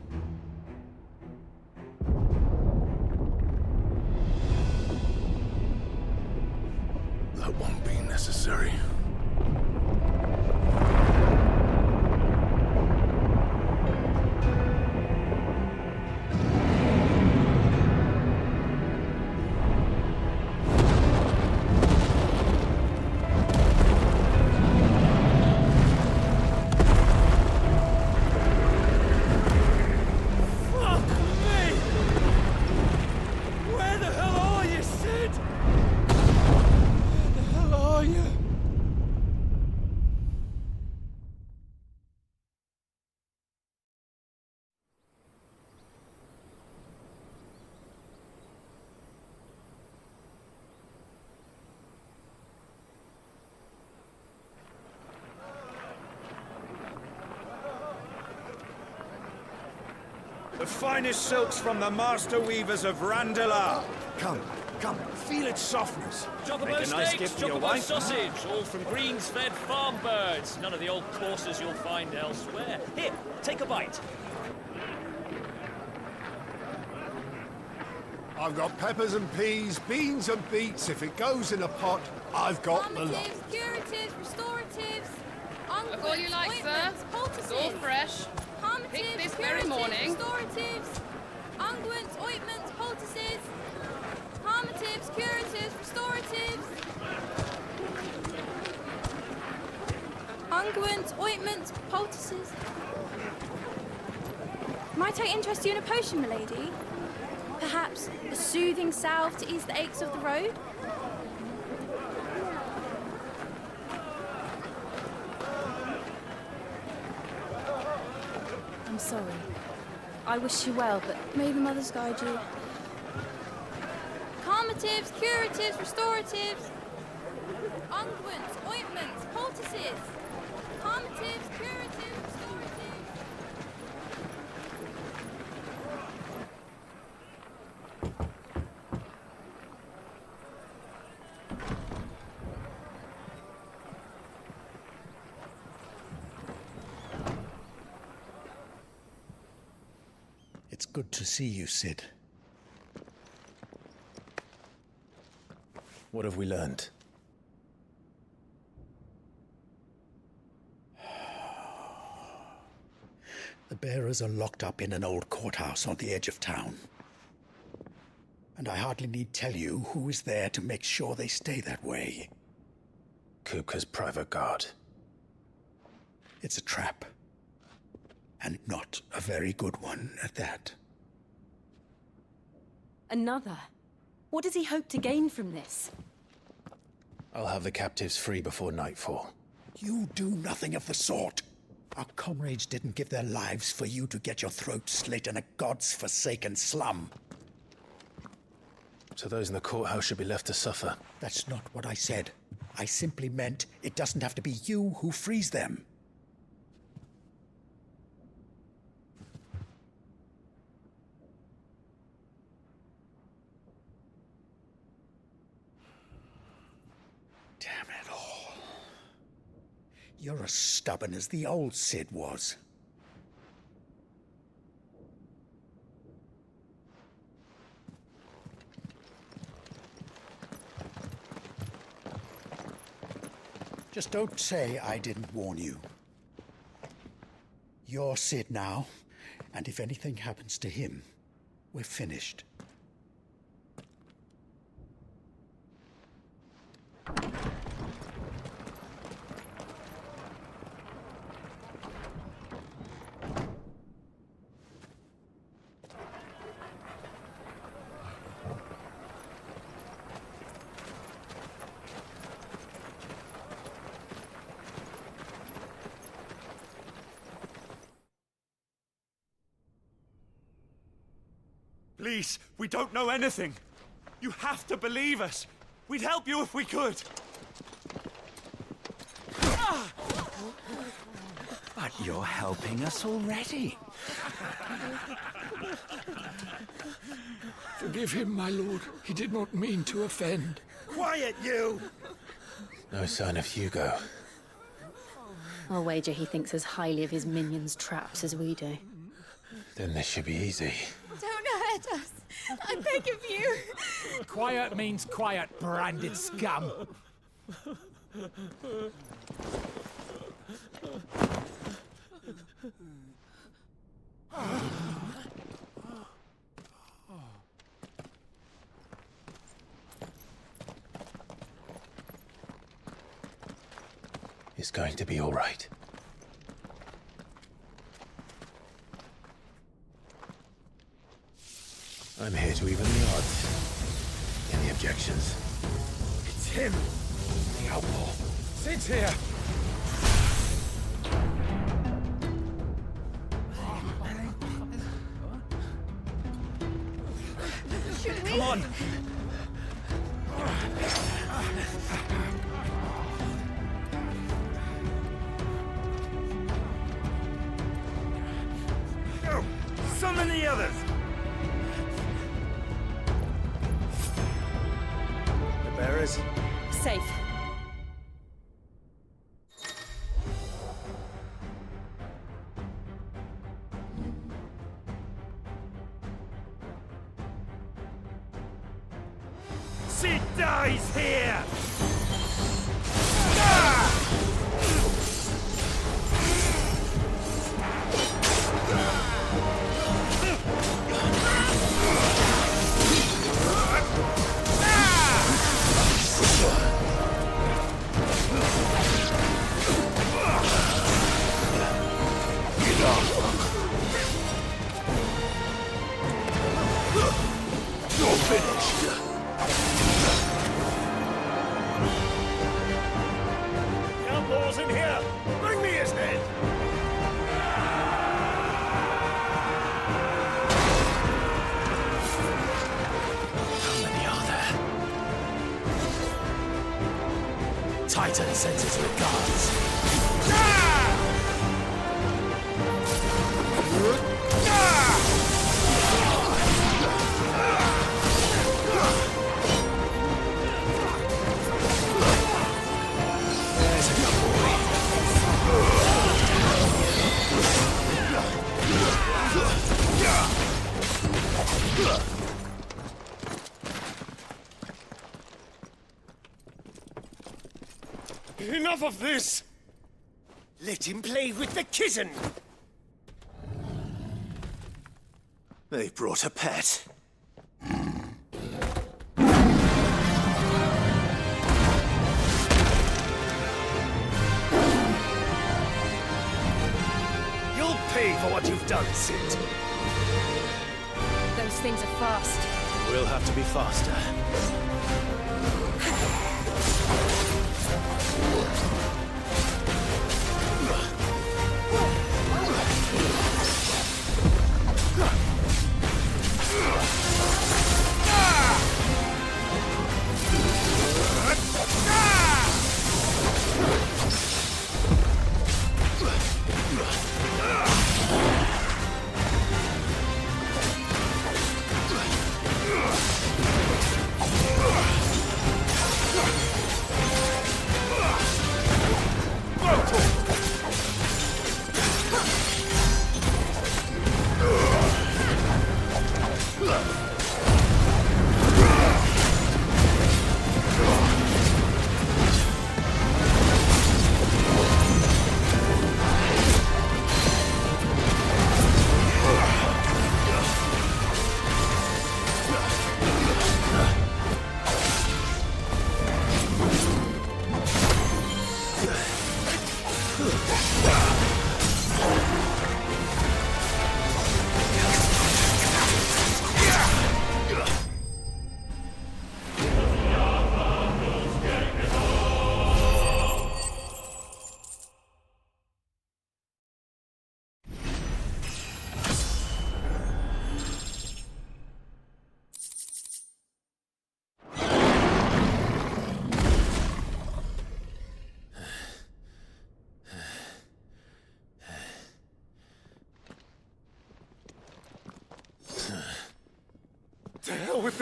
That won't be necessary. The finest silks from the master weavers of Randalar. Come, feel its softness. Chocobo Make a nice steaks, gift for your chocobo wife. sausage, all from greens-fed farm birds. None of the old courses you'll find elsewhere. Here, take a bite. I've got peppers and peas, beans and beets. If it goes in a pot, I've got the lot. Calmatives, curatives, restoratives, Look all you like, sir. ointments, poultices. It's all fresh. Picked this very morning. Restoratives, unguents, ointments, poultices. Calmatives, curatives, restoratives. Unguents, ointments, poultices. Might I interest you in a potion, milady? Perhaps a soothing salve to ease the aches of the road? I'm sorry. I wish you well, but may the mothers guide you. Calmatives, curatives, restoratives. Unguents, ointments, poultices. Calmatives, curatives, restoratives. It's good to see you, Sid. What have we learned? The bearers are locked up in an old courthouse on the edge of town. And I hardly need tell you who is there to make sure they stay that way. Kupka's private guard. It's a trap. And not a very good one at that. Another? What does he hope to gain from this? I'll have the captives free before nightfall. You do nothing of the sort. Our comrades didn't give their lives for you to get your throat slit in a god's forsaken slum. So those in the courthouse should be left to suffer. That's not what I said. I simply meant it doesn't have to be you who frees them. Damn it all. You're as stubborn as the old Sid was. Just don't say I didn't warn you. You're Sid now, and if anything happens to him, we're finished. Please, we don't know anything. You have to believe us. We'd help you if we could. But you're helping us already. Forgive him, my lord. He did not mean to offend. Quiet, you! No sign of Hugo. I'll wager he thinks as highly of his minions' traps as we do. Then this should be easy. Don't hurt us. I beg of you. Quiet means quiet, branded scum. It's going to be all right. I'm here to even the odds. Any objections? It's him, the outlaw. Sit here. Come on! Go! Summon the others! The bearers? Safe. She dies here! You're finished. Outlaws in here! Bring me his head! How many are there? Titan sends his regards. There's a good boy. Enough of this! Let him play with the kitten! They've brought a pet. You'll pay for what you've done, Sid. Those things are fast. We'll have to be faster.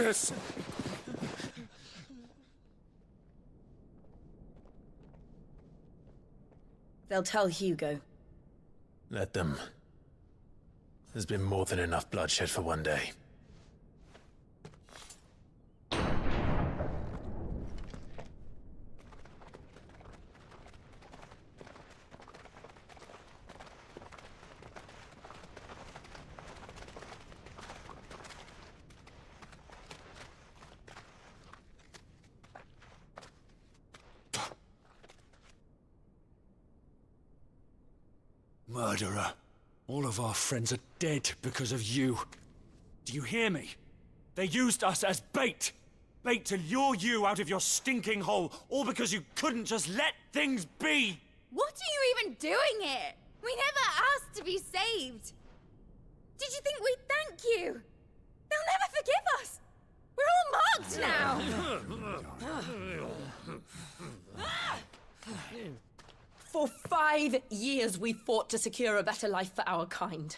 this! They'll tell Hugo. Let them. There's been more than enough bloodshed for one day. Murderer. All of our friends are dead because of you. Do you hear me? They used us as bait. Bait to lure you out of your stinking hole, all because you couldn't just let things be. What are you even doing here? We never asked to be saved. Did you think we'd thank you? They'll never forgive us. We're all marked now. For 5 years we fought to secure a better life for our kind.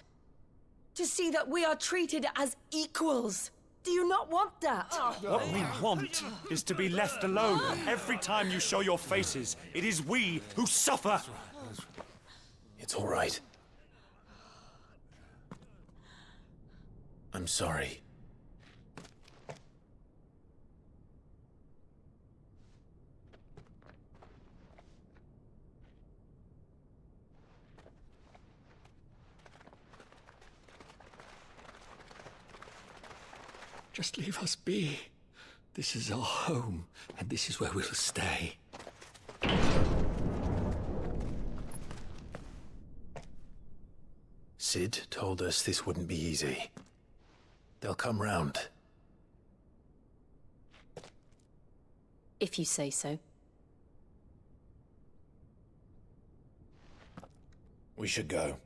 To see that we are treated as equals. Do you not want that? What we want is to be left alone. Every time you show your faces, it is we who suffer. It's all right. I'm sorry. Just leave us be. This is our home, and this is where we'll stay. Sid told us this wouldn't be easy. They'll come round. If you say so. We should go.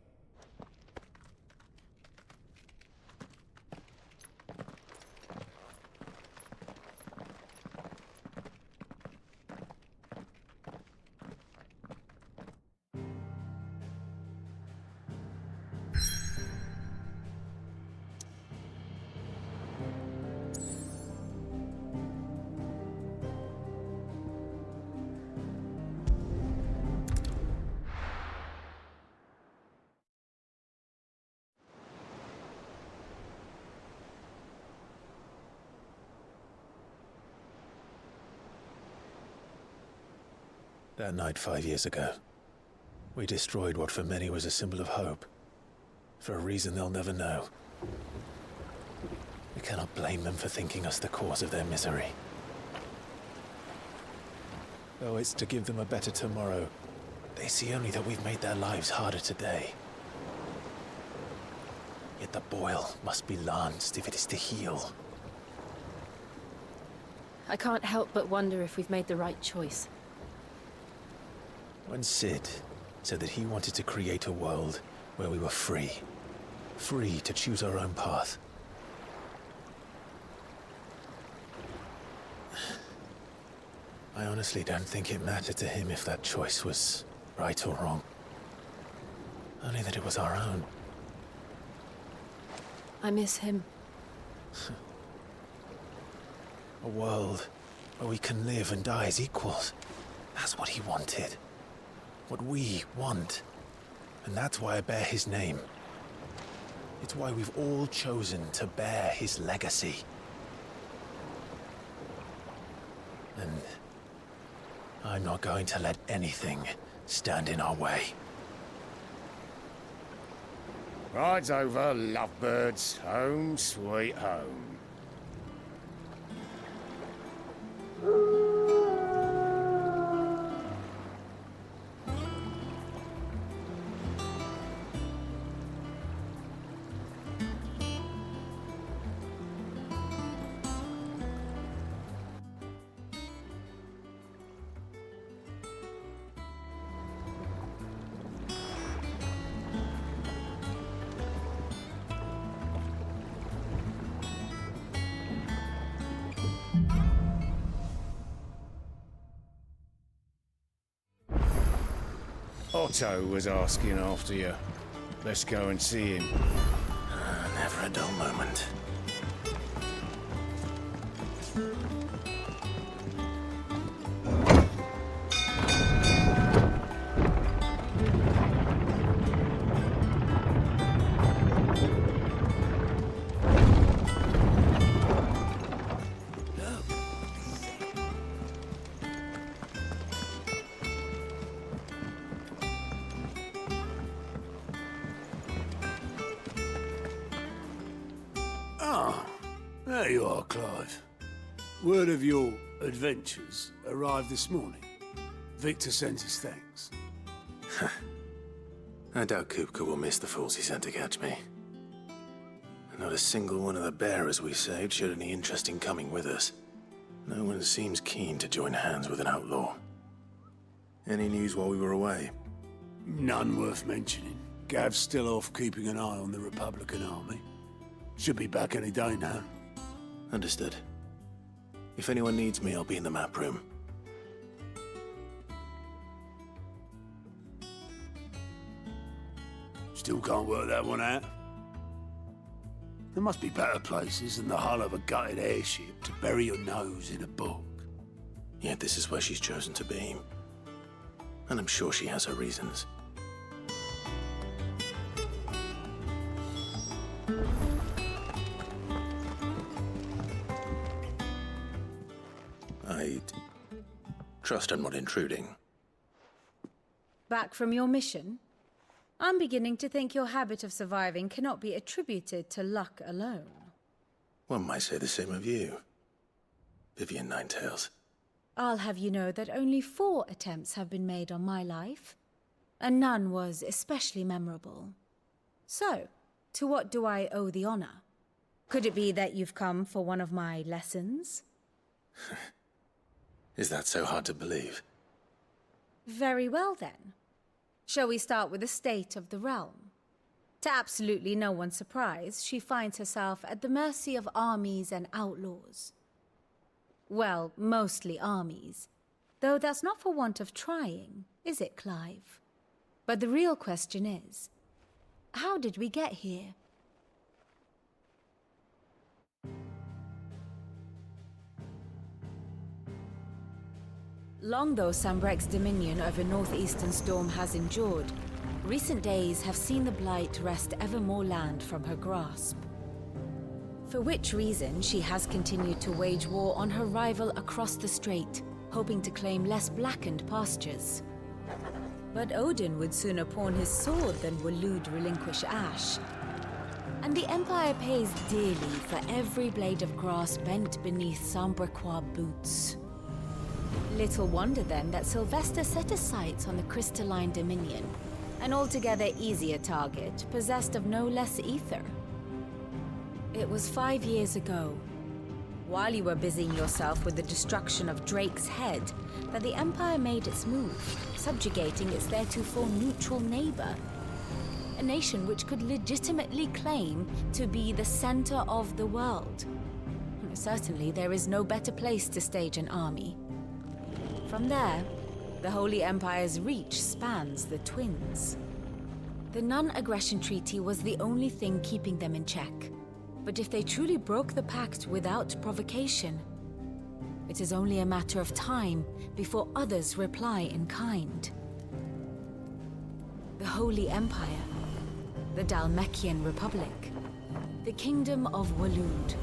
That night 5 years ago, we destroyed what for many was a symbol of hope. For a reason they'll never know. We cannot blame them for thinking us the cause of their misery. Though it's to give them a better tomorrow, they see only that we've made their lives harder today. Yet the boil must be lanced if it is to heal. I can't help but wonder if we've made the right choice. When Sid said that he wanted to create a world where we were free. Free to choose our own path. I honestly don't think it mattered to him if that choice was right or wrong. Only that it was our own. I miss him. A world where we can live and die as equals. That's what he wanted. What we want. And that's why I bear his name. It's why we've all chosen to bear his legacy. And I'm not going to let anything stand in our way. Rides over, lovebirds. Home, sweet home. Otto was asking after you. Let's go and see him. Never a dull moment. There you are, Clive. Word of your adventures arrived this morning. Victor sends his thanks. I doubt Kupka will miss the fools he sent to catch me. Not a single one of the bearers we saved showed any interest in coming with us. No one seems keen to join hands with an outlaw. Any news while we were away? None worth mentioning. Gav's still off keeping an eye on the Republican army. Should be back any day now. Understood. If anyone needs me, I'll be in the map room. Still can't work that one out. There must be better places than the hull of a gutted airship to bury your nose in a book. Yet this is where she's chosen to be. And I'm sure she has her reasons. I trust I'm not intruding. Back from your mission? I'm beginning to think your habit of surviving cannot be attributed to luck alone. One might say the same of you, Vivian Ninetails. I'll have you know that only 4 attempts have been made on my life, and none was especially memorable. So, to what do I owe the honor? Could it be that you've come for one of my lessons? Is that so hard to believe? Very well then. Shall we start with the state of the realm? To absolutely no one's surprise, she finds herself at the mercy of armies and outlaws. Well, mostly armies. Though that's not for want of trying, is it, Clive? But the real question is, how did we get here? Long though Sambrek's dominion over northeastern Storm has endured, recent days have seen the Blight wrest ever more land from her grasp. For which reason she has continued to wage war on her rival across the strait, hoping to claim less blackened pastures. But Odin would sooner pawn his sword than Waloed relinquish Ash. And the Empire pays dearly for every blade of grass bent beneath Sambrequois boots. Little wonder then that Sylvester set his sights on the crystalline dominion, an altogether easier target, possessed of no less ether. It was 5 years ago, while you were busying yourself with the destruction of Drake's head, that the Empire made its move, subjugating its theretofore neutral neighbor. A nation which could legitimately claim to be the center of the world. Certainly, there is no better place to stage an army. From there, the Holy Empire's reach spans the Twins. The non-aggression treaty was the only thing keeping them in check. But if they truly broke the pact without provocation, it is only a matter of time before others reply in kind. The Holy Empire, the Dhalmekian Republic, the Kingdom of Waloed,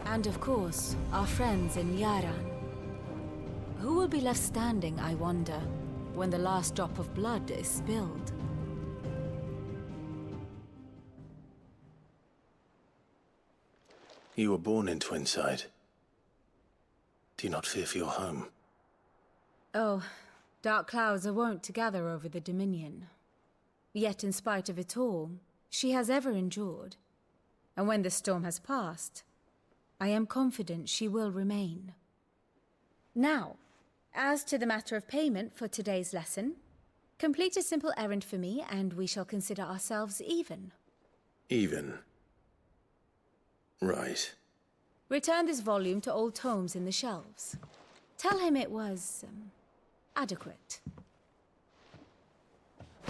and of course, our friends in Yaran. Who will be left standing, I wonder, when the last drop of blood is spilled? You were born in Twinside. Do you not fear for your home? Oh, dark clouds are wont to gather over the Dominion. Yet in spite of it all, she has ever endured. And when the storm has passed, I am confident she will remain. Now, as to the matter of payment for today's lesson, complete a simple errand for me and we shall consider ourselves even. Even? Right. Return this volume to old tomes in the shelves. Tell him it was, adequate.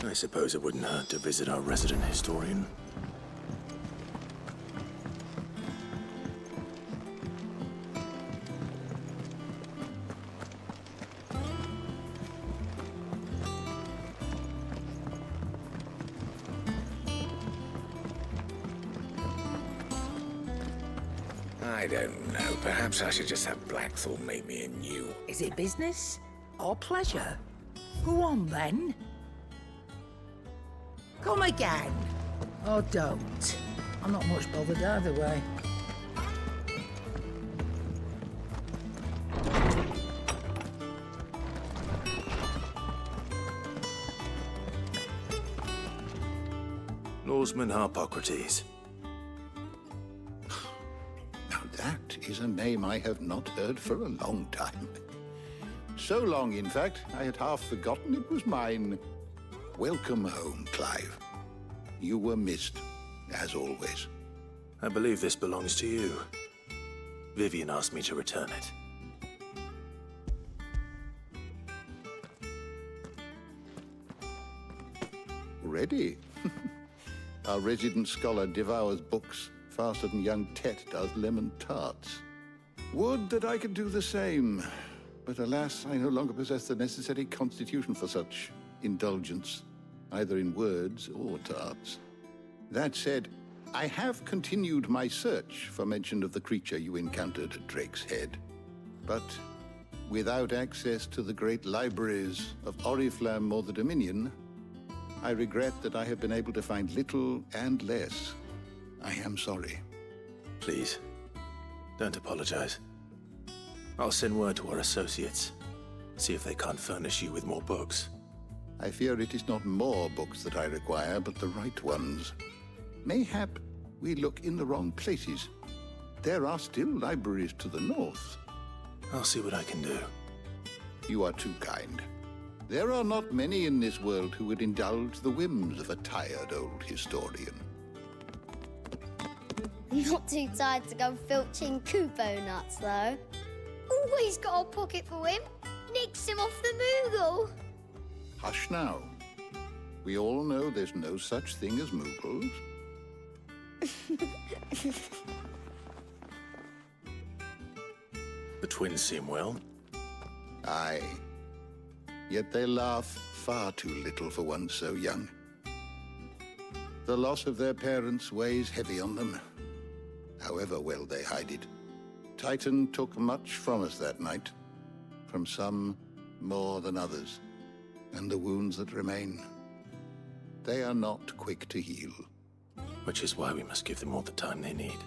I suppose it wouldn't hurt to visit our resident historian. I don't know. Perhaps I should just have Blackthorn make me a new... Is it business or pleasure? Go on, then. Come again. Or don't. I'm not much bothered either way. Lawsman Harpocrates. Now that is a name I have not heard for a long time. So long, in fact, I had half forgotten it was mine. Welcome home, Clive. You were missed, as always. I believe this belongs to you. Vivian asked me to return it. Ready? Our resident scholar devours books faster than young Tet does lemon tarts. Would that I could do the same. But alas, I no longer possess the necessary constitution for such indulgence, either in words or tarts. That said, I have continued my search for mention of the creature you encountered at Drake's Head. But without access to the great libraries of Oriflamme or the Dominion, I regret that I have been able to find little and less. I am sorry. Please, don't apologize. I'll send word to our associates. See if they can't furnish you with more books. I fear it is not more books that I require, but the right ones. Mayhap we look in the wrong places. There are still libraries to the north. I'll see what I can do. You are too kind. There are not many in this world who would indulge the whims of a tired old historian. I'm not too tired to go filching Kupo nuts, though. Always got a pocket for him. Nicks him off the Moogle. Hush now. We all know there's no such thing as Moogles. The twins seem well. Aye. Yet they laugh far too little for one so young. The loss of their parents weighs heavy on them, however well they hide it. Titan took much from us that night, from some more than others, and the wounds that remain, they are not quick to heal. Which is why we must give them all the time they need.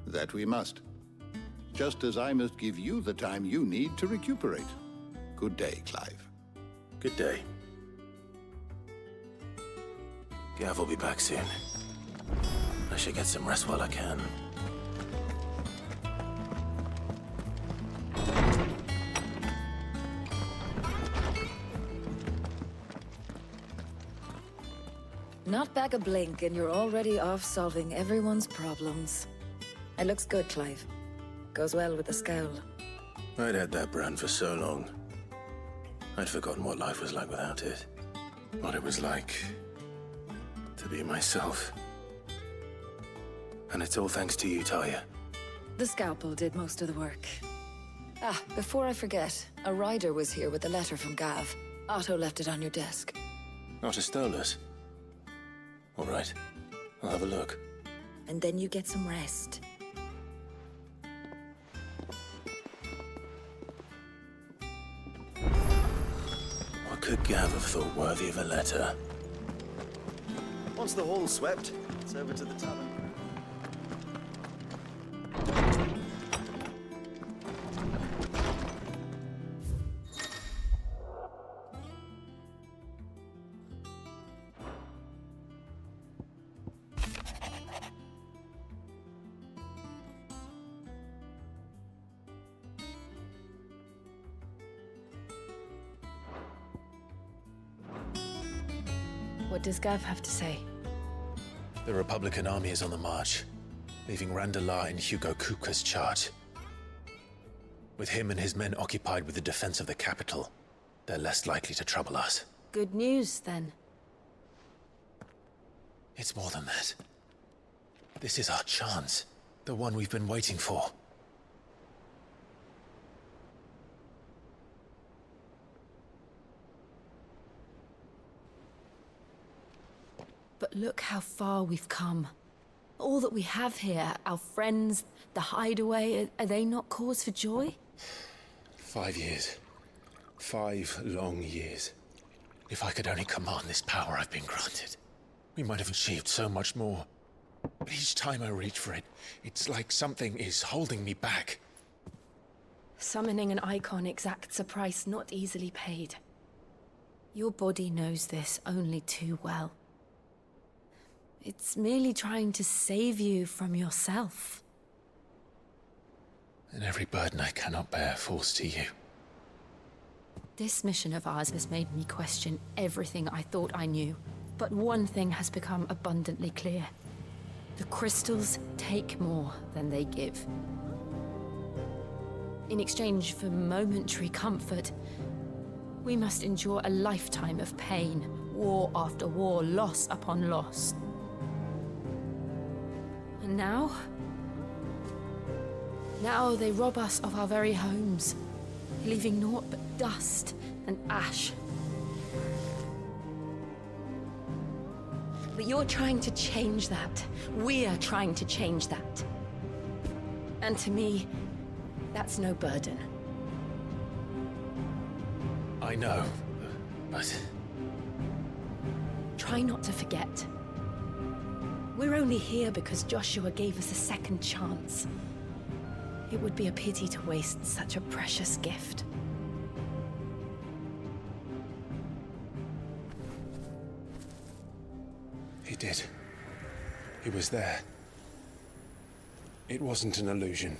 That we must. Just as I must give you the time you need to recuperate. Good day, Clive. Good day. Gav will be back soon. I should get some rest while I can. Not back a blink and you're already off solving everyone's problems. It looks good, Clive. Goes well with the scowl. I'd had that brand for so long. I'd forgotten what life was like without it. What it was like to be myself. And it's all thanks to you, Talia. The scalpel did most of the work. Ah, before I forget, a rider was here with a letter from Gav. Otto left it on your desk. Otto stole us. All right, I'll have a look. And then you get some rest. What could Gav have thought worthy of a letter? Once the hall's swept, it's over to the tavern. What does Gav have to say? The Republican army is on the march, leaving Randalar in Hugo Kupka's charge. With him and his men occupied with the defense of the capital, they're less likely to trouble us. Good news, then. It's more than that. This is our chance, the one we've been waiting for. But look how far we've come. All that we have here, our friends, the hideaway, are they not cause for joy? 5 years. 5 long years. If I could only command this power I've been granted, we might have achieved so much more. But each time I reach for it, it's like something is holding me back. Summoning an icon exacts a price not easily paid. Your body knows this only too well. It's merely trying to save you from yourself. And every burden I cannot bear falls to you. This mission of ours has made me question everything I thought I knew. But one thing has become abundantly clear. The crystals take more than they give. In exchange for momentary comfort, we must endure a lifetime of pain, war after war, loss upon loss. And now they rob us of our very homes, leaving naught but dust and ash. But you're trying to change that. We're trying to change that. And to me, that's no burden. I know, but... Try not to forget. We're only here because Joshua gave us a second chance. It would be a pity to waste such a precious gift. He did. He was there. It wasn't an illusion.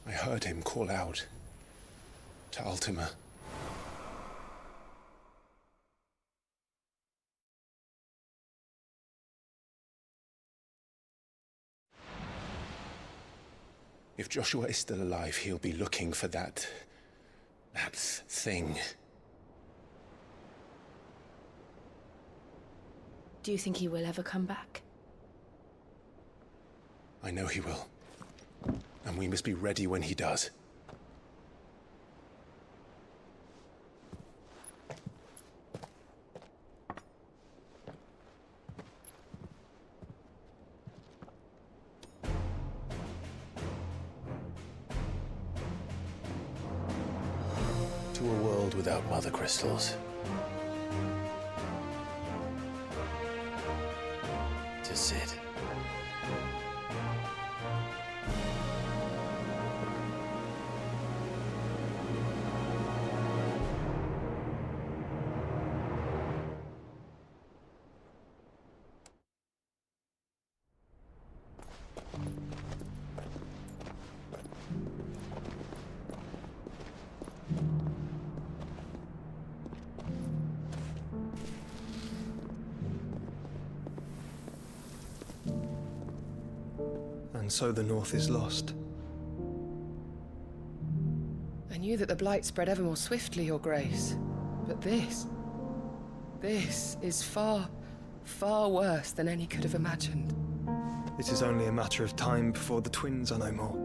I heard him call out to Ultima. If Joshua is still alive, he'll be looking for that thing. Do you think he will ever come back? I know he will. And we must be ready when he does. To a world without mother crystals. To Sid. And so the North is lost. I knew that the Blight spread ever more swiftly, Your Grace. But this is far, far worse than any could have imagined. It is only a matter of time before the twins are no more.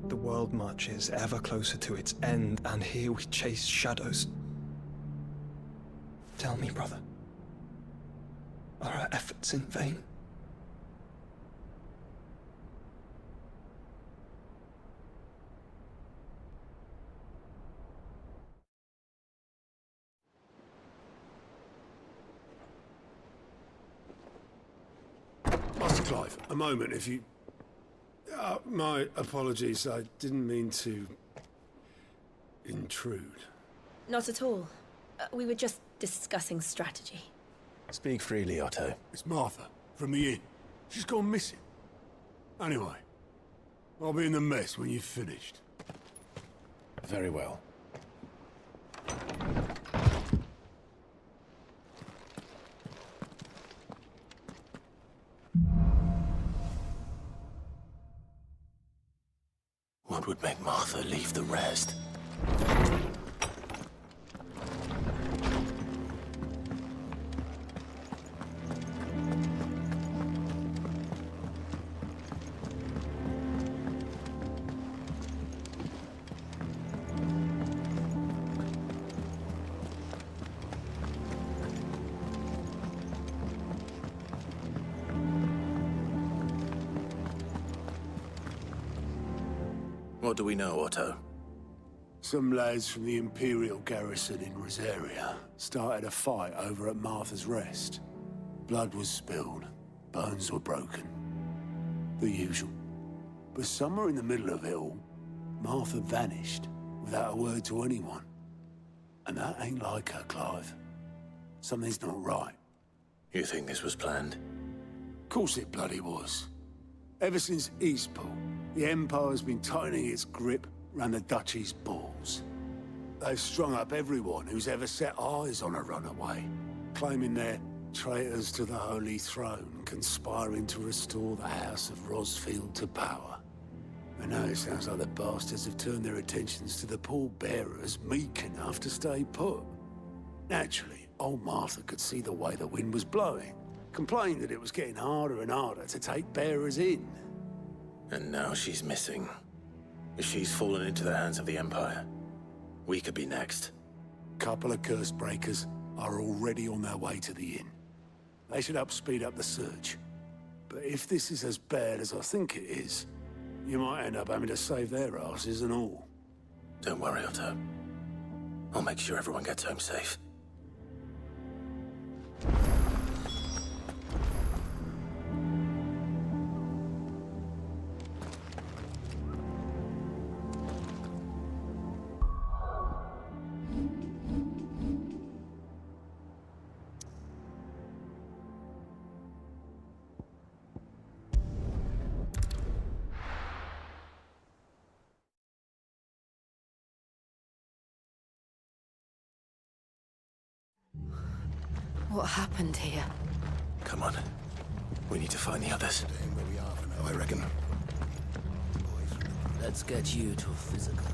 The world marches ever closer to its end, and here we chase shadows. Tell me, brother, are our efforts in vain? Master Clive, a moment, if you... my apologies, I didn't mean to... intrude. Not at all. We were just discussing strategy. Speak freely, Otto. It's Martha, from the inn. She's gone missing. Anyway, I'll be in the mess when you've finished. Very well. What would make Martha leave the rest? What do we know, Otto? Some lads from the Imperial garrison in Rosaria started a fight over at Martha's Rest. Blood was spilled, bones were broken. The usual. But somewhere in the middle of it all, Martha vanished without a word to anyone. And that ain't like her, Clive. Something's not right. You think this was planned? Of course it bloody was. Ever since Eastpool, the Empire's been tightening its grip round the Duchy's balls. They've strung up everyone who's ever set eyes on a runaway, claiming they're traitors to the Holy Throne, conspiring to restore the House of Rosfield to power. And now it sounds like the bastards have turned their attentions to the pallbearers meek enough to stay put. Naturally, old Martha could see the way the wind was blowing, complained that it was getting harder and harder to take bearers in. And now she's missing. If she's fallen into the hands of the Empire, we could be next. Couple of curse breakers are already on their way to the inn. They should help speed up the search. But if this is as bad as I think it is, you might end up having to save their asses and all. Don't worry, Otto. I'll make sure everyone gets home safe. What happened here? Come on. We need to find the others. Where we are for now, I reckon. Let's get you to physical.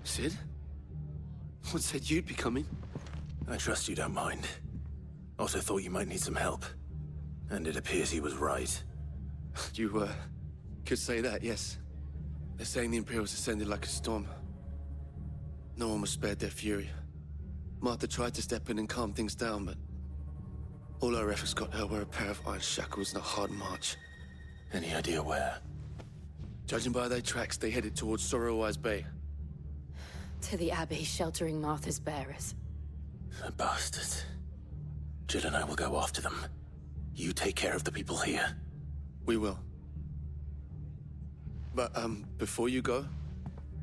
Sid? What said you'd be coming? I trust you don't mind. Also thought you might need some help. And it appears he was right. You, could say that, yes. They're saying the Imperials descended like a storm. No one was spared their fury. Martha tried to step in and calm things down, but all our efforts got her were a pair of iron shackles and a hard march. Any idea where? Judging by their tracks, they headed towards Sorrowwise Bay. To the Abbey, sheltering Martha's bearers. The bastards. Jill and I will go after them. You take care of the people here. We will. But, before you go,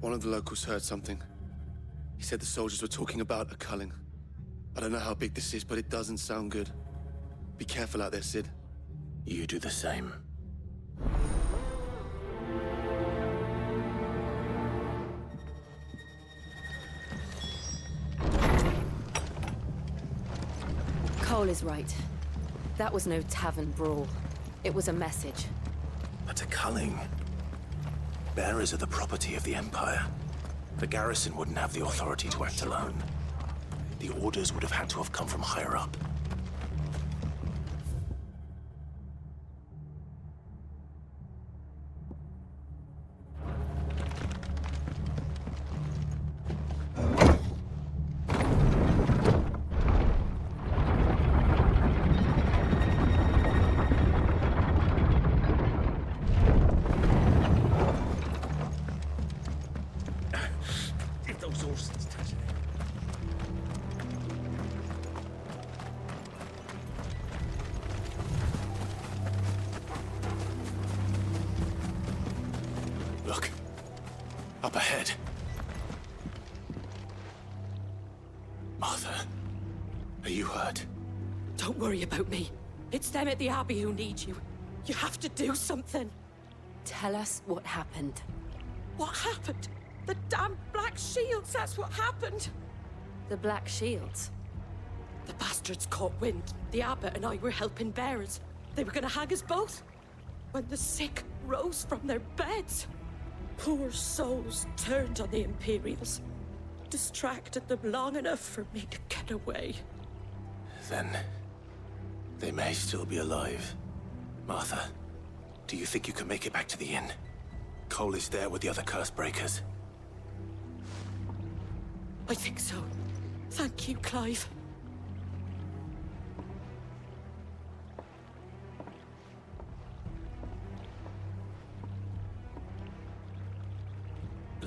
one of the locals heard something. He said the soldiers were talking about a culling. I don't know how big this is, but it doesn't sound good. Be careful out there, Sid. You do the same. Cole is right. That was no tavern brawl. It was a message. But a culling. Bearers are the property of the Empire. The garrison wouldn't have the authority to act alone. The orders would have had to have come from higher up. Look. Up ahead. Martha, are you hurt? Don't worry about me. It's them at the Abbey who need you. You have to do something. Tell us what happened. What happened? The damn Black Shields, that's what happened. The Black Shields? The bastards caught wind. The abbot and I were helping bearers. They were gonna hang us both. When the sick rose from their beds. Poor souls turned on the Imperials. Distracted them long enough for me to get away. Then, they may still be alive. Martha, do you think you can make it back to the inn? Cole is there with the other curse breakers. I think so. Thank you, Clive.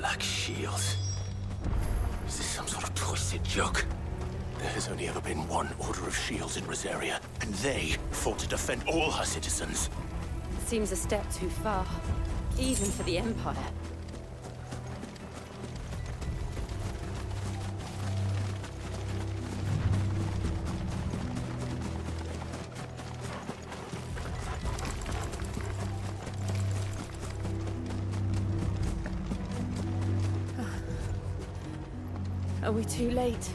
Black Shields. Is this some sort of twisted joke? There has only ever been one Order of Shields in Rosaria, and they fought to defend all her citizens. Seems a step too far, even for the Empire. Are we too late?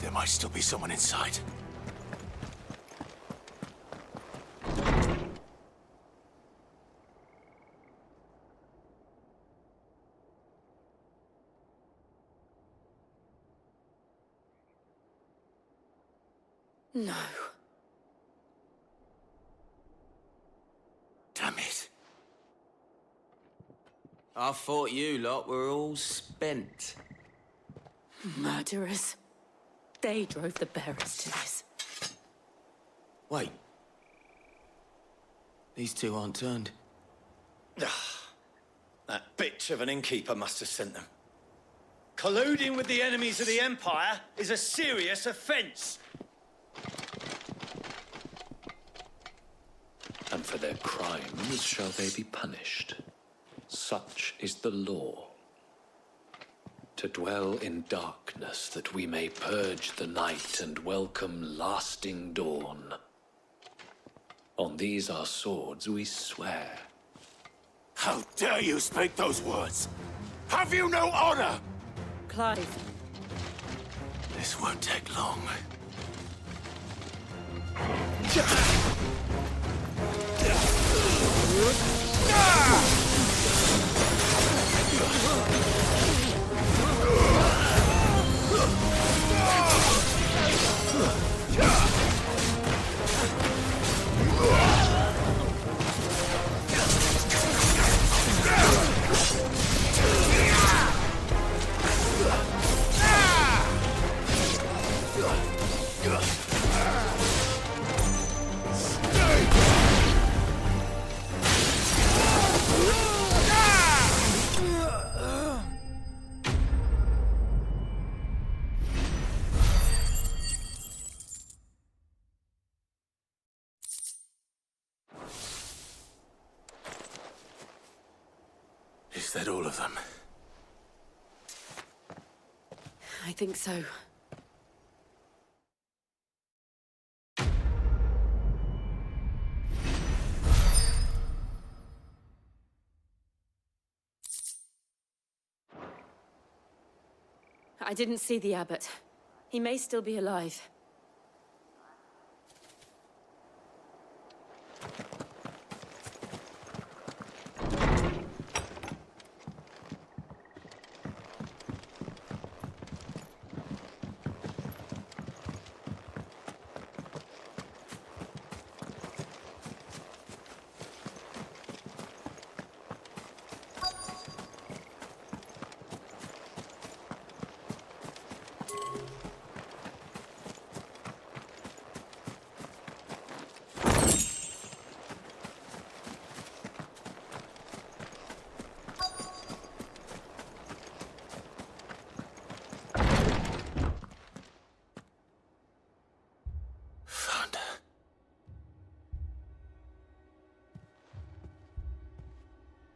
There might still be someone inside. No. Damn it. I thought you lot were all spent. Murderers. They drove the bearers to this. Wait. These two aren't turned. That bitch of an innkeeper must have sent them. Colluding with the enemies of the Empire is a serious offense. And for their crimes shall they be punished. Such is the law. To dwell in darkness that we may purge the night and welcome lasting dawn. On these our swords we swear. How dare you speak those words? Have you no honor? Clive. This won't take long. Is that all of them? I think so. I didn't see the abbot. He may still be alive.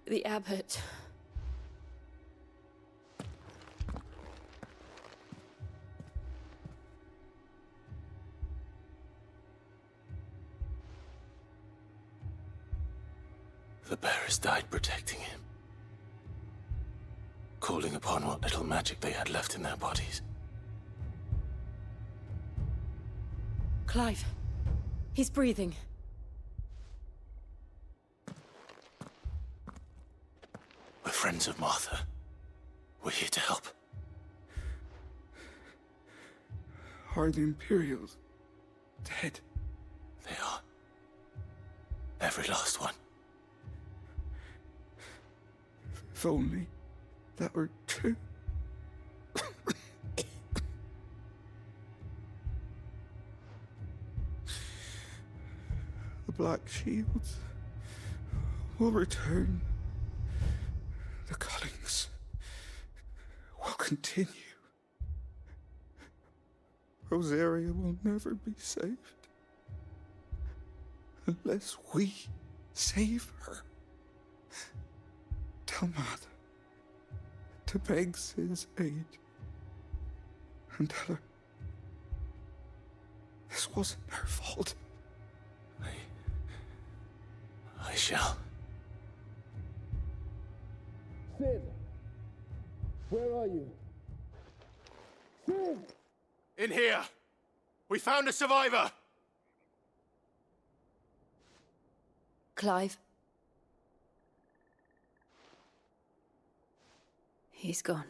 The abbot. The bearers died protecting him. Calling upon what little magic they had left in their bodies. Clive. He's breathing. We're friends of Martha. We're here to help. Are the Imperials dead? They are. Every last one. If only that were true. The Black Shields will return. The Cullings will continue. Rosaria will never be saved unless we save her. Tell Mother to beg Sid's aid and tell her this wasn't her fault. I shall. Sid! Where are you? Sid! In here! We found a survivor! Clive. He's gone.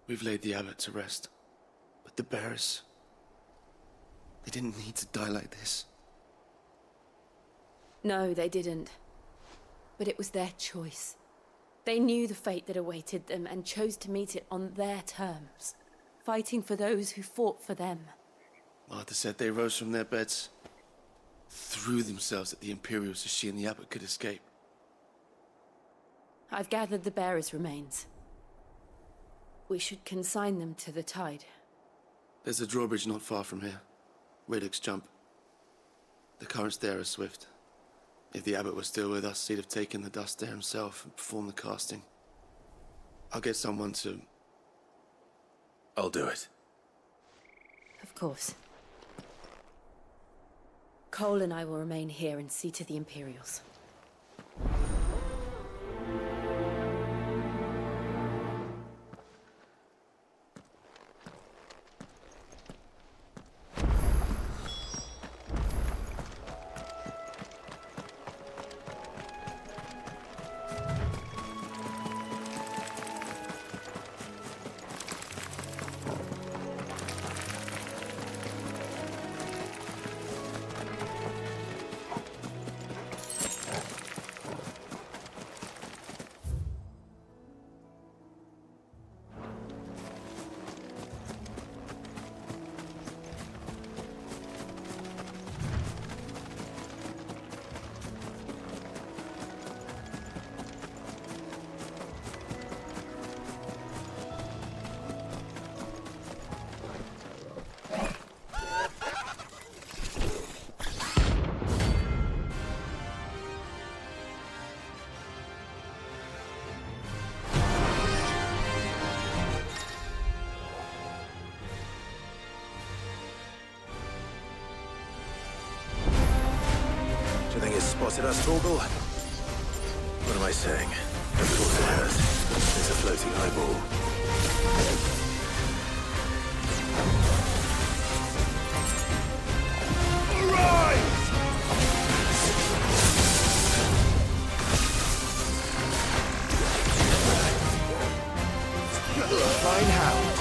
We've laid the abbot to rest. But the bearers... they didn't need to die like this. No, they didn't. But it was their choice. They knew the fate that awaited them and chose to meet it on their terms, fighting for those who fought for them. Martha said they rose from their beds, threw themselves at the Imperials so she and the abbot could escape. I've gathered the bearers' remains. We should consign them to the tide. There's a drawbridge not far from here. Riddick's Jump. The currents there are swift. If the abbot was still with us, he'd have taken the dust there himself and performed the casting. I'll get someone to... I'll do it. Of course. Cole and I will remain here and see to the Imperials. Do you think it's spotted us, Torgal? What am I saying? Of course it has. It's a floating eyeball. Flying Hound.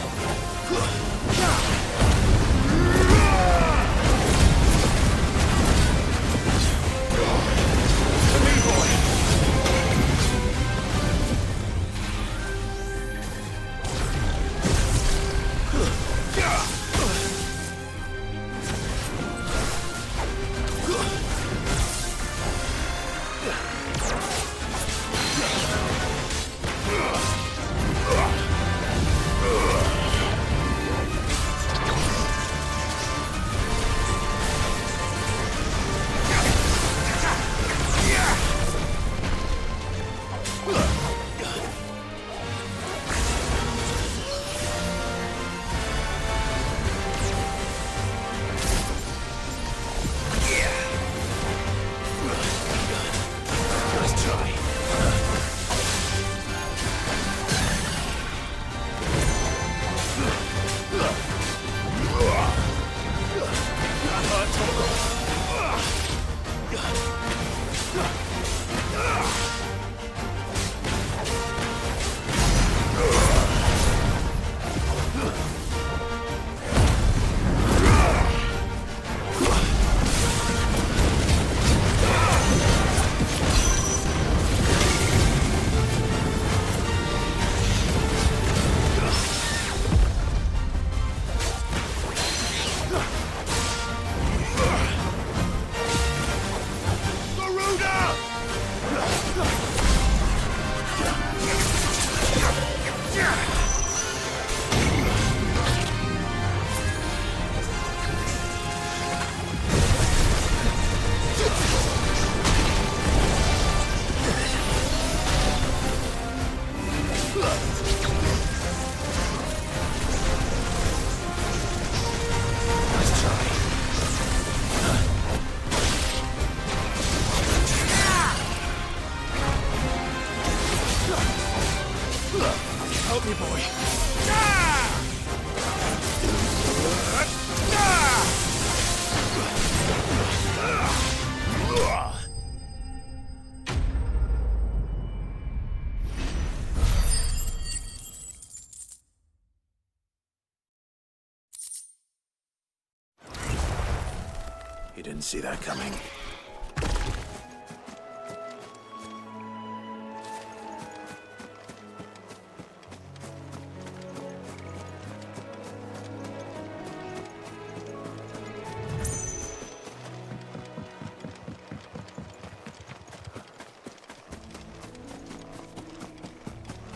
didn't see that coming.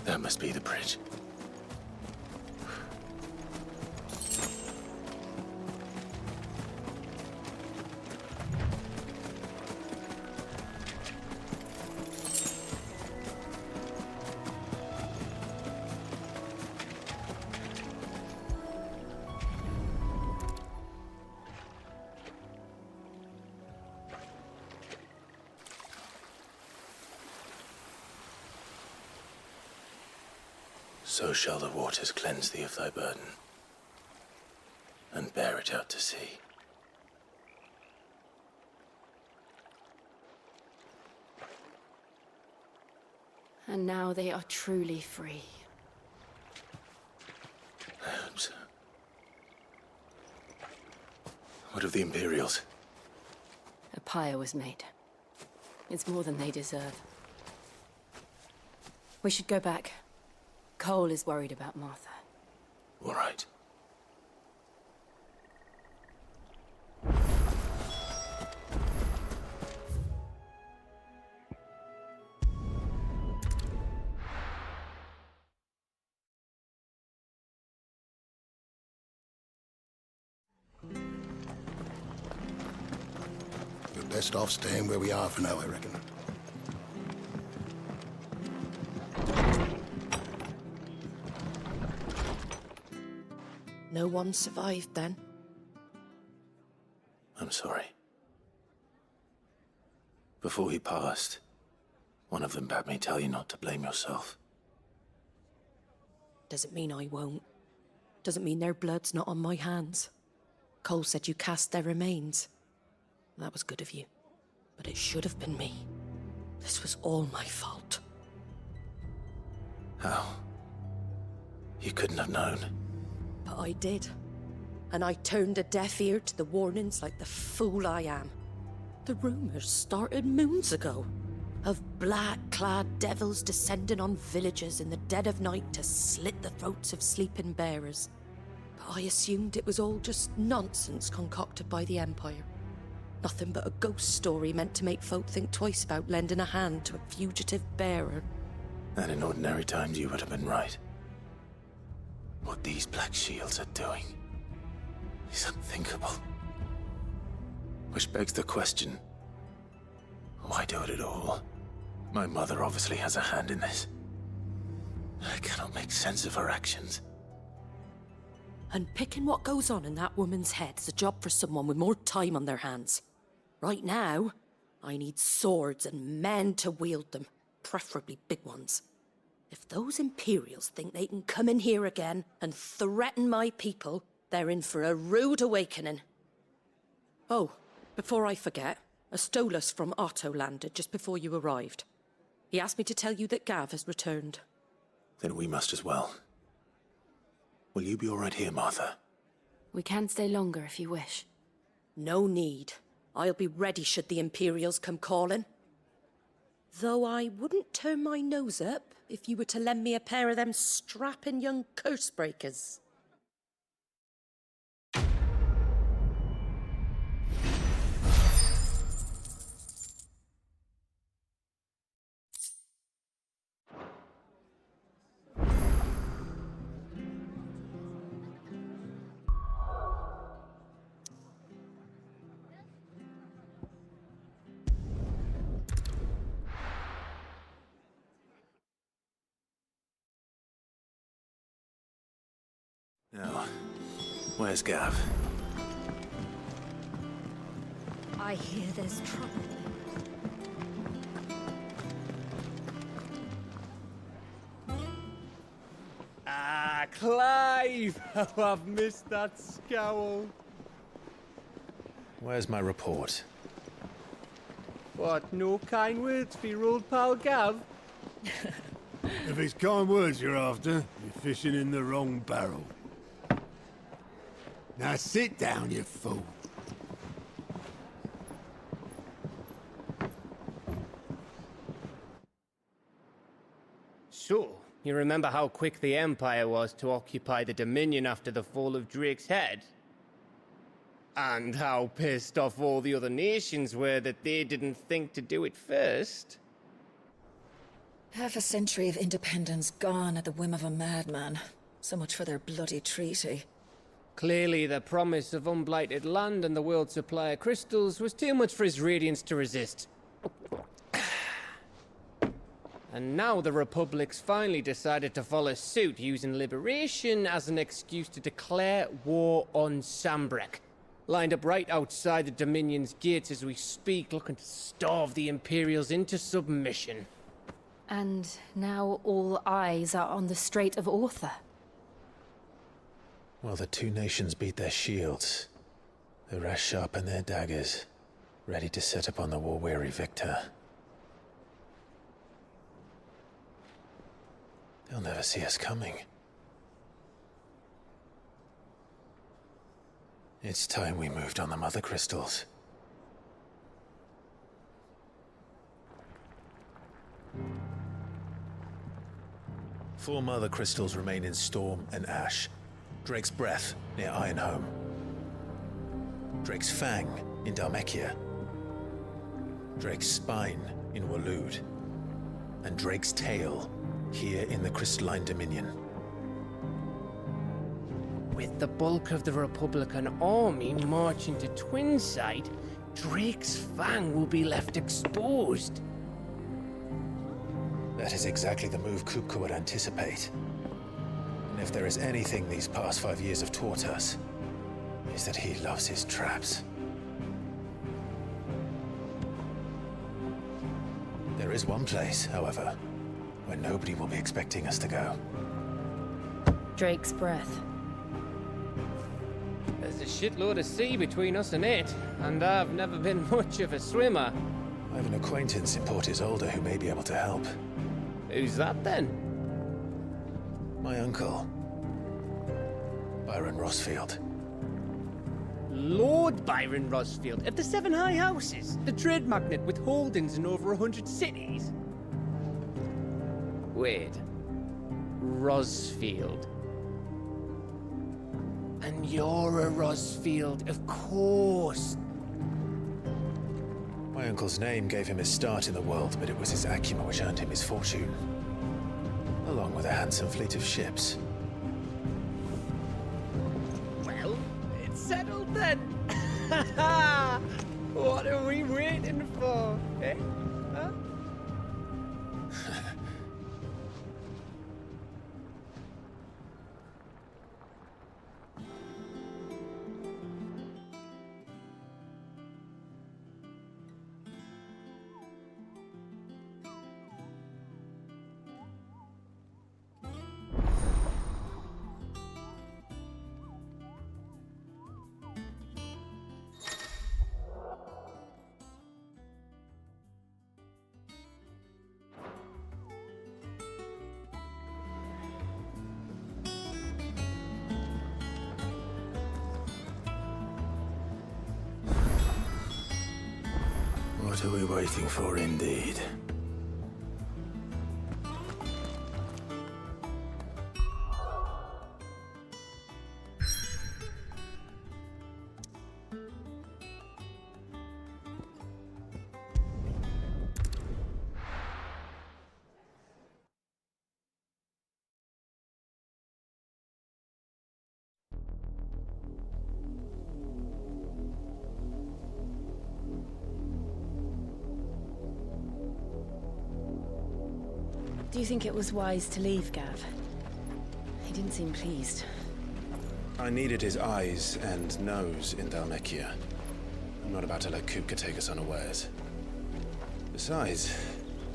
That must be the bridge. So shall the waters cleanse thee of thy burden, and bear it out to sea. And now they are truly free. I hope so. What of the Imperials? A pyre was made. It's more than they deserve. We should go back. Cole is worried about Martha. All right. We're best off staying where we are for now, I reckon. No one survived then? I'm sorry. Before he passed, one of them bade me tell you not to blame yourself. Doesn't mean I won't. Doesn't mean their blood's not on my hands. Cole said you cast their remains. That was good of you. But it should have been me. This was all my fault. How? You couldn't have known. But I did. And I turned a deaf ear to the warnings like the fool I am. The rumors started moons ago. Of black-clad devils descending on villages in the dead of night to slit the throats of sleeping bearers. But I assumed it was all just nonsense concocted by the Empire. Nothing but a ghost story meant to make folk think twice about lending a hand to a fugitive bearer. And in ordinary times you would have been right. What these Black Shields are doing is unthinkable. Which begs the question, why do it at all? My mother obviously has a hand in this. I cannot make sense of her actions. Unpicking what goes on in that woman's head is a job for someone with more time on their hands. Right now, I need swords and men to wield them, preferably big ones. If those Imperials think they can come in here again and threaten my people, they're in for a rude awakening. Oh, before I forget, a Stolas from Otto landed just before you arrived. He asked me to tell you that Gav has returned. Then we must as well. Will you be all right here, Martha? We can stay longer if you wish. No need. I'll be ready should the Imperials come calling. Though I wouldn't turn my nose up if you were to lend me a pair of them strapping young curse-breakers. Now, where's Gav? I hear there's trouble. Ah, Clive! Oh, I've missed that scowl. Where's my report? What, no kind words for your old pal Gav? If it's kind words you're after, you're fishing in the wrong barrel. Now sit down, you fool. So, you remember how quick the Empire was to occupy the Dominion after the fall of Drake's head? And how pissed off all the other nations were that they didn't think to do it first? Half a century of independence gone at the whim of a madman. So much for their bloody treaty. Clearly, the promise of unblighted land and the world's supply of crystals was too much for his radiance to resist. And now the Republic's finally decided to follow suit, using liberation as an excuse to declare war on Sambrek. Lined up right outside the Dominion's gates as we speak, looking to starve the Imperials into submission. And now all eyes are on the Strait of Author. While the two nations beat their shields, the rest sharpen their daggers, ready to set upon the war-weary victor. They'll never see us coming. It's time we moved on the Mother Crystals. Four Mother Crystals remain in Storm and Ash. Drake's Breath near Ironhome. Drake's Fang in Dhalmekia. Drake's Spine in Waloed. And Drake's Tail here in the Crystalline Dominion. With the bulk of the Republican army marching to Twinside, Drake's Fang will be left exposed. That is exactly the move Kupka would anticipate. And if there is anything these past 5 years have taught us, is that he loves his traps. There is one place, however, where nobody will be expecting us to go. Drake's Breath. There's a shitload of sea between us and it, and I've never been much of a swimmer. I have an acquaintance in Port Isolde who may be able to help. Who's that then? My uncle, Byron Rosfield. Lord Byron Rosfield of the Seven High Houses, the trade magnate with holdings in over 100 cities. Wait, Rosfield. And you're a Rosfield, of course. My uncle's name gave him his start in the world, but it was his acumen which earned him his fortune, along with a handsome fleet of ships. Well, it's settled then. What are we waiting for, eh? Huh? What are we waiting for, indeed? Do you think it was wise to leave, Gav? He didn't seem pleased. I needed his eyes and nose in Dhalmekia. I'm not about to let Kupka take us unawares. Besides,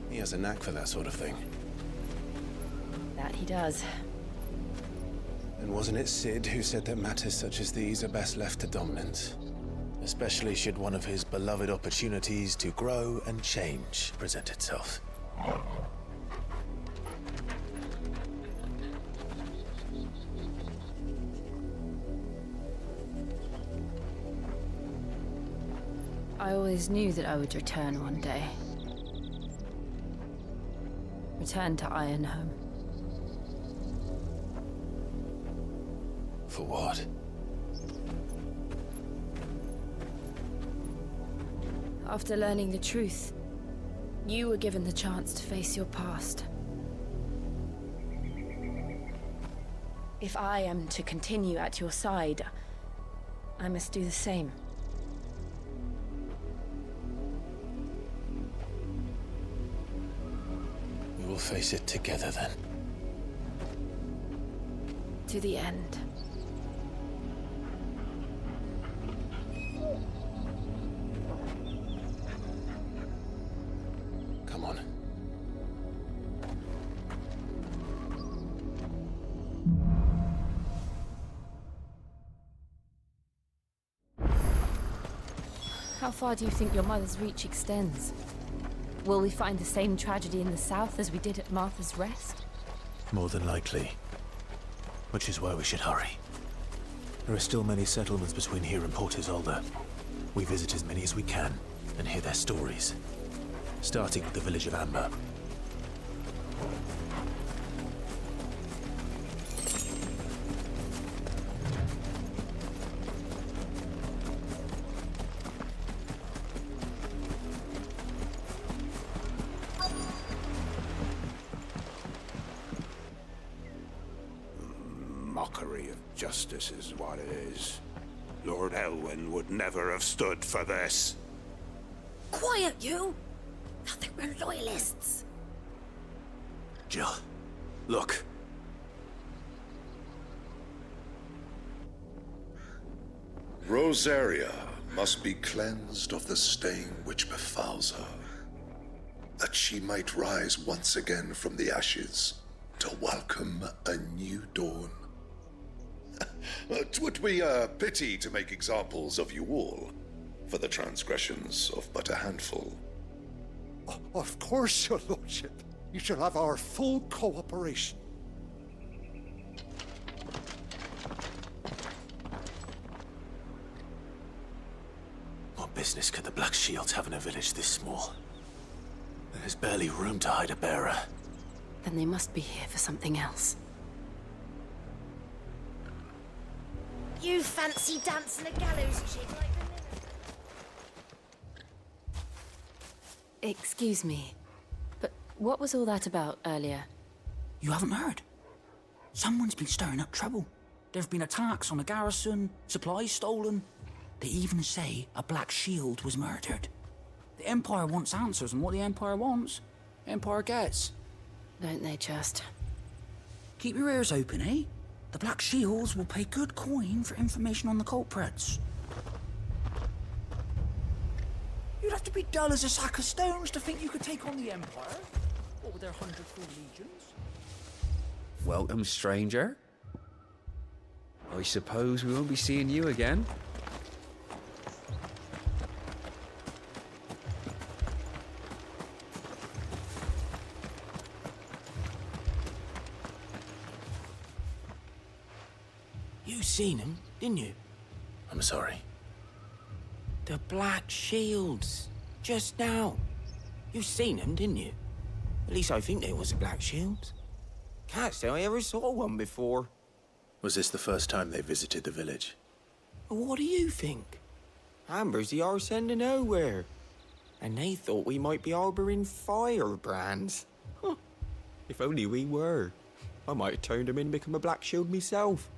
he has a knack for that sort of thing. That he does. And wasn't it Sid who said that matters such as these are best left to dominance? Especially should one of his beloved opportunities to grow and change present itself. I always knew that I would return one day. Return to Ironhome. For what? After learning the truth, you were given the chance to face your past. If I am to continue at your side, I must do the same. We will face it together then. To the end. Come on. How far do you think your mother's reach extends? Will we find the same tragedy in the south as we did at Martha's Rest? More than likely. Which is why we should hurry. There are still many settlements between here and Port Isolde. We visit as many as we can and hear their stories. Starting with the village of Amber. Mockery of justice is what it is. Lord Elwyn would never have stood for this. Quiet, you! Thought they were loyalists. Jill, look. Rosaria must be cleansed of the stain which befouls her, that she might rise once again from the ashes to welcome a new dawn. 'Twould be a pity to make examples of you all, for the transgressions of but a handful. Of course, your lordship. You shall have our full cooperation. What business could the Black Shields have in a village this small? There's barely room to hide a bearer. Then they must be here for something else. You fancy dancing a gallows jig like the minute. Excuse me, but what was all that about earlier? You haven't heard? Someone's been stirring up trouble. There have been attacks on the garrison, supplies stolen. They even say a Black Shield was murdered. The Empire wants answers, and what the Empire wants, the Empire gets. Don't they just? Keep your ears open, eh? The Black Shields will pay good coin for information on the culprits. You'd have to be dull as a sack of stones to think you could take on the Empire. What with their 100 full legions? Welcome, stranger. I suppose we won't be seeing you again. You seen him, didn't you? I'm sorry. The Black Shields. Just now. You seen them, didn't you? At least I think there was a Black Shield. Can't say I ever saw one before. Was this the first time they visited the village? What do you think? Amber's the arse end of nowhere. And they thought we might be harbouring firebrands. Huh. If only we were. I might have turned them in and become a Black Shield myself.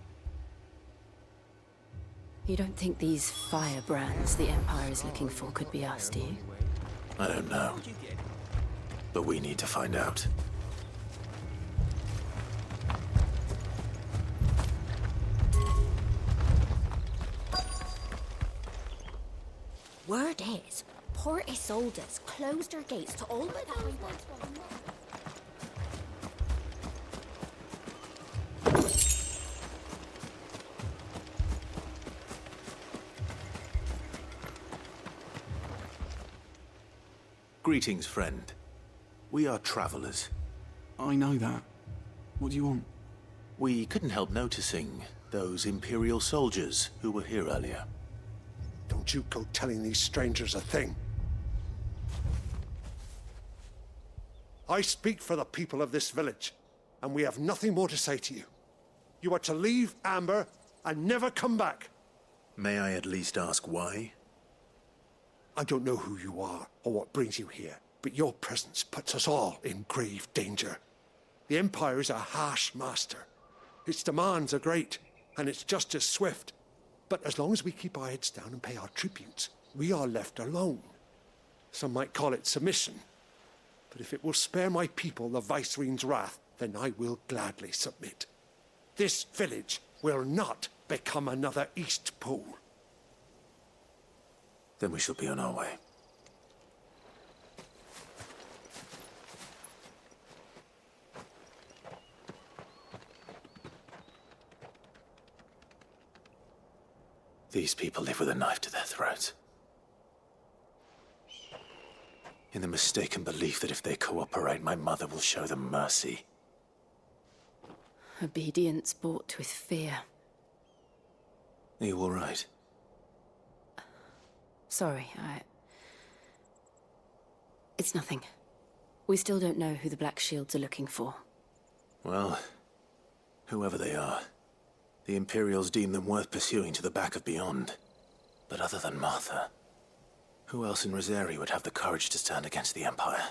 You don't think these firebrands the Empire is looking for could be us, do you? I don't know. But we need to find out. Word is, Port Isolde's closed their gates to all but that. Greetings, friend. We are travelers. I know that. What do you want? We couldn't help noticing those Imperial soldiers who were here earlier. Don't you go telling these strangers a thing. I speak for the people of this village, and we have nothing more to say to you. You are to leave Amber and never come back. May I at least ask why? I don't know who you are or what brings you here, but your presence puts us all in grave danger. The Empire is a harsh master. Its demands are great, and its justice swift. But as long as we keep our heads down and pay our tributes, we are left alone. Some might call it submission. But if it will spare my people the Viceroy's wrath, then I will gladly submit. This village will not become another East Pool. Then we shall be on our way. These people live with a knife to their throats. In the mistaken belief that if they cooperate, my mother will show them mercy. Obedience bought with fear. Are you all right? Sorry, It's nothing. We still don't know who the Black Shields are looking for. Well, whoever they are, the Imperials deem them worth pursuing to the back of beyond. But other than Martha, who else in Rosari would have the courage to stand against the Empire?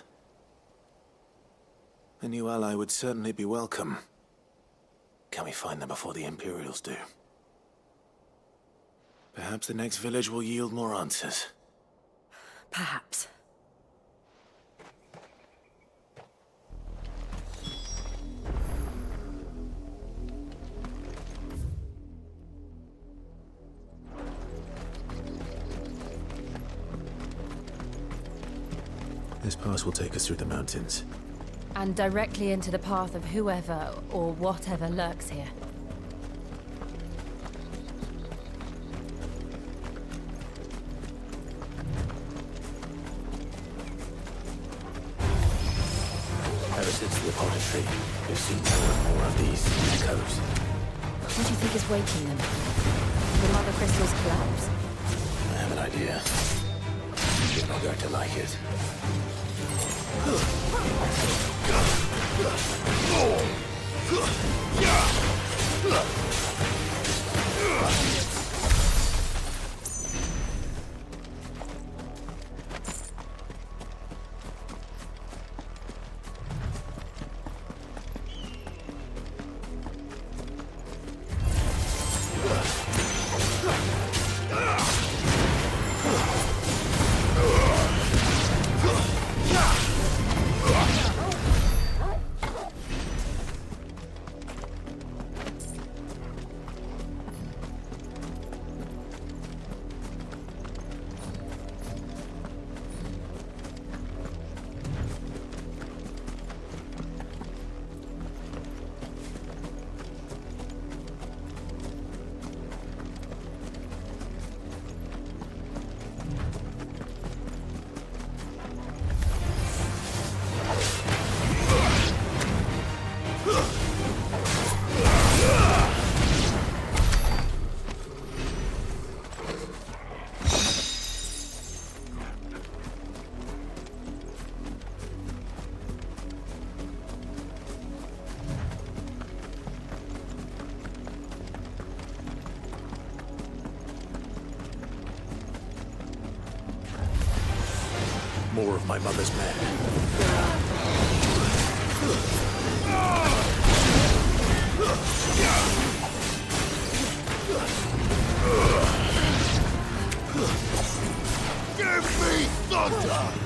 A new ally would certainly be welcome. Can we find them before the Imperials do? Perhaps the next village will yield more answers. Perhaps. This pass will take us through the mountains. And directly into the path of whoever or whatever lurks here. Ever since the apothecary, we've seen more and more of these echoes. What do you think is waking them? The Mother Crystal's collapse? I have an idea. You're not going to like it. More of my mother's men. Give me thunder!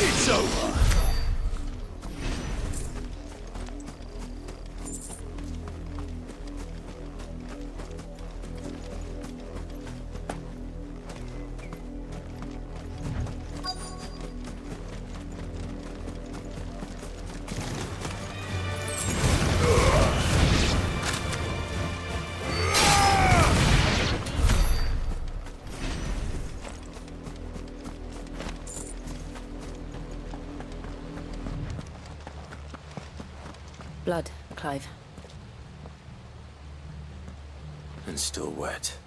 It's over. Blood, Clive. And still wet.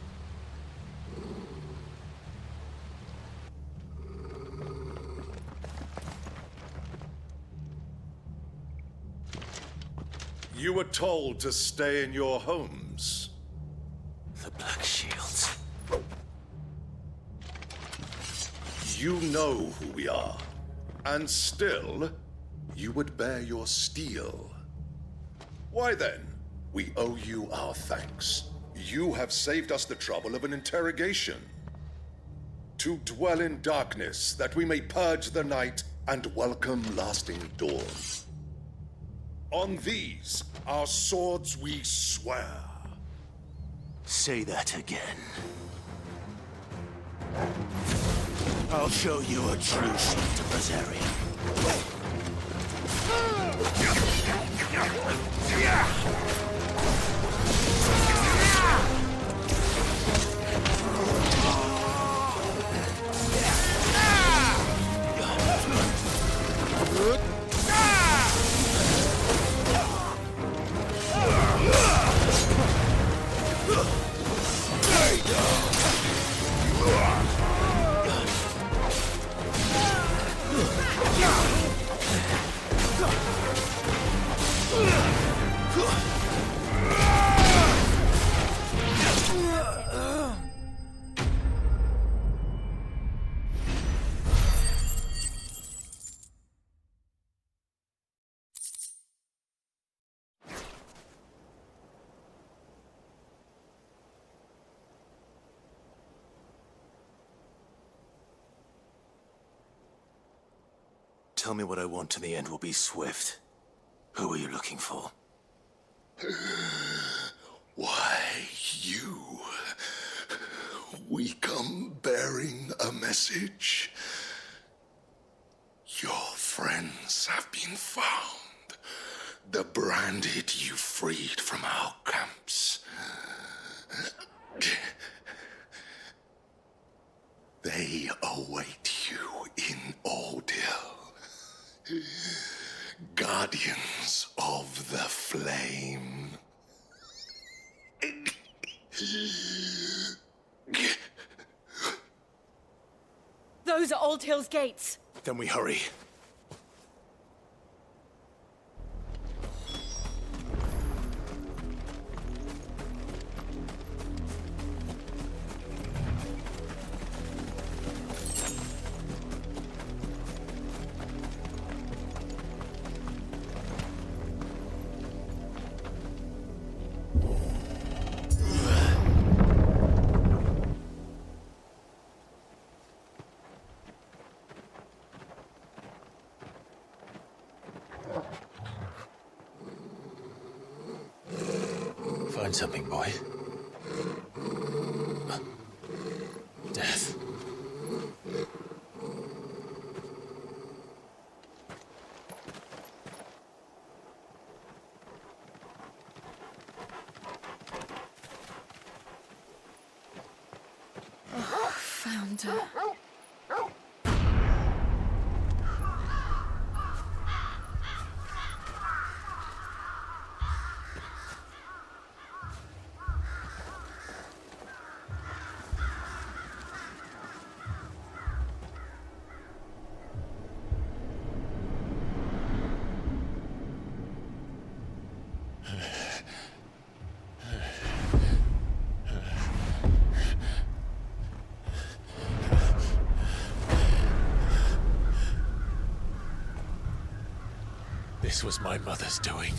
You were told to stay in your homes. The Black Shields. You know who we are. And still, you would bear your steel. Why then? We owe you our thanks. You have saved us the trouble of an interrogation. To dwell in darkness, that we may purge the night and welcome lasting dawn. On these, our swords we swear. Say that again. I'll show you a true shield to Brazzarian. Tell me what I want and the end will be swift. Who are you looking for? Why, you. We come bearing a message. Your friends have been found. The branded you freed from our camps. They await you in Ordeal. Guardians of the Flame. Those are Old Hill's gates. Then we hurry. Find something, boy. Death. Oh, found her. This was my mother's doing.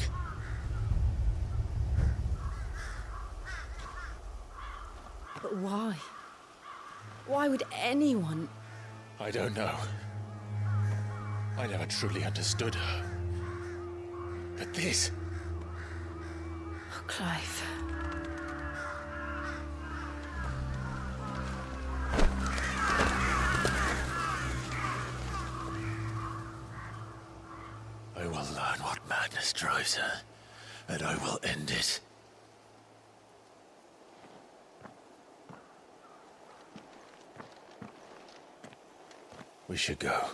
But why? Why would anyone... I don't know. I never truly understood her. But this... Oh, Clive. I will learn what madness drives her, and I will end it. We should go.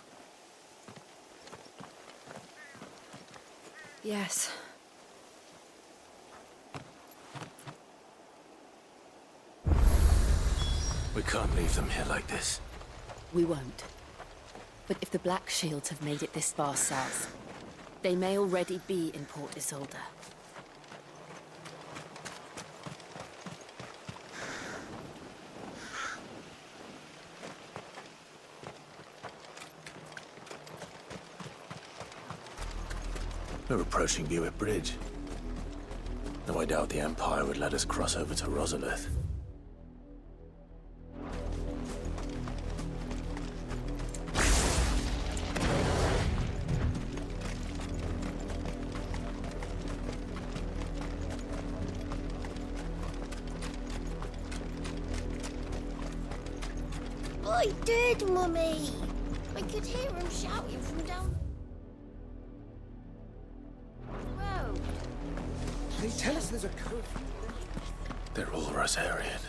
Yes. We can't leave them here like this. We won't. But if the Black Shields have made it this far south, they may already be in Port Isolde. We're approaching Buick Bridge. Though I doubt the Empire would let us cross over to Rosalith. I did, Mummy. I could hear him shouting from down. Whoa. They tell us there's a curfew. They're all Rosarian.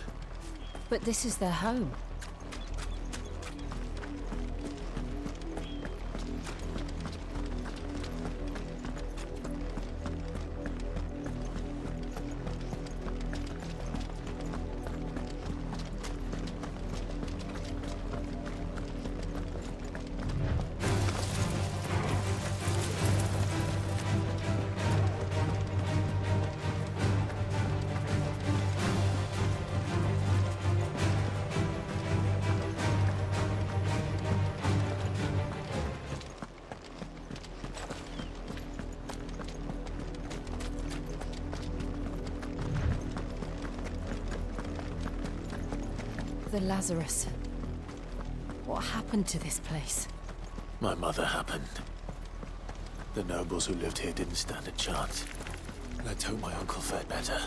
But this is their home. The Lazarus. What happened to this place? My mother happened. The nobles who lived here didn't stand a chance. Let's hope my uncle fared better.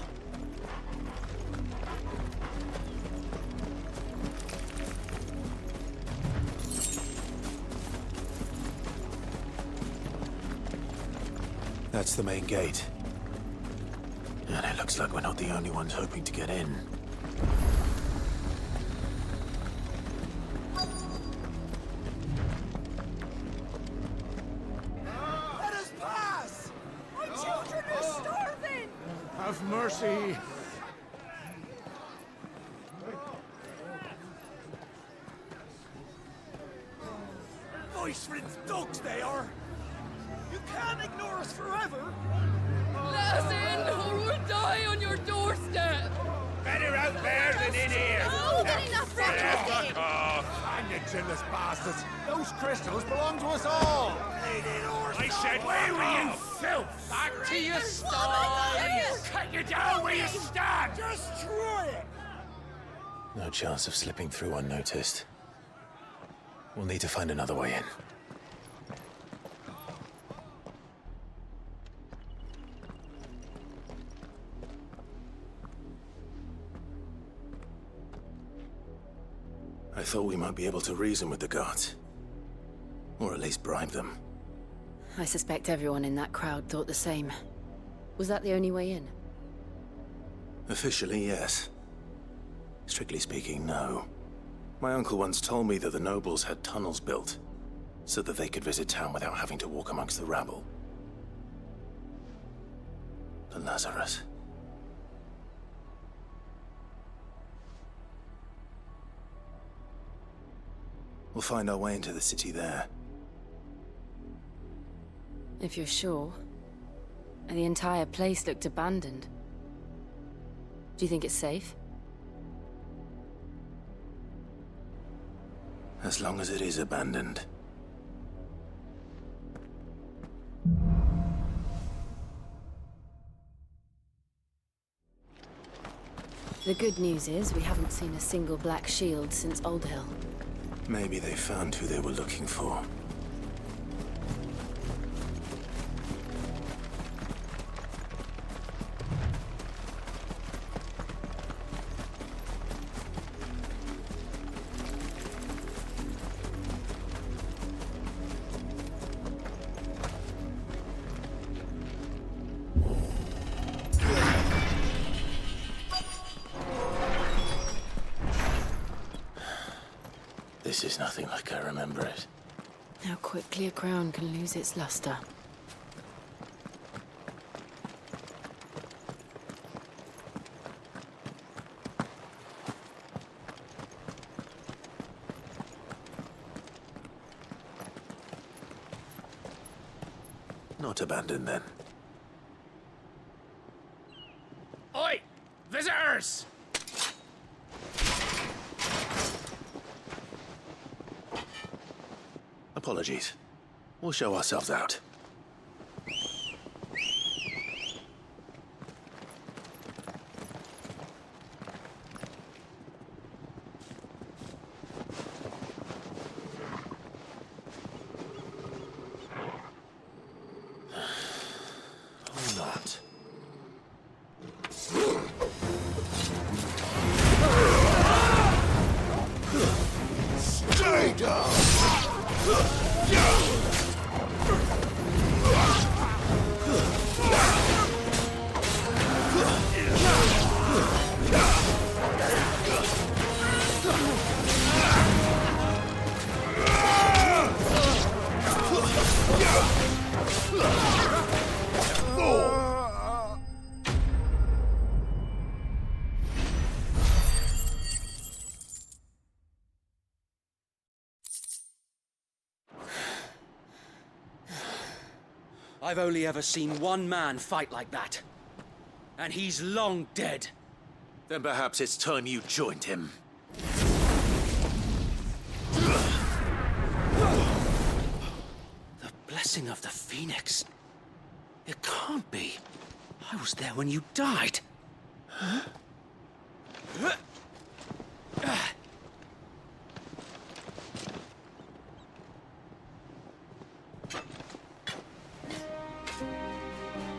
That's the main gate. And it looks like we're not the only ones hoping to get in. Let us pass! My children are starving! Have mercy. Voice-rinsed dogs they are! You can't ignore us forever! Let us in, or we'll die on your doorstep! Better out there than in here! Oh, good enough for everything! Fuck off! Hang you jealous bastards! Those crystals belong to us all! I said, away with you, filth! Back to your stalls! Cut you down where you stand! Destroy it! No chance of slipping through unnoticed. We'll need to find another way in. I thought we might be able to reason with the guards. Or at least bribe them. I suspect everyone in that crowd thought the same. Was that the only way in? Officially, yes. Strictly speaking, no. My uncle once told me that the nobles had tunnels built, so that they could visit town without having to walk amongst the rabble. The Lazarus. We'll find our way into the city there. If you're sure. The entire place looked abandoned. Do you think it's safe? As long as it is abandoned. The good news is we haven't seen a single black shield since Old Hill. Maybe they found who they were looking for. This is nothing like I remember it. How quickly a crown can lose its luster. Not abandoned, then. Oi! Visitors! Apologies. We'll show ourselves out. Or not. Stay down! I've only ever seen one man fight like that. And he's long dead. Then perhaps it's time you joined him. The blessing of the Phoenix. It can't be. I was there when you died. Huh?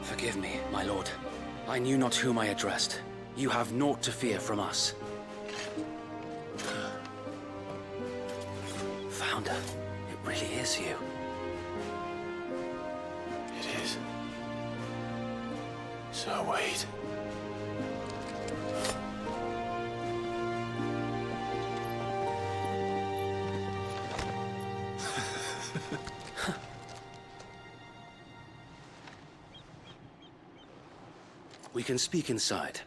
Forgive me, my lord. I knew not whom I addressed. You have naught to fear from us. Founder, it really is you. It is. So wait. We can speak inside.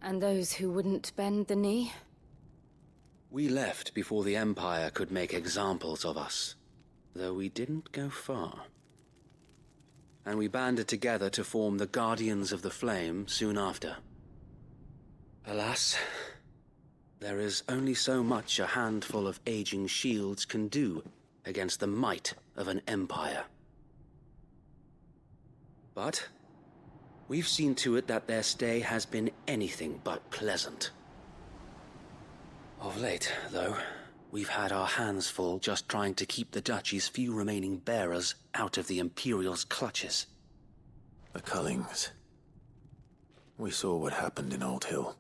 And those who wouldn't bend the knee? We left before the Empire could make examples of us, though we didn't go far. And we banded together to form the Guardians of the Flame soon after. Alas, there is only so much a handful of aging shields can do against the might of an empire. But we've seen to it that their stay has been anything but pleasant. Of late, though, we've had our hands full just trying to keep the Duchy's few remaining bearers out of the Imperial's clutches. The Cullings. We saw what happened in Old Hill.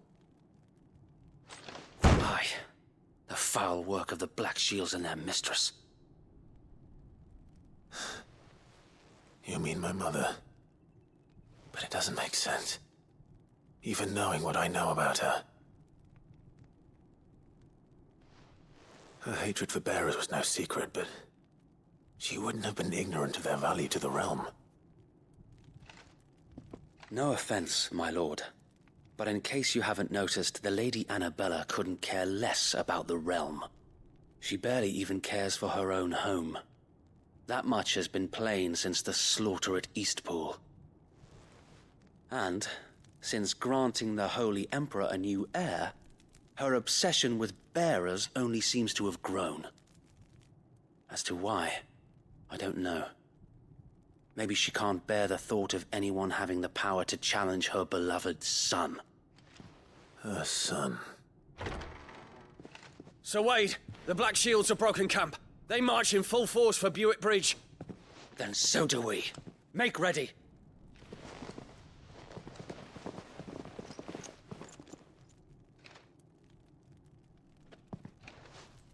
Aye. The foul work of the Black Shields and their mistress. You mean my mother? But it doesn't make sense. Even knowing what I know about her. Her hatred for bearers was no secret, but she wouldn't have been ignorant of their value to the realm. No offense, my lord, but in case you haven't noticed, the Lady Annabella couldn't care less about the realm. She barely even cares for her own home. That much has been plain since the slaughter at Eastpool. And, since granting the Holy Emperor a new heir, her obsession with bearers only seems to have grown. As to why, I don't know. Maybe she can't bear the thought of anyone having the power to challenge her beloved son. Her son. Sir Wade, the Black Shields have broken camp. They march in full force for Buick Bridge. Then so do we. Make ready.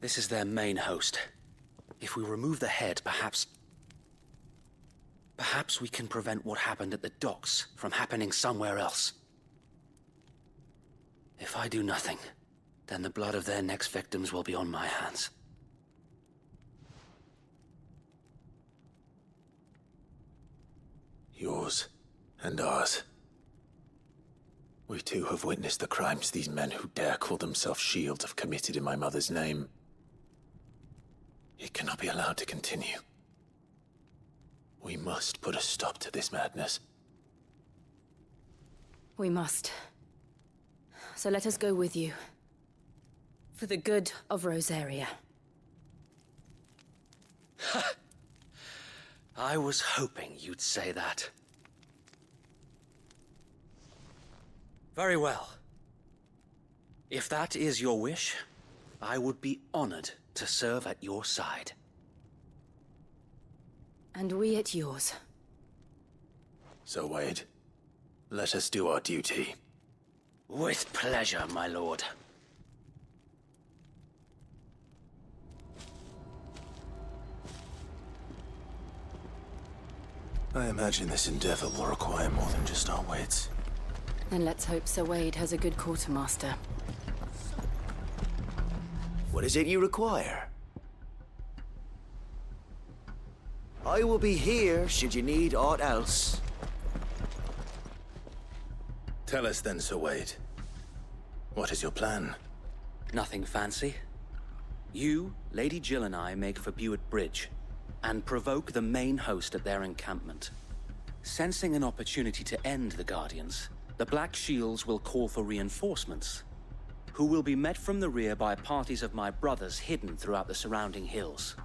This is their main host. If we remove the head, perhaps we can prevent what happened at the docks from happening somewhere else. If I do nothing, then the blood of their next victims will be on my hands. Yours and ours. We too have witnessed the crimes these men who dare call themselves shields have committed in my mother's name. It cannot be allowed to continue. We must put a stop to this madness. We must. So let us go with you. For the good of Rosaria. I was hoping you'd say that. Very well. If that is your wish, I would be honored to serve at your side. And we at yours. So, Wade, let us do our duty. With pleasure, my lord. I imagine this endeavor will require more than just our wits. Then let's hope Sir Wade has a good quartermaster. What is it you require? I will be here should you need aught else. Tell us then, Sir Wade. What is your plan? Nothing fancy. You, Lady Jill and I make for Buett Bridge, and provoke the main host at their encampment. Sensing an opportunity to end the Guardians, the Black Shields will call for reinforcements, who will be met from the rear by parties of my brothers hidden throughout the surrounding hills.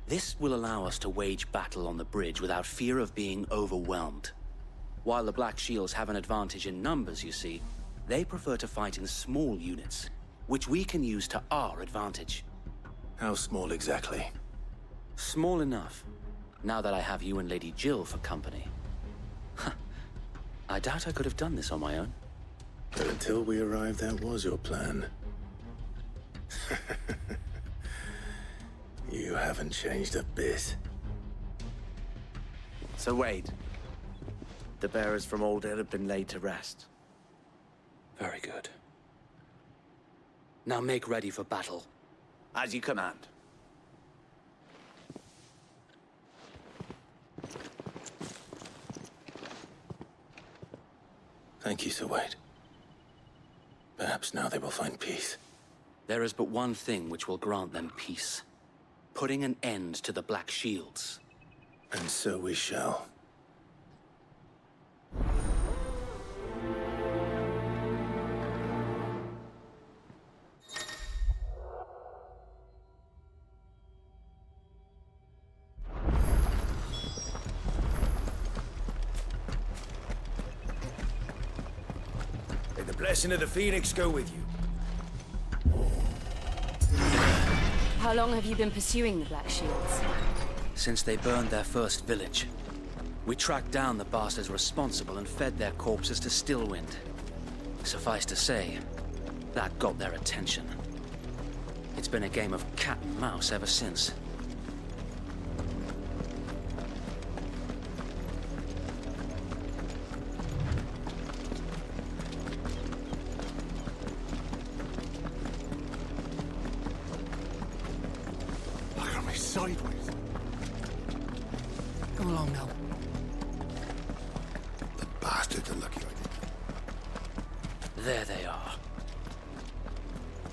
This will allow us to wage battle on the bridge without fear of being overwhelmed. While the Black Shields have an advantage in numbers, you see, they prefer to fight in small units, which we can use to our advantage. How small exactly? Small enough, now that I have you and Lady Jill for company. I doubt I could have done this on my own. But until we arrived, that was your plan. You haven't changed a bit. So Wade, the bearers from Old Ed have been laid to rest. Very good. Now make ready for battle. As you command. Thank you, Sir Wade. Perhaps now they will find peace. There is but one thing which will grant them peace. Putting an end to the Black Shields. And so we shall. May the blessing of the Phoenix go with you. How long have you been pursuing the Black Shields? Since they burned their first village. We tracked down the bastards responsible and fed their corpses to Stillwind. Suffice to say, that got their attention. It's been a game of cat and mouse ever since. Look at me sideways. Come along now. The bastards are lucky I did. There they are.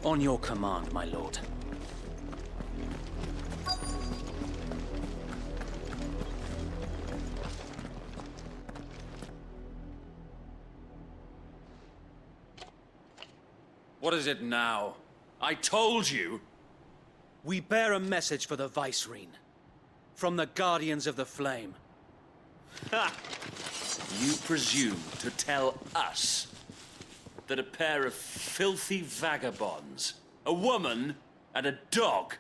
On your command, my lord. What is it now? I told you! We bear a message for the Vicereine. From the Guardians of the Flame. Ha! You presume to tell us that a pair of filthy vagabonds, a woman and a dog,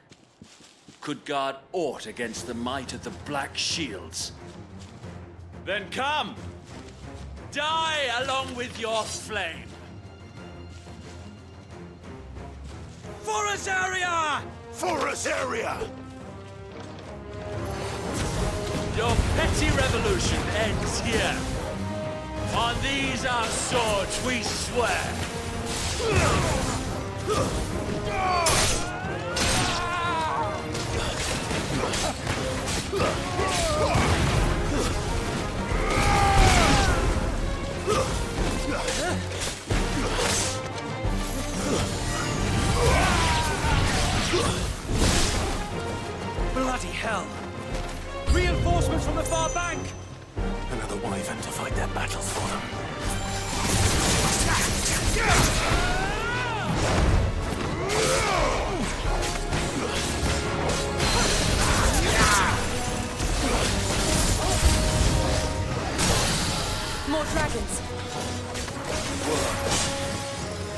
could guard aught against the might of the Black Shields? Then come! Die along with your flame! For Rosaria! For Rosaria! Your petty revolution ends here. On these our swords we swear. Bloody hell! Reinforcements from the far bank! Another wyvern to fight their battles for them. More dragons. Whoa.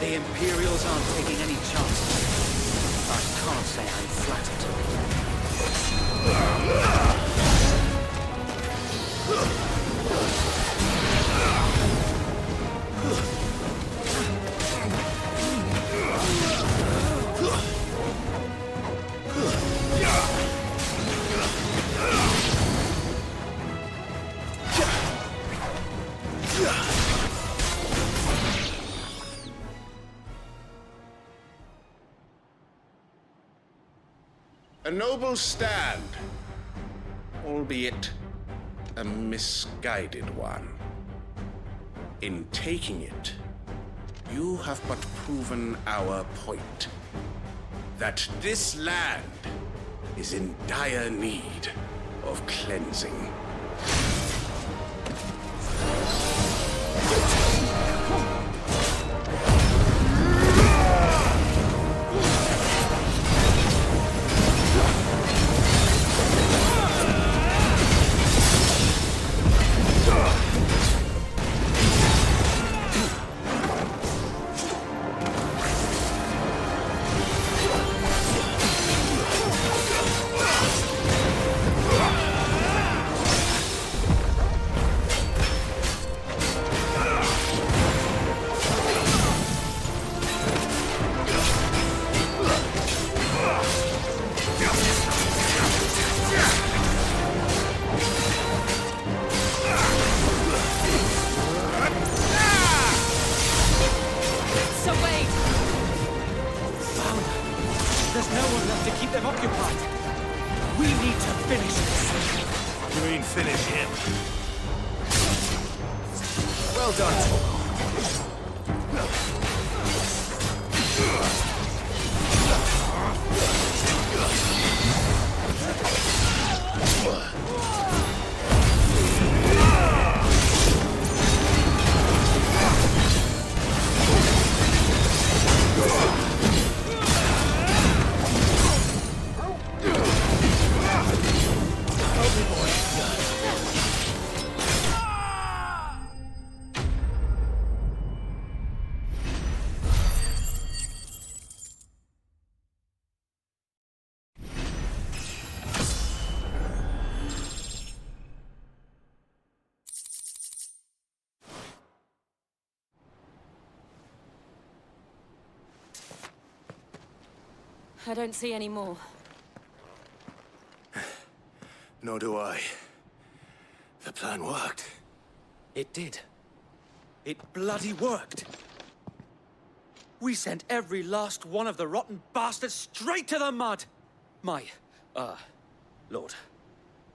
The Imperials aren't taking any chances. I can't say I'm flattered. A noble stand, albeit a misguided one. In taking it, you have but proven our point. That this land is in dire need of cleansing. I don't see any more. Nor do I. The plan worked. It did. It bloody worked. We sent every last one of the rotten bastards straight to the mud! Lord.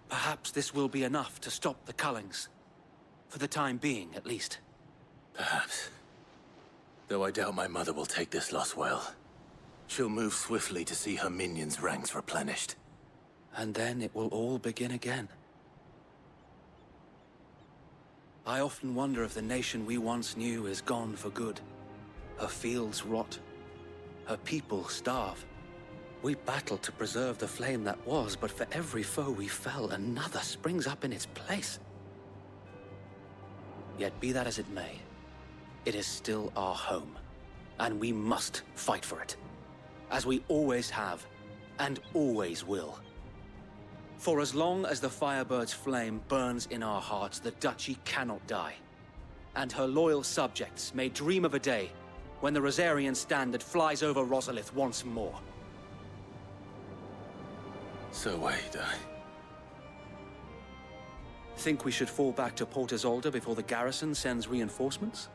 Perhaps this will be enough to stop the Cullings. For the time being, at least. Perhaps. Though I doubt my mother will take this loss well. She'll move swiftly to see her minions' ranks replenished. And then it will all begin again. I often wonder if the nation we once knew is gone for good. Her fields rot. Her people starve. We battled to preserve the flame that was, but for every foe we fell, another springs up in its place. Yet be that as it may, it is still our home, and we must fight for it. As we always have, and always will. For as long as the Firebird's flame burns in our hearts, the Duchy cannot die. And her loyal subjects may dream of a day when the Rosarian standard flies over Rosalith once more. So wait, Think we should fall back to Port Isolde before the garrison sends reinforcements?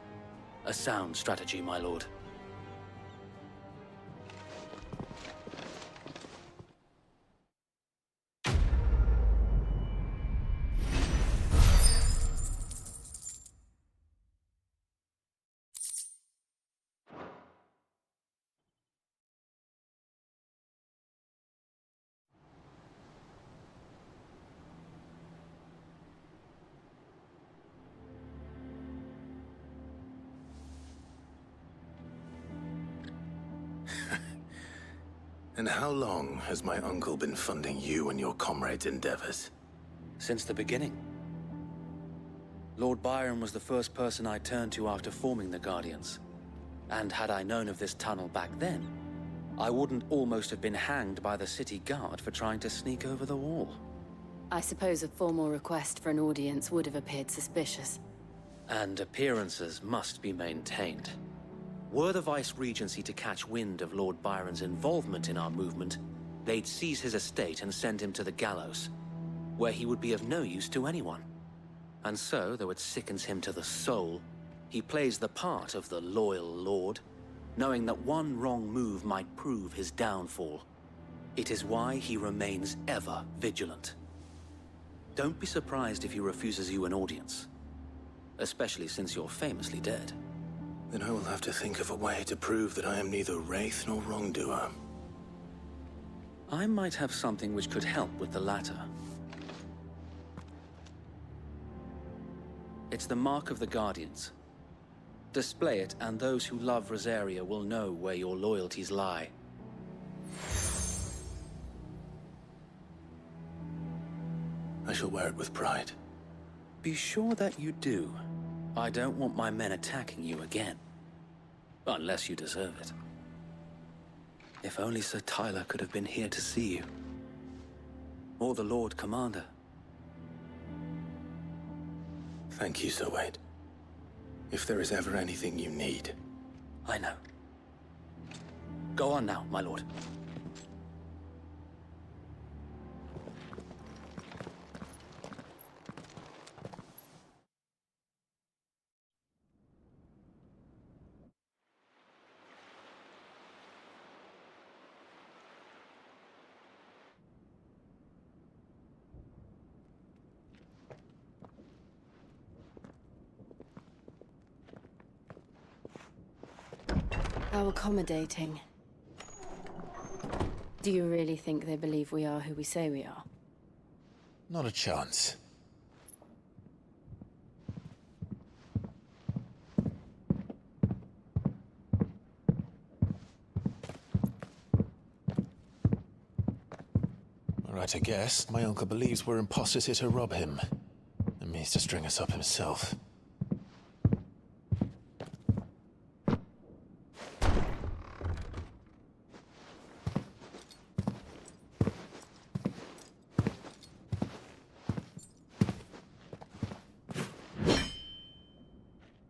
A sound strategy, my lord. And how long has my uncle been funding you and your comrades' endeavors? Since the beginning. Lord Byron was the first person I turned to after forming the Guardians. And had I known of this tunnel back then, I wouldn't almost have been hanged by the city guard for trying to sneak over the wall. I suppose a formal request for an audience would have appeared suspicious. And appearances must be maintained. Were the Vice-Regency to catch wind of Lord Byron's involvement in our movement, they'd seize his estate and send him to the gallows, where he would be of no use to anyone. And so, though it sickens him to the soul, he plays the part of the loyal lord, knowing that one wrong move might prove his downfall. It is why he remains ever vigilant. Don't be surprised if he refuses you an audience, especially since you're famously dead. Then I will have to think of a way to prove that I am neither wraith nor wrongdoer. I might have something which could help with the latter. It's the mark of the Guardians. Display it, and those who love Rosaria will know where your loyalties lie. I shall wear it with pride. Be sure that you do. I don't want my men attacking you again. Unless you deserve it. If only Sir Tyler could have been here to see you. Or the Lord Commander. Thank you, Sir Wade. If there is ever anything you need. I know. Go on now, my lord. How accommodating. Do you really think they believe we are who we say we are? Not a chance. Right, I guess. My uncle believes we're imposters here to rob him. And means to string us up himself.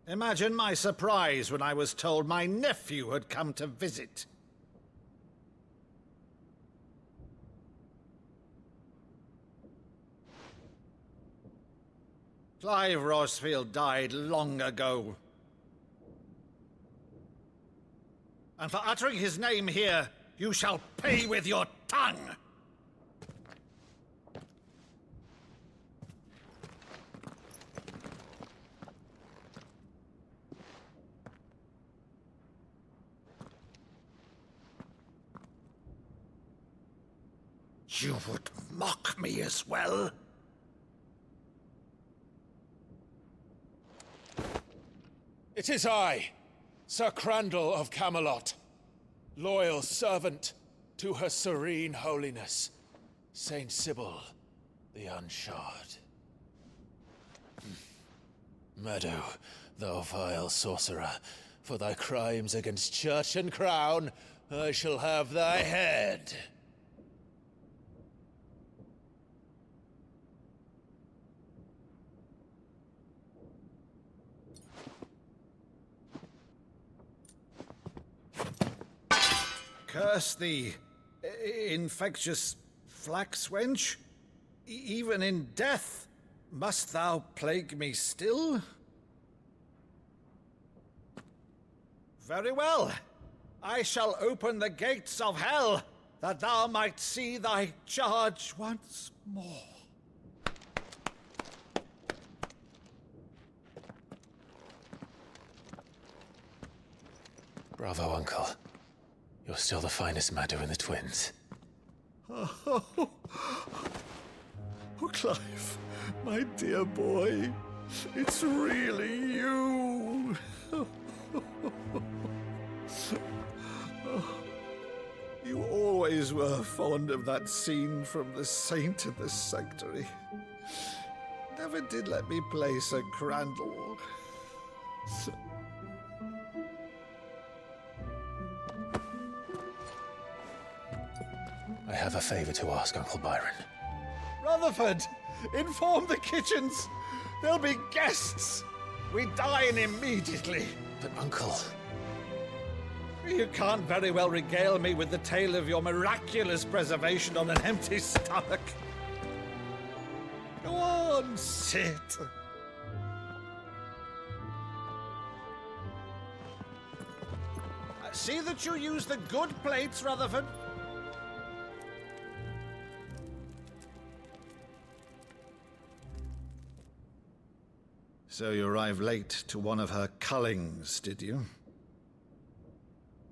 Imagine my surprise when I was told my nephew had come to visit. Clive Rosfield died long ago. And for uttering his name here, you shall pay with your tongue! You would mock me as well? It is I, Sir Crandall of Camelot, loyal servant to Her Serene Holiness, Saint Sybil the Unshod. Meadow, thou vile sorcerer, for thy crimes against church and crown, I shall have thy head. Curse thee, infectious flax wench. Even in death, must thou plague me still? Very well. I shall open the gates of hell, that thou might see thy charge once more. Bravo, Uncle. You're still the finest Meadow in the twins. Oh, Clive, my dear boy, it's really you. You always always were fond of that scene from The Saint and the Sanctuary. Never did let me play Sir Crandall. I have a favor to ask, Uncle Byron. Rutherford, inform the kitchens. There'll be guests. We dine immediately. But, Uncle... You can't very well regale me with the tale of your miraculous preservation on an empty stomach. Go on, sit. See that you use the good plates, Rutherford. So you arrived late to one of her cullings, did you?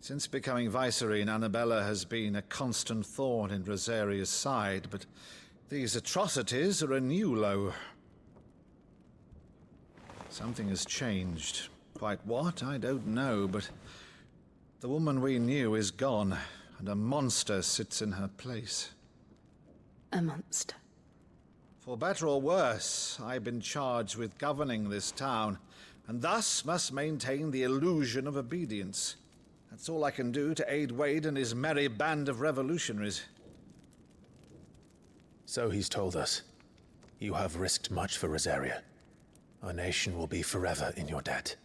Since becoming Vicereine, Annabella has been a constant thorn in Rosaria's side, but these atrocities are a new low. Something has changed. Quite what, I don't know, but the woman we knew is gone, and a monster sits in her place. A monster? For better or worse, I've been charged with governing this town, and thus must maintain the illusion of obedience. That's all I can do to aid Wade and his merry band of revolutionaries. So he's told us. You have risked much for Rosaria. Our nation will be forever in your debt.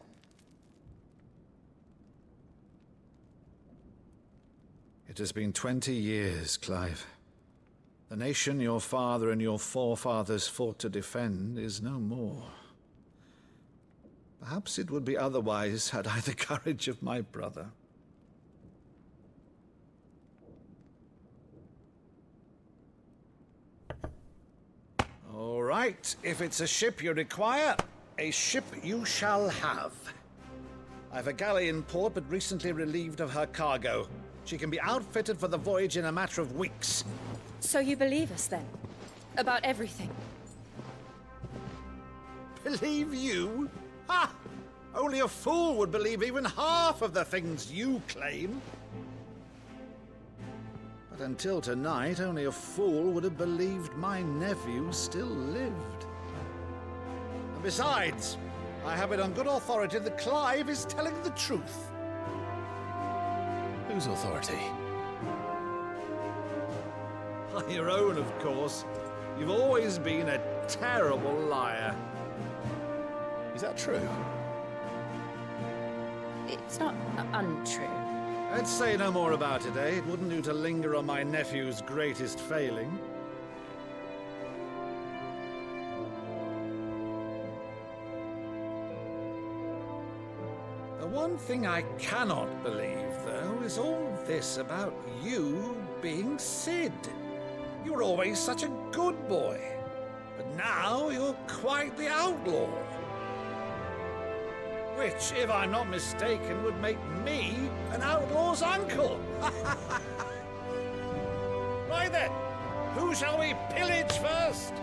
It has been 20 years, Clive. The nation your father and your forefathers fought to defend is no more. Perhaps it would be otherwise had I the courage of my brother. All right, if it's a ship you require, a ship you shall have. I've a galley in port, but recently relieved of her cargo. She can be outfitted for the voyage in a matter of weeks. So you believe us, then? About everything? Believe you? Ha! Only a fool would believe even half of the things you claim. But until tonight, only a fool would have believed my nephew still lived. And besides, I have it on good authority that Clive is telling the truth. Whose authority? Your own, of course. You've always been a terrible liar. Is that true? It's not untrue. Let's say no more about it, eh? It wouldn't do to linger on my nephew's greatest failing. The one thing I cannot believe, though, is all this about you being Sid. You were always such a good boy, but now you're quite the outlaw. Which, if I'm not mistaken, would make me an outlaw's uncle. Right then, who shall we pillage first?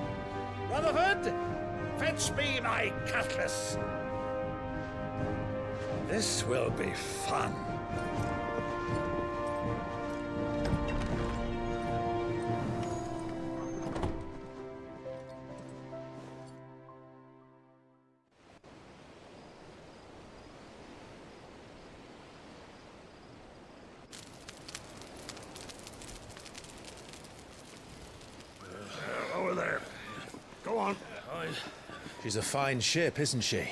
Rutherford, fetch me my cutlass. This will be fun. Over there. Go on. She's a fine ship, isn't she?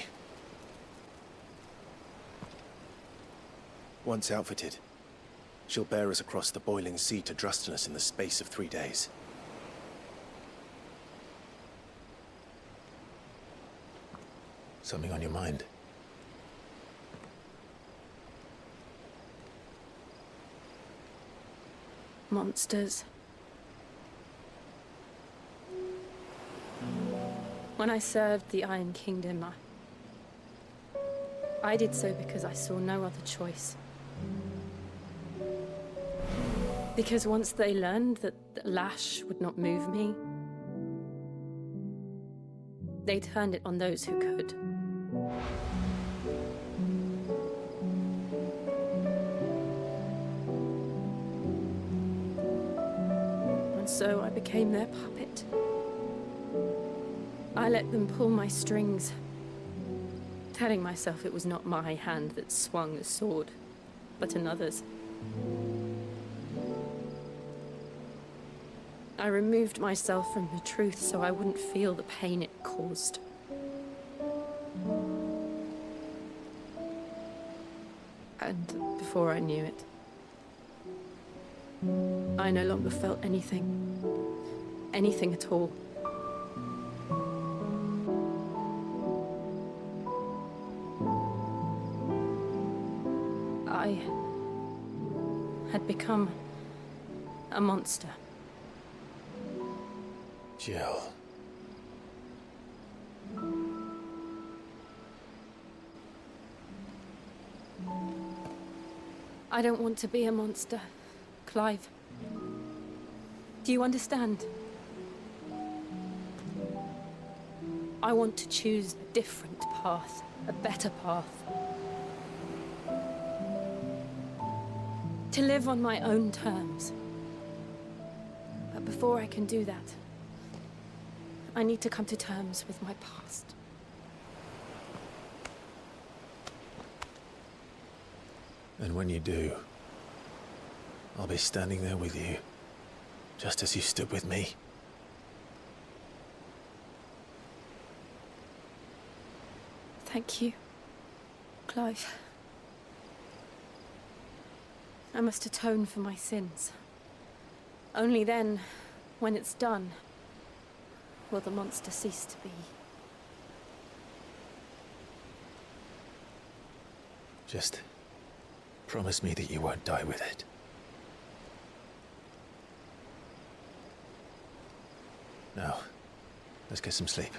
Once outfitted, she'll bear us across the boiling sea to Drustinus in the space of 3 days. Something on your mind? Monsters. When I served the Iron Kingdom, I did so because I saw no other choice. Because once they learned that the lash would not move me, they turned it on those who could. so I became their puppet. I let them pull my strings, telling myself it was not my hand that swung the sword, but another's. I removed myself from the truth so I wouldn't feel the pain it caused. And before I knew it, I no longer felt anything. Anything at all. I had become a monster. Jill. I don't want to be a monster, Clive. Do you understand? I want to choose a different path, a better path. To live on my own terms. But before I can do that, I need to come to terms with my past. And when you do, I'll be standing there with you, just as you stood with me. Thank you, Clive. I must atone for my sins. Only then, when it's done, will the monster cease to be. Just promise me that you won't die with it. Now, let's get some sleep.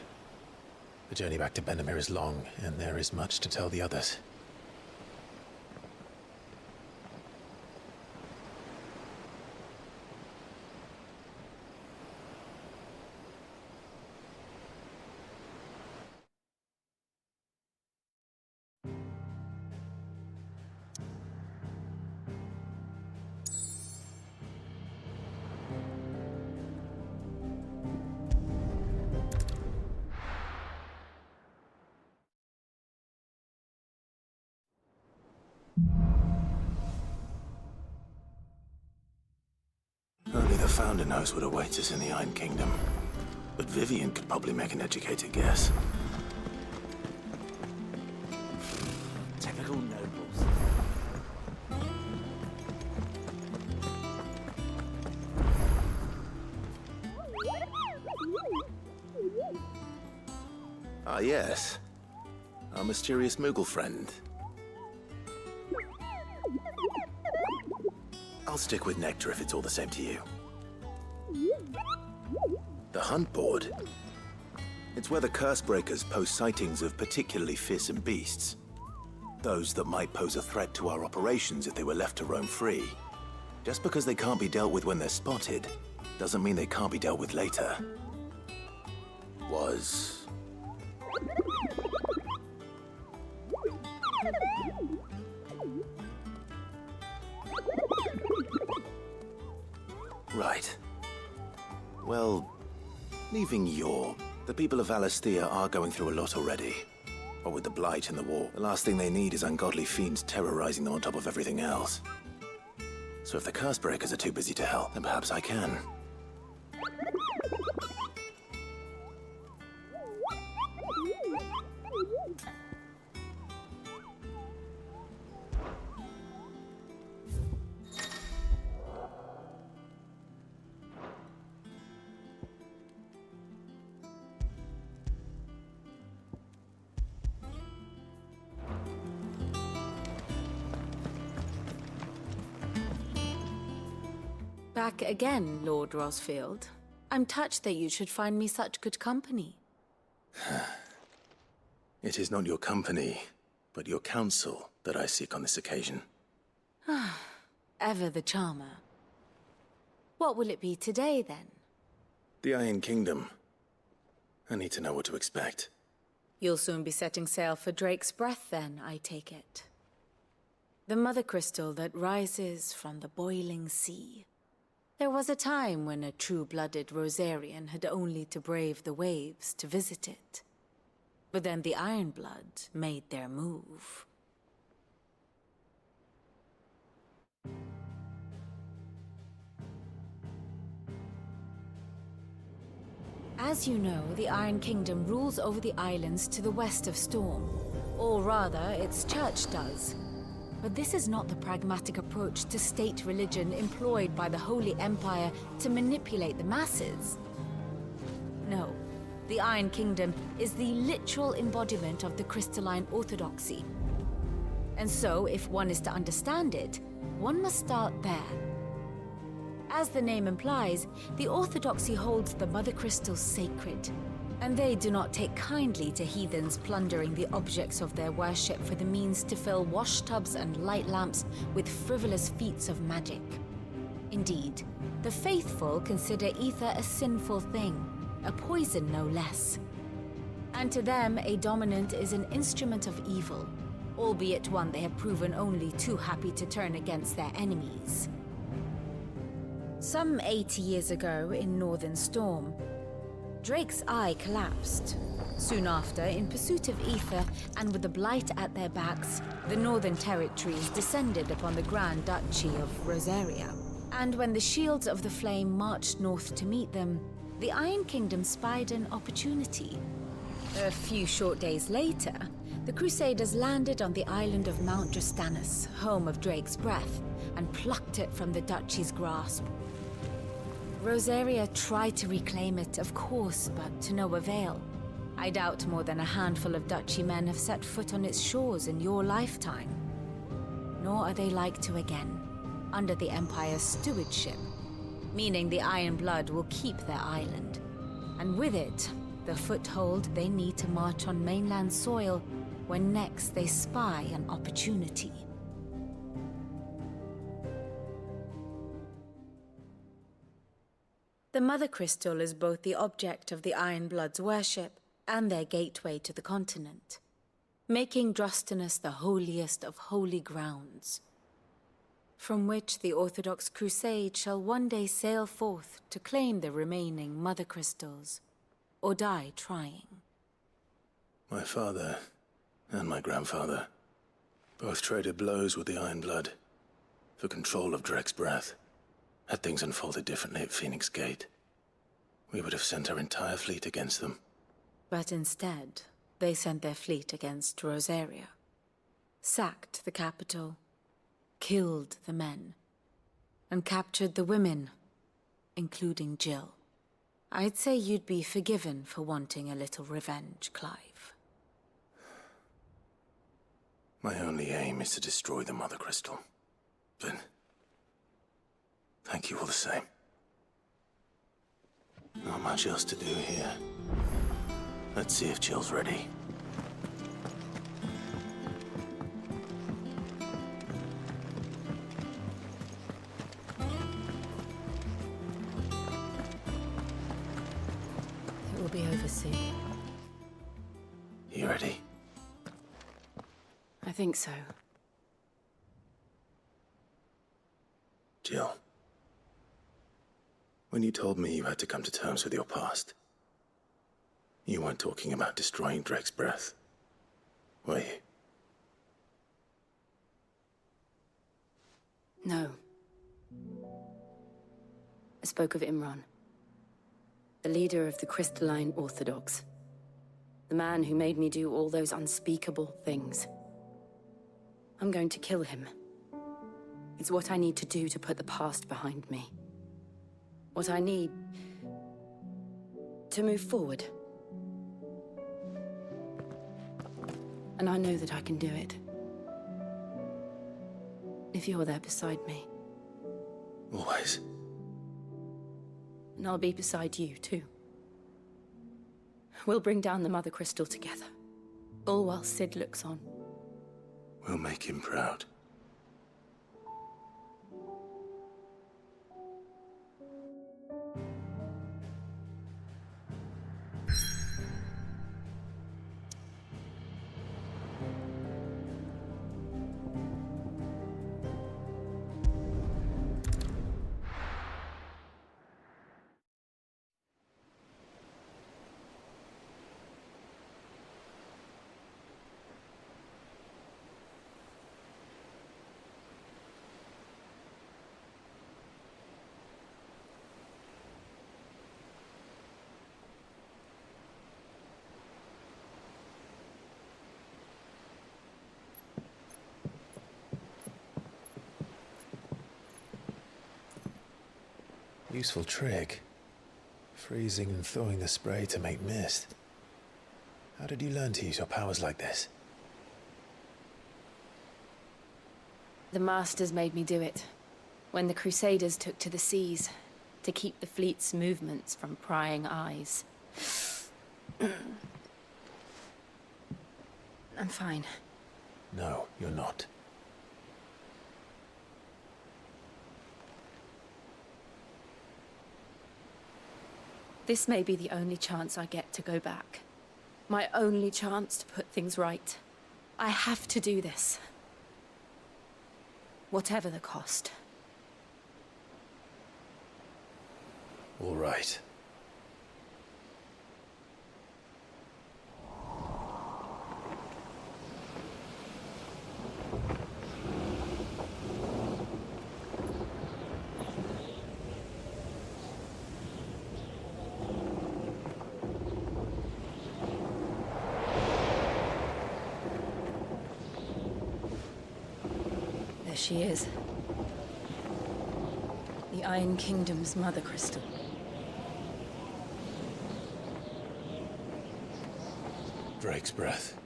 The journey back to Benamir is long, and there is much to tell the others. Only the Founder knows what awaits us in the Iron Kingdom. But Vivian could probably make an educated guess. Typical nobles. Ah, yes. Our mysterious Moogle friend. I'll stick with Nectar if it's all the same to you. The Hunt Board? It's where the Cursebreakers post sightings of particularly fearsome beasts. Those that might pose a threat to our operations if they were left to roam free. Just because they can't be dealt with when they're spotted, doesn't mean they can't be dealt with later. Was... Right. Well, leaving Yor, the people of Valisthea are going through a lot already. But with the Blight and the war, the last thing they need is ungodly fiends terrorizing them on top of everything else. So if the Cursebreakers are too busy to help, then perhaps I can. Back again, Lord Rosfield. I'm touched that you should find me such good company. It is not your company, but your counsel that I seek on this occasion. Ever the charmer. What will it be today, then? The Iron Kingdom. I need to know what to expect. You'll soon be setting sail for Drake's Breath, then, I take it. The mother crystal that rises from the boiling sea. There was a time when a true-blooded Rosarian had only to brave the waves to visit it. But then the Ironblood made their move. As you know, the Iron Kingdom rules over the islands to the west of Storm. Or rather, its church does. But this is not the pragmatic approach to state religion employed by the Holy Empire to manipulate the masses. No, the Iron Kingdom is the literal embodiment of the crystalline orthodoxy. And so, if one is to understand it, one must start there. As the name implies, the orthodoxy holds the Mother Crystals sacred, and they do not take kindly to heathens plundering the objects of their worship for the means to fill washtubs and light lamps with frivolous feats of magic. Indeed, the faithful consider ether a sinful thing, a poison no less. And to them, a dominant is an instrument of evil, albeit one they have proven only too happy to turn against their enemies. Some 80 years ago in Northern Storm, Drake's eye collapsed. Soon after, in pursuit of ether and with the Blight at their backs, the Northern Territories descended upon the Grand Duchy of Rosaria. And when the Shields of the Flame marched north to meet them, the Iron Kingdom spied an opportunity. A few short days later, the Crusaders landed on the island of Mount Drastanus, home of Drake's breath, and plucked it from the Duchy's grasp. Rosaria tried to reclaim it, of course, but to no avail. I doubt more than a handful of Duchy men have set foot on its shores in your lifetime. Nor are they like to again, under the Empire's stewardship, meaning the Iron Blood will keep their island, and with it, the foothold they need to march on mainland soil when next they spy an opportunity. The Mother Crystal is both the object of the Iron Blood's worship and their gateway to the continent, making Drastanus the holiest of holy grounds, from which the Orthodox Crusade shall one day sail forth to claim the remaining Mother Crystals, or die trying. My father and my grandfather both traded blows with the Iron Blood for control of Drake's breath. Had things unfolded differently at Phoenix Gate, we would have sent our entire fleet against them. But instead, they sent their fleet against Rosaria, sacked the capital, killed the men, and captured the women, including Jill. I'd say you'd be forgiven for wanting a little revenge, Clive. My only aim is to destroy the Mother Crystal. But thank you all the same. Not much else to do here. Let's see if Jill's ready. It will be over soon. You ready? I think so. Jill. When you told me you had to come to terms with your past, you weren't talking about destroying Drake's breath, were you? No. I spoke of Imran, the leader of the Crystalline Orthodox. The man who made me do all those unspeakable things. I'm going to kill him. It's what I need to do to put the past behind me. What I need to move forward. And I know that I can do it. If you're there beside me. Always. And I'll be beside you, too. We'll bring down the Mother Crystal together. All while Sid looks on. We'll make him proud. Useful trick. Freezing and thawing the spray to make mist. How did you learn to use your powers like this? The Masters made me do it. When the Crusaders took to the seas, to keep the fleet's movements from prying eyes. I'm fine. No, you're not. This may be the only chance I get to go back. My only chance to put things right. I have to do this. Whatever the cost. All right. There she is. The Iron Kingdom's mother crystal. Drake's breath.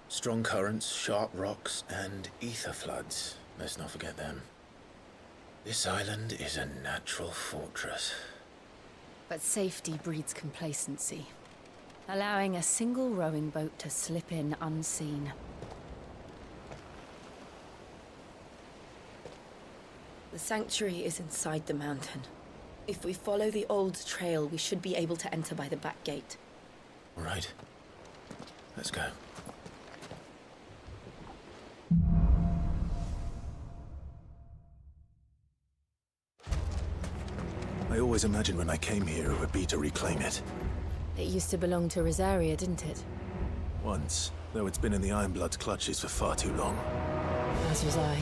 Strong currents, sharp rocks, and ether floods. Let's not forget them. This island is a natural fortress. But safety breeds complacency. Allowing a single rowing boat to slip in unseen. The sanctuary is inside the mountain. If we follow the old trail, we should be able to enter by the back gate. All right. Let's go. I always imagined when I came here it would be to reclaim it. It used to belong to Rosaria, didn't it? Once, though it's been in the Ironblood's clutches for far too long. As was I.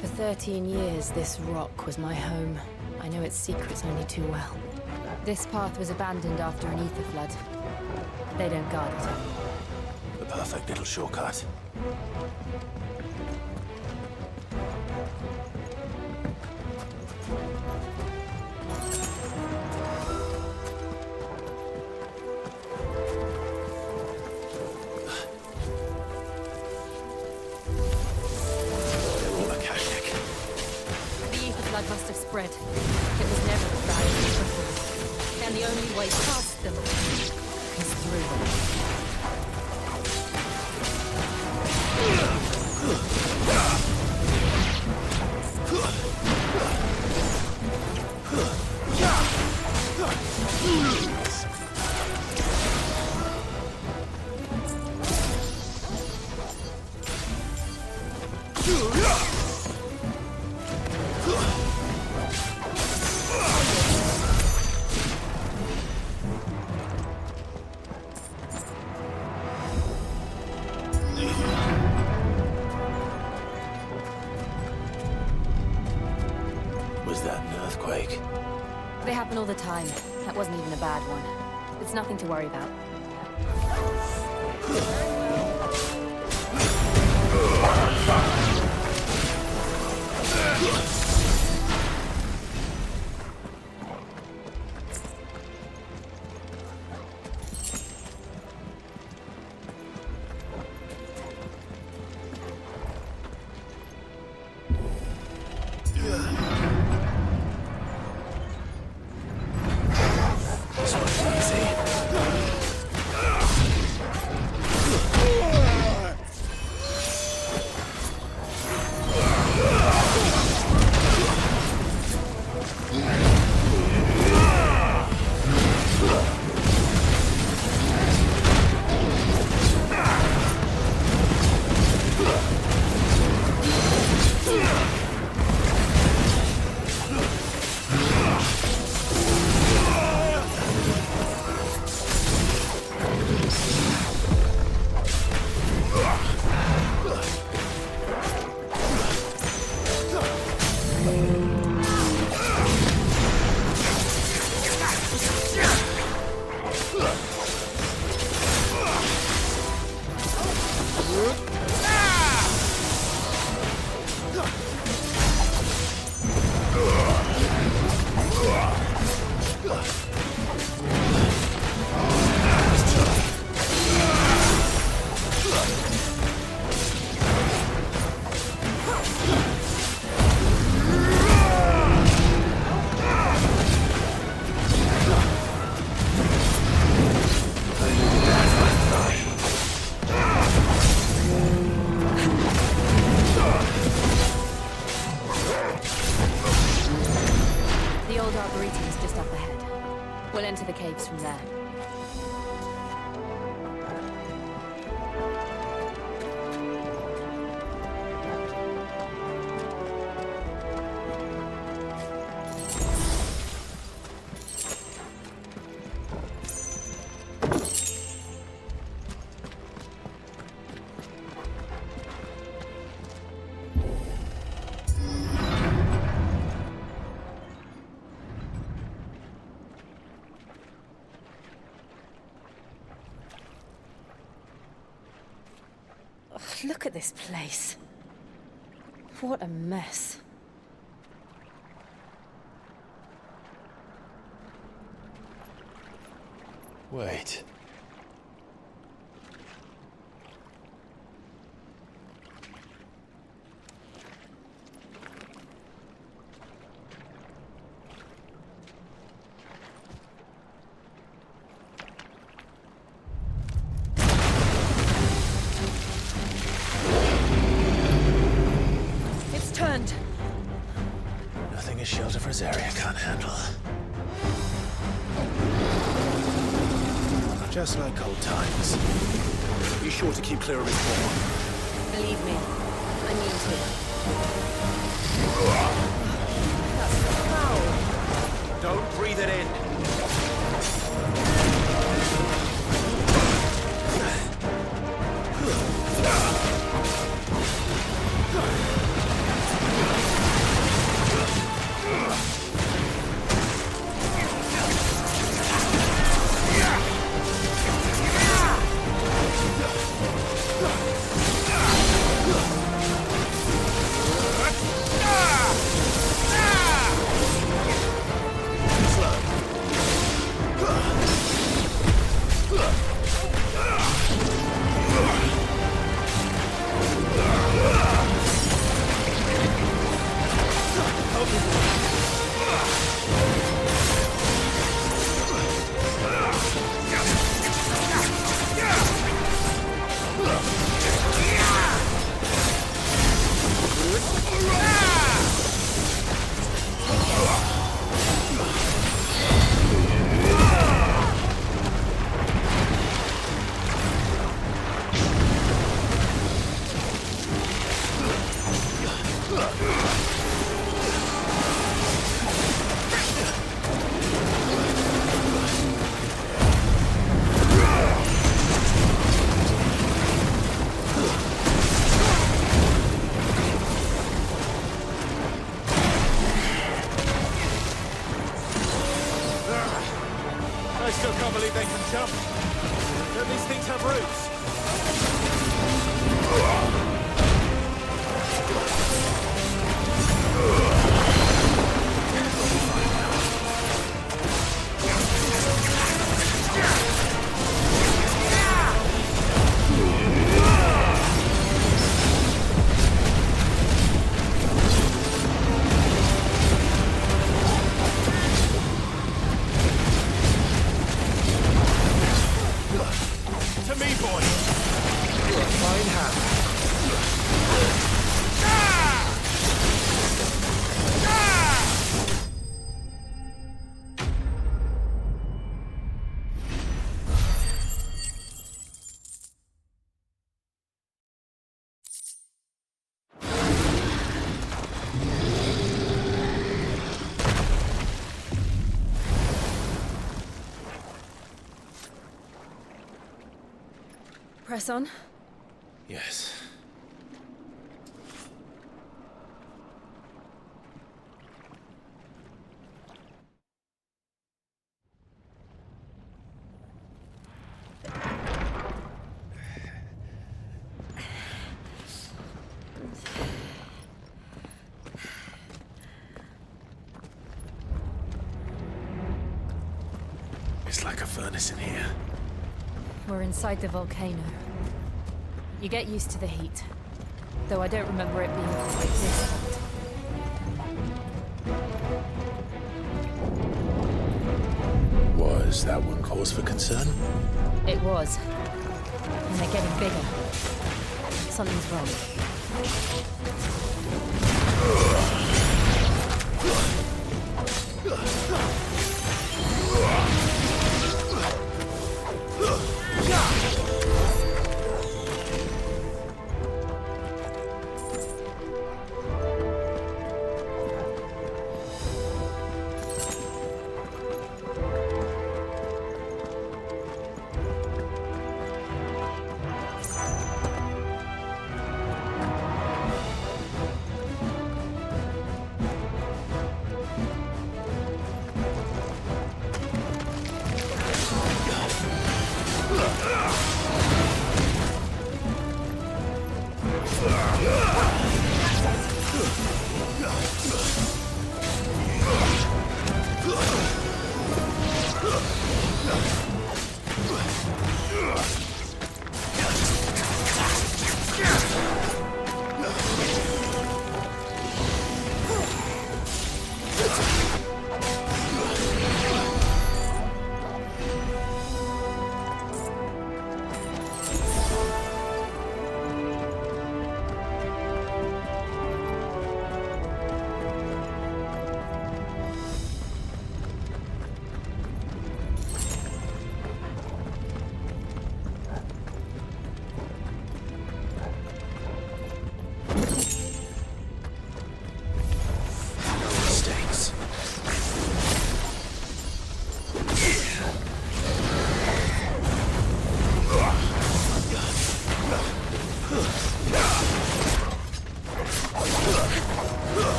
For 13 years, this rock was my home. I know its secrets only too well. This path was abandoned after an ether flood. They don't guard it. The perfect little shortcut. Must have spread. It was never as bad as it was. And the only way past them is through them. They happen all the time. That wasn't even a bad one. It's nothing to worry about. enter the caves from there. Look at this place. What a mess. Wait. Turned. Nothing a shelter for his area can't handle. Just like old times. Be sure to keep clear of his paw. Believe me, I mean to. That's foul. Don't breathe it in. Don't these things have roots? Press on? Yes. It's like a furnace in here. We're inside the volcano. You get used to the heat, though I don't remember it being quite this hot. Was that one cause for concern? It was. And they're getting bigger. Something's wrong.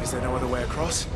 Is there no other way across?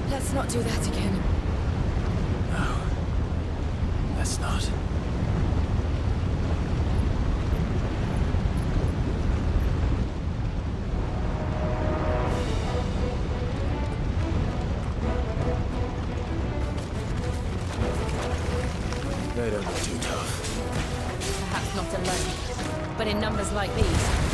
Let's not do that again. No. Let's not. They don't look too tough. Perhaps not alone, but in numbers like these.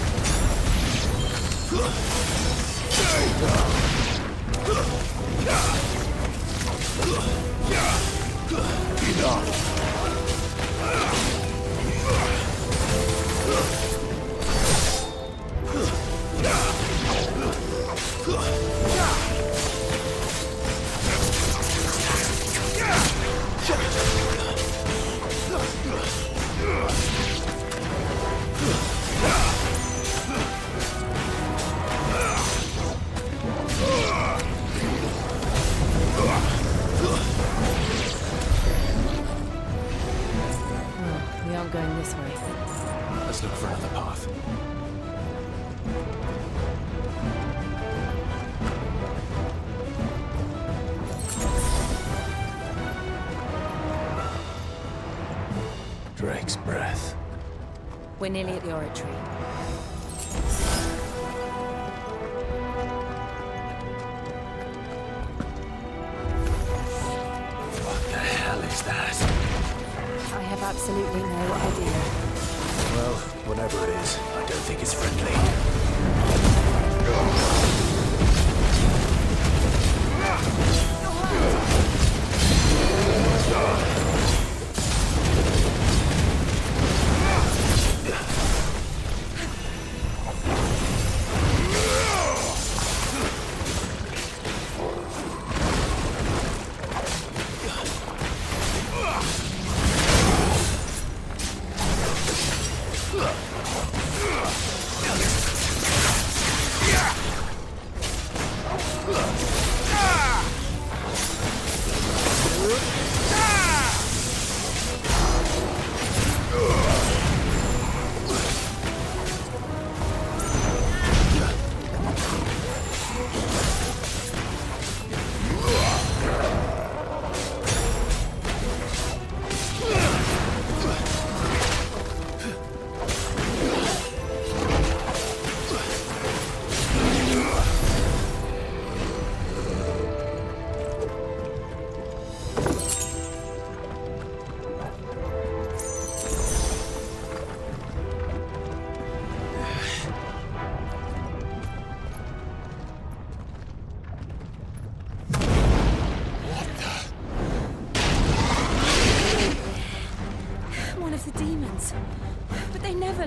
We aren't going this way. Let's look for another path. Drake's breath. We're nearly at the oratory. absolutely no idea. Well, whatever it is, I don't think it's friendly.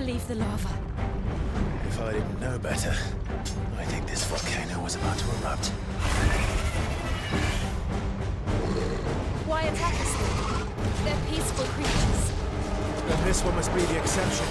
Leave the lava. If I didn't know better, I think this volcano was about to erupt. Why attack us then? They're peaceful creatures. Then this one must be the exception.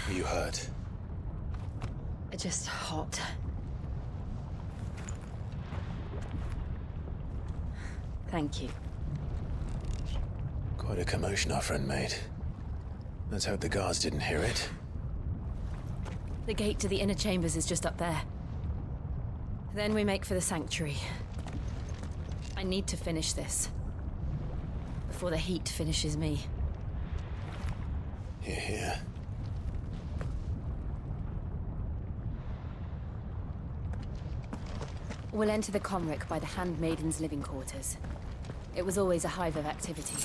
Are you hurt? Just hot. Thank you. Quite a commotion our friend made. Let's hope the guards didn't hear it. The gate to the inner chambers is just up there. Then we make for the sanctuary. I need to finish this. Before the heat finishes me. Hear, hear. We'll enter the Comric by the Handmaiden's living quarters. It was always a hive of activity.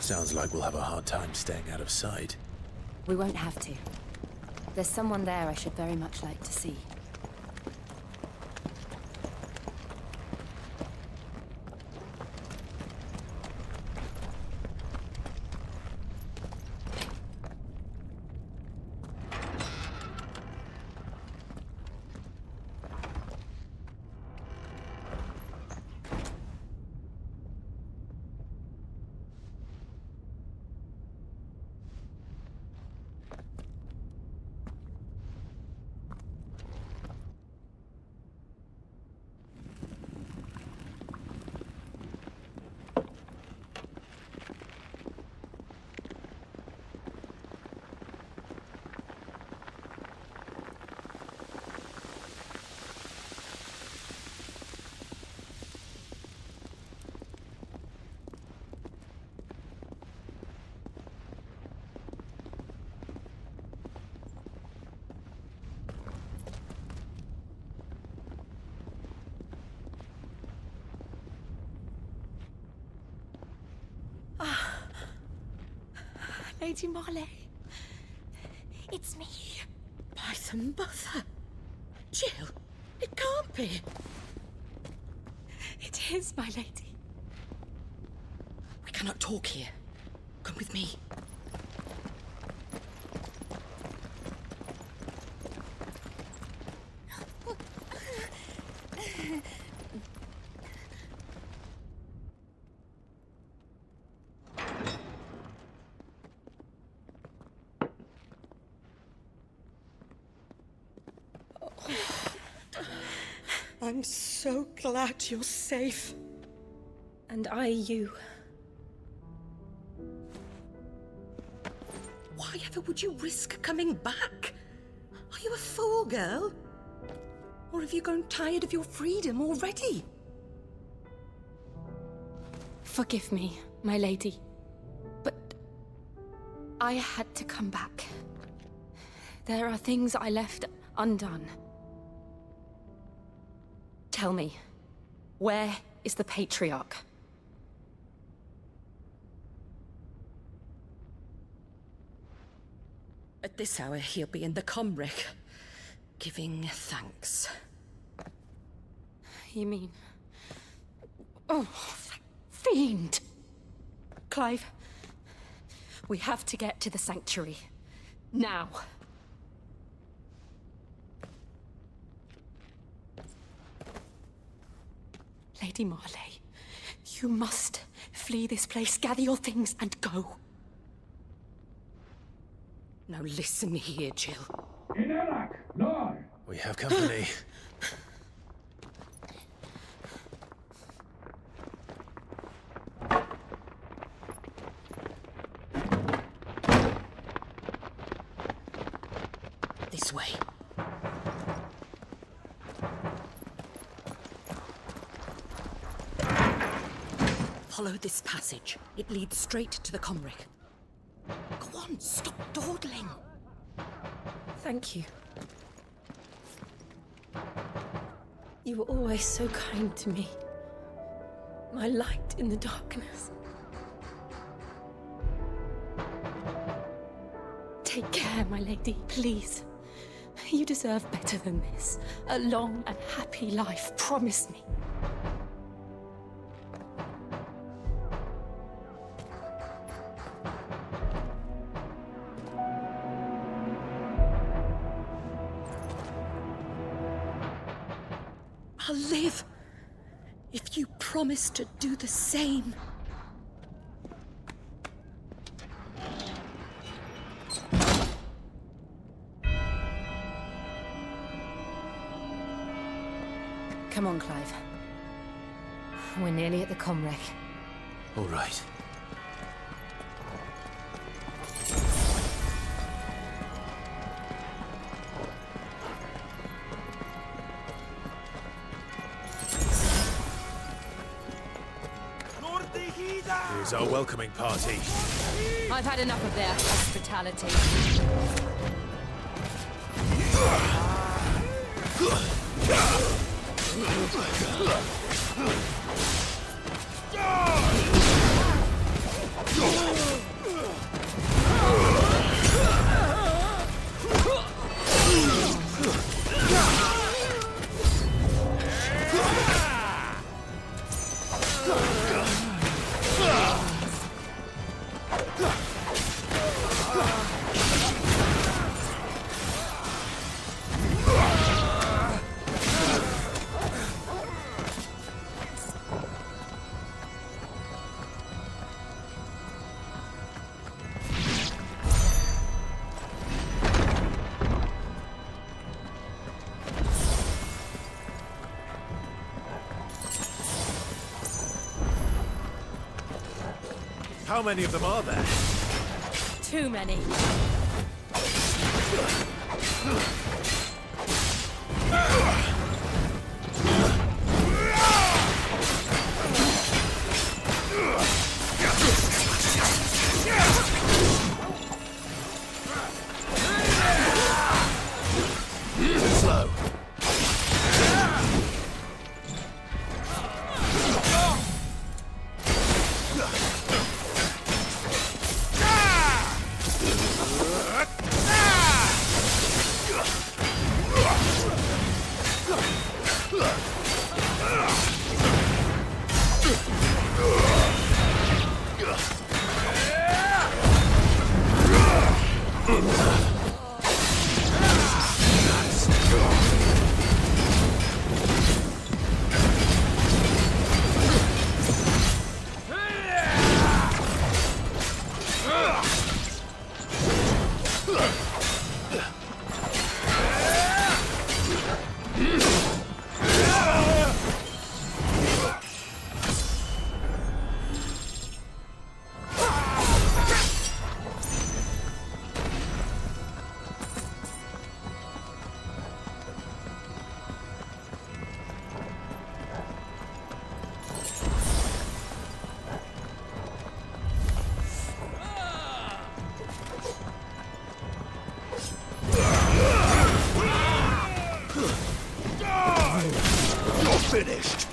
Sounds like we'll have a hard time staying out of sight. We won't have to. There's someone there I should very much like to see. Lady Marley. It's me. By the mother. Jill, it can't be. It is, my lady. We cannot talk here. Come with me. I'm so glad you're safe. And you. Why ever would you risk coming back? Are you a fool, girl? Or have you grown tired of your freedom already? Forgive me, my lady. But I had to come back. There are things I left undone. Tell me, where is the Patriarch? At this hour, he'll be in the Comric, giving thanks. You mean... Oh, fiend! Clive, we have to get to the sanctuary. Now. Lady Marley, you must flee this place, gather your things, and go. Now listen here, Jill. In Iraq, no! We have company. This way. Follow this passage. It leads straight to the Comric. Go on, stop dawdling. Thank you. You were always so kind to me. My light in the darkness. Take care, my lady, please. You deserve better than this. A long and happy life, promise me. I'll live if you promise to do the same. Come on, Clive. We're nearly at the comwreck. All right. Here's our welcoming party. I've had enough of their hospitality. How many of them are there? Too many. Slow. Finished.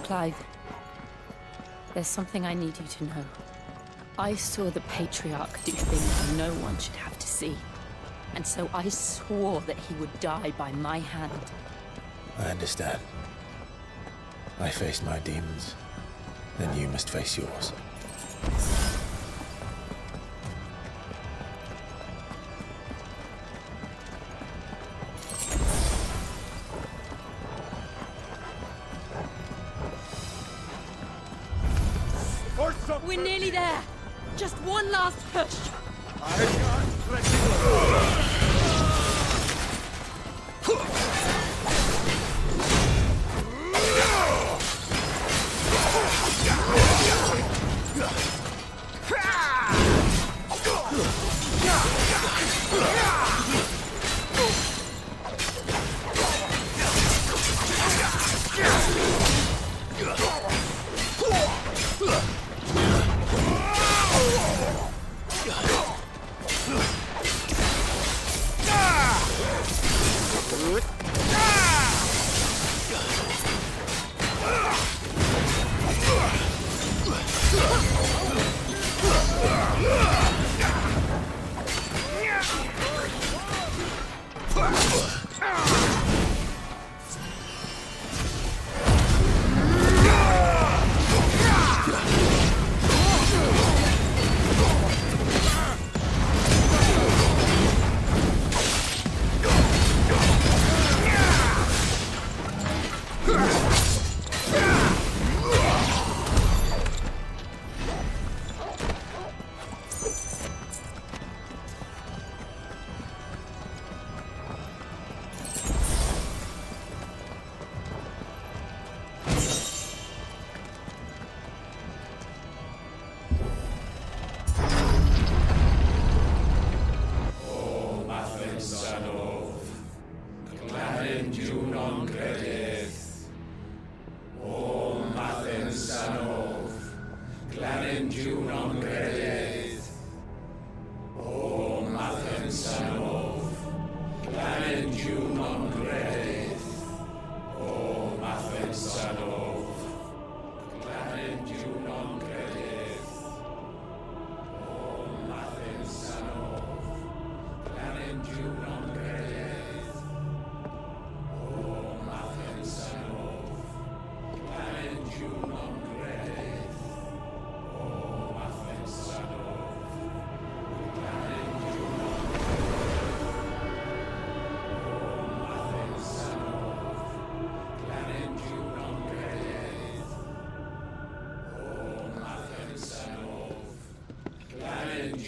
Clive, there's something I need you to know. I saw the Patriarch do things no one should have to see. And so I swore that he would die by my hand. I understand. I faced my demons. Then you must face yours. We're nearly there. Just one last push.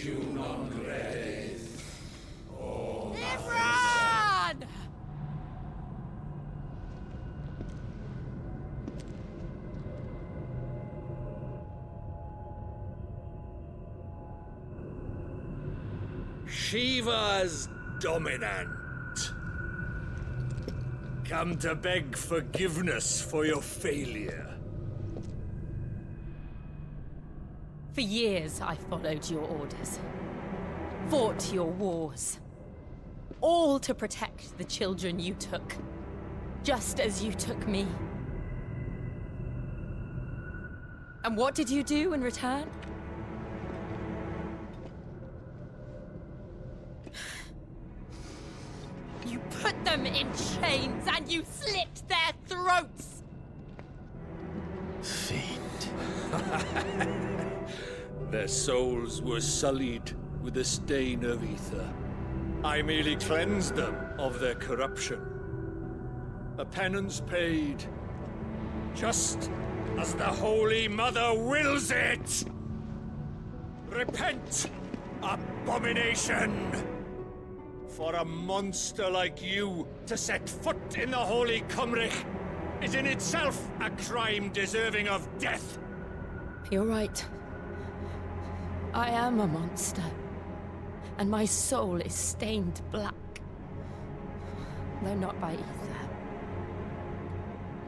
Everyone! Shiva's dominant. Come to beg forgiveness for your failure. For years, I followed your orders. Fought your wars. All to protect the children you took. Just as you took me. And what did you do in return? You put them in chains and you slit their throats! Fiend. Their souls were sullied with the stain of ether. I merely cleansed them of their corruption. A penance paid, just as the Holy Mother wills it! Repent, abomination! For a monster like you to set foot in the Holy Cymric is in itself a crime deserving of death. You're right. I am a monster. And my soul is stained black. Though not by ether.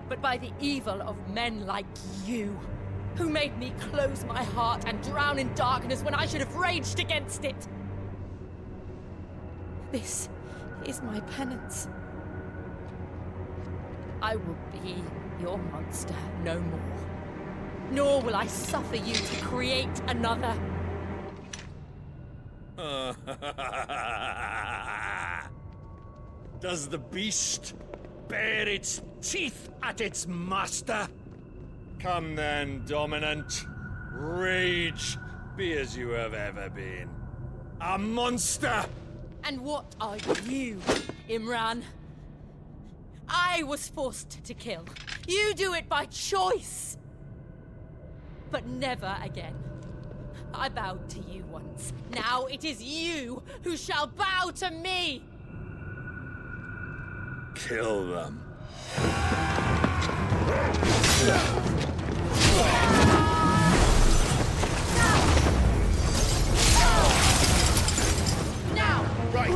But by the evil of men like you, who made me close my heart and drown in darkness when I should have raged against it. This is my penance. I will be your monster no more. Nor will I suffer you to create another. Does the beast bare its teeth at its master? Come then, dominant. Rage, be as you have ever been. A monster! And what are you, Imran? I was forced to kill. You do it by choice. But never again. I bowed to you once. Now it is you who shall bow to me! Kill them. Now! Right!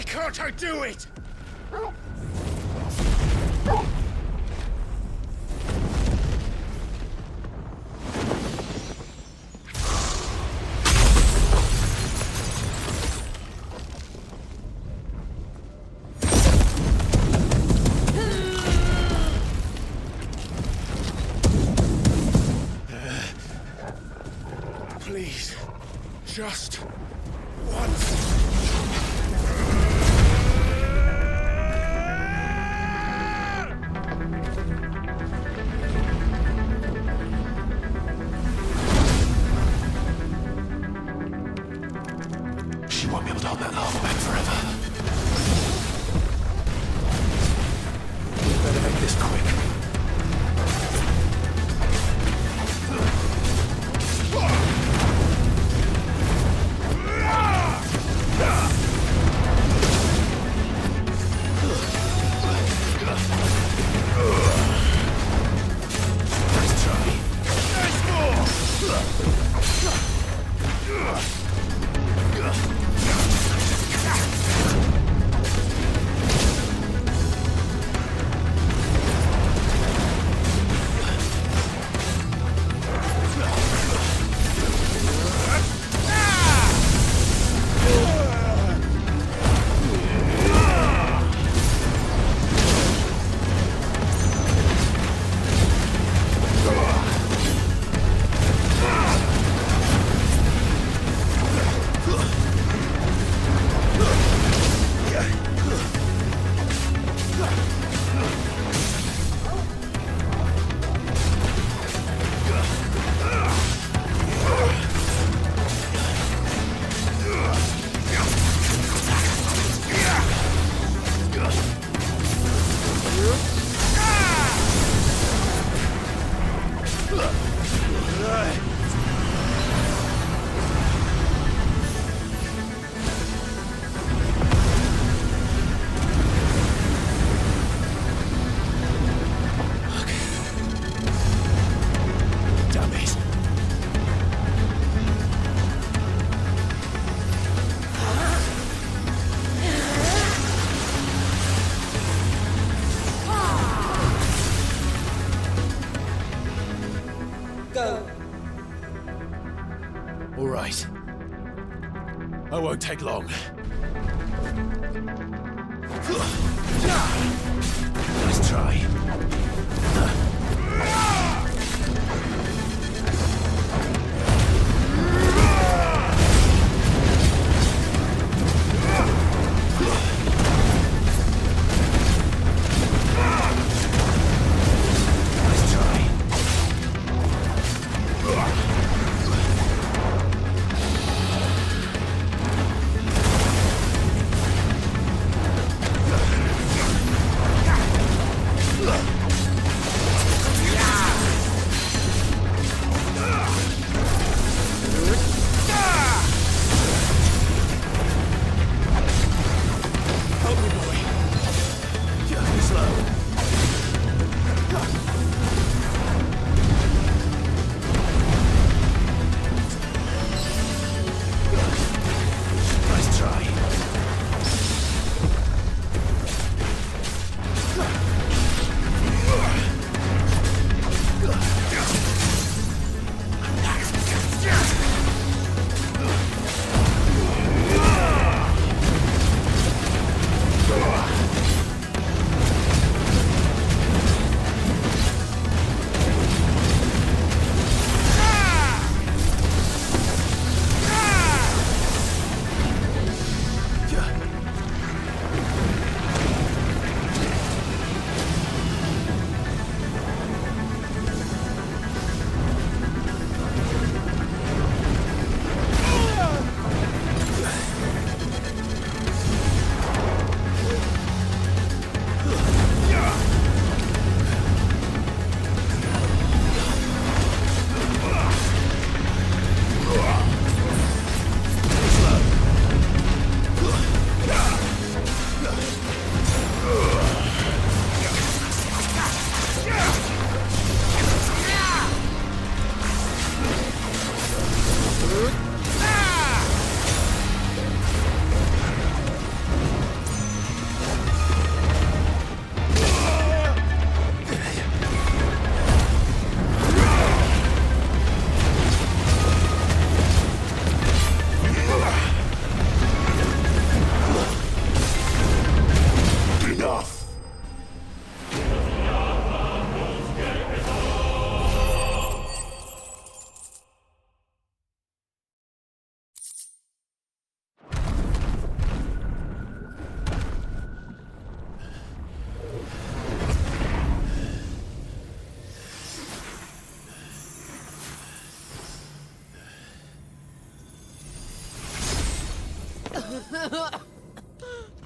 Can't I do it? Just once. She won't be able to hold that lava back forever. We better make this quick. All right. I won't take long. Nice try. Yeah!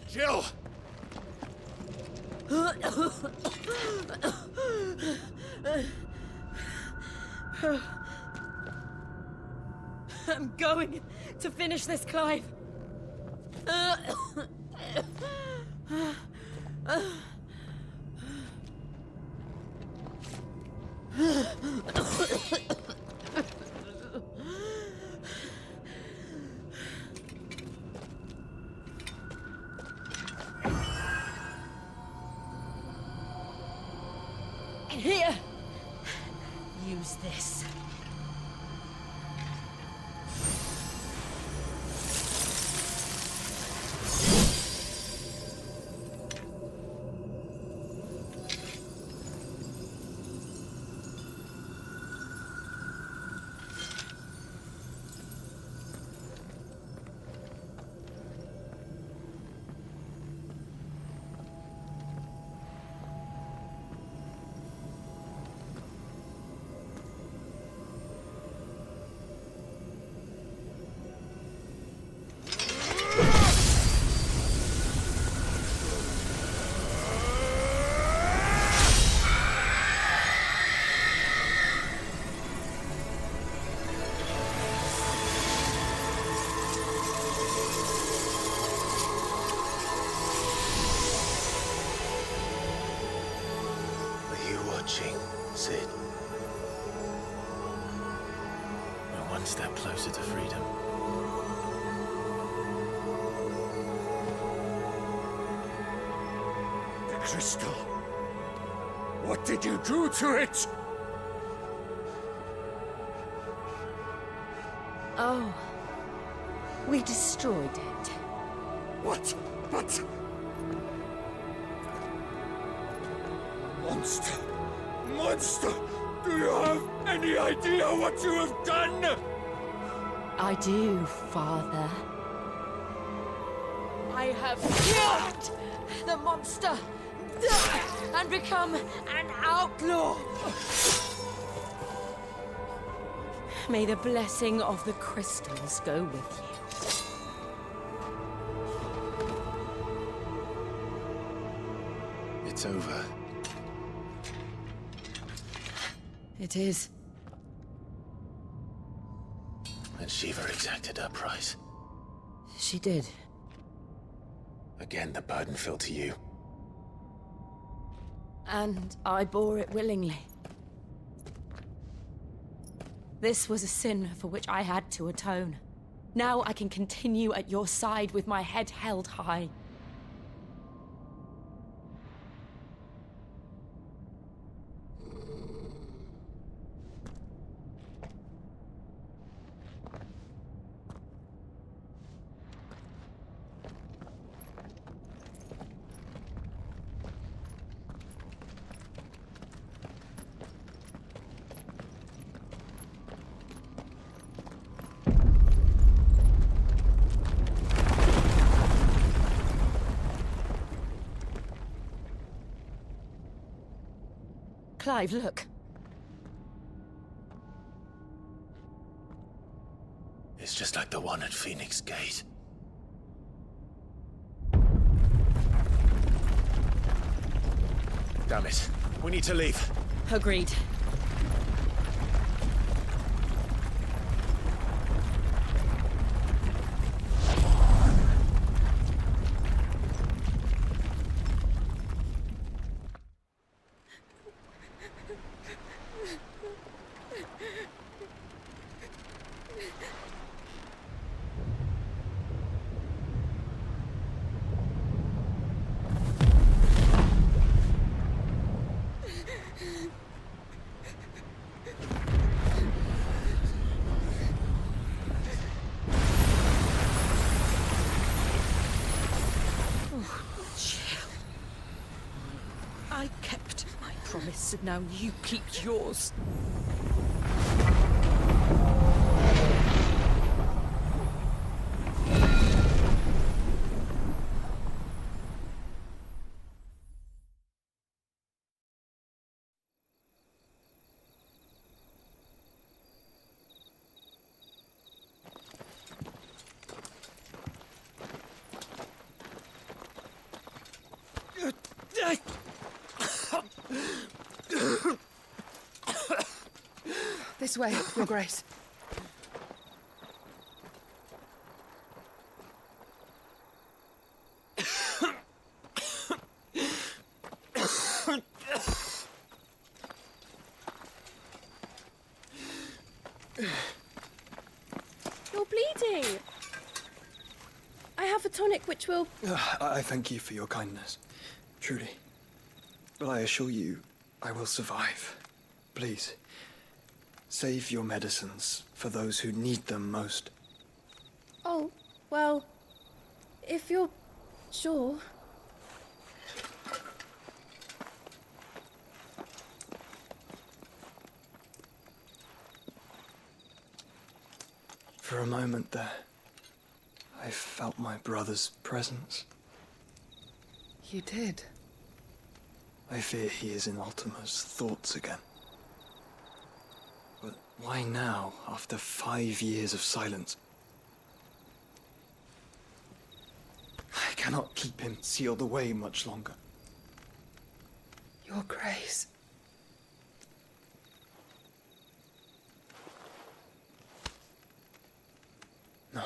Jill! I'm going to finish this, Clive. Here! Use this. Sid. We're one step closer to freedom. The crystal. What did you do to it? Oh. We destroyed it. What? But... Monster! Monster! Do you have any idea what you have done? I do, Father. I have killed the monster and become an outlaw. May the blessing of the crystals go with you. It's over. It is. And Shiva exacted her price. She did. Again, the burden fell to you. And I bore it willingly. This was a sin for which I had to atone. Now I can continue at your side with my head held high. Clive, look. It's just like the one at Phoenix Gate. Damn it. We need to leave. Agreed. I kept my promise, and now you keep yours. This way, Your Grace. You're bleeding. I have a tonic which will... I thank you for your kindness, truly. But I assure you, I will survive. Please, save your medicines for those who need them most. Oh, well, if you're sure. For a moment there, I felt my brother's presence. You did? I fear he is in Ultima's thoughts again. But why now, after 5 years of silence? I cannot keep him sealed away much longer. Your Grace. No,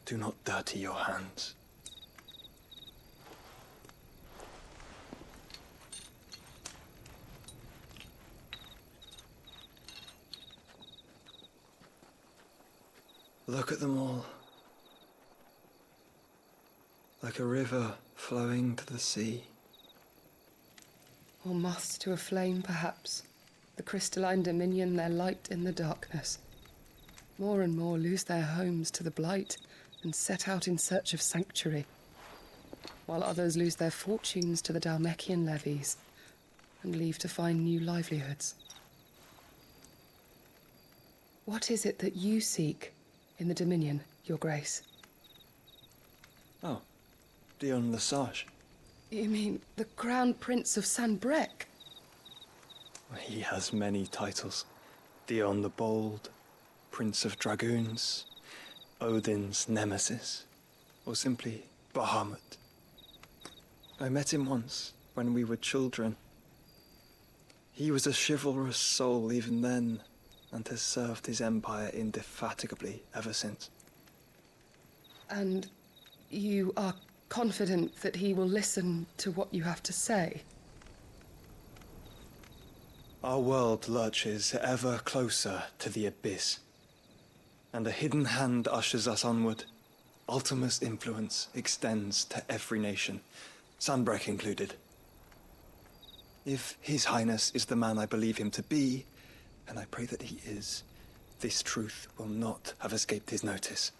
do not dirty your hands. Look at them all. Like a river flowing to the sea. Or moths to a flame, perhaps. The crystalline dominion, their light in the darkness. More and more lose their homes to the blight and set out in search of sanctuary, while others lose their fortunes to the Dalmekian levies and leave to find new livelihoods. What is it that you seek in the Dominion, Your Grace? Oh, Dion Lesage. You mean the Crown Prince of Sanbrec? He has many titles. Dion the Bold, Prince of Dragoons, Odin's Nemesis, or simply Bahamut. I met him once, when we were children. He was a chivalrous soul even then, and has served his empire indefatigably ever since. And you are confident that he will listen to what you have to say? Our world lurches ever closer to the abyss, and a hidden hand ushers us onward. Ultima's influence extends to every nation, Sanbrec included. If His Highness is the man I believe him to be, and I pray that he is, this truth will not have escaped his notice.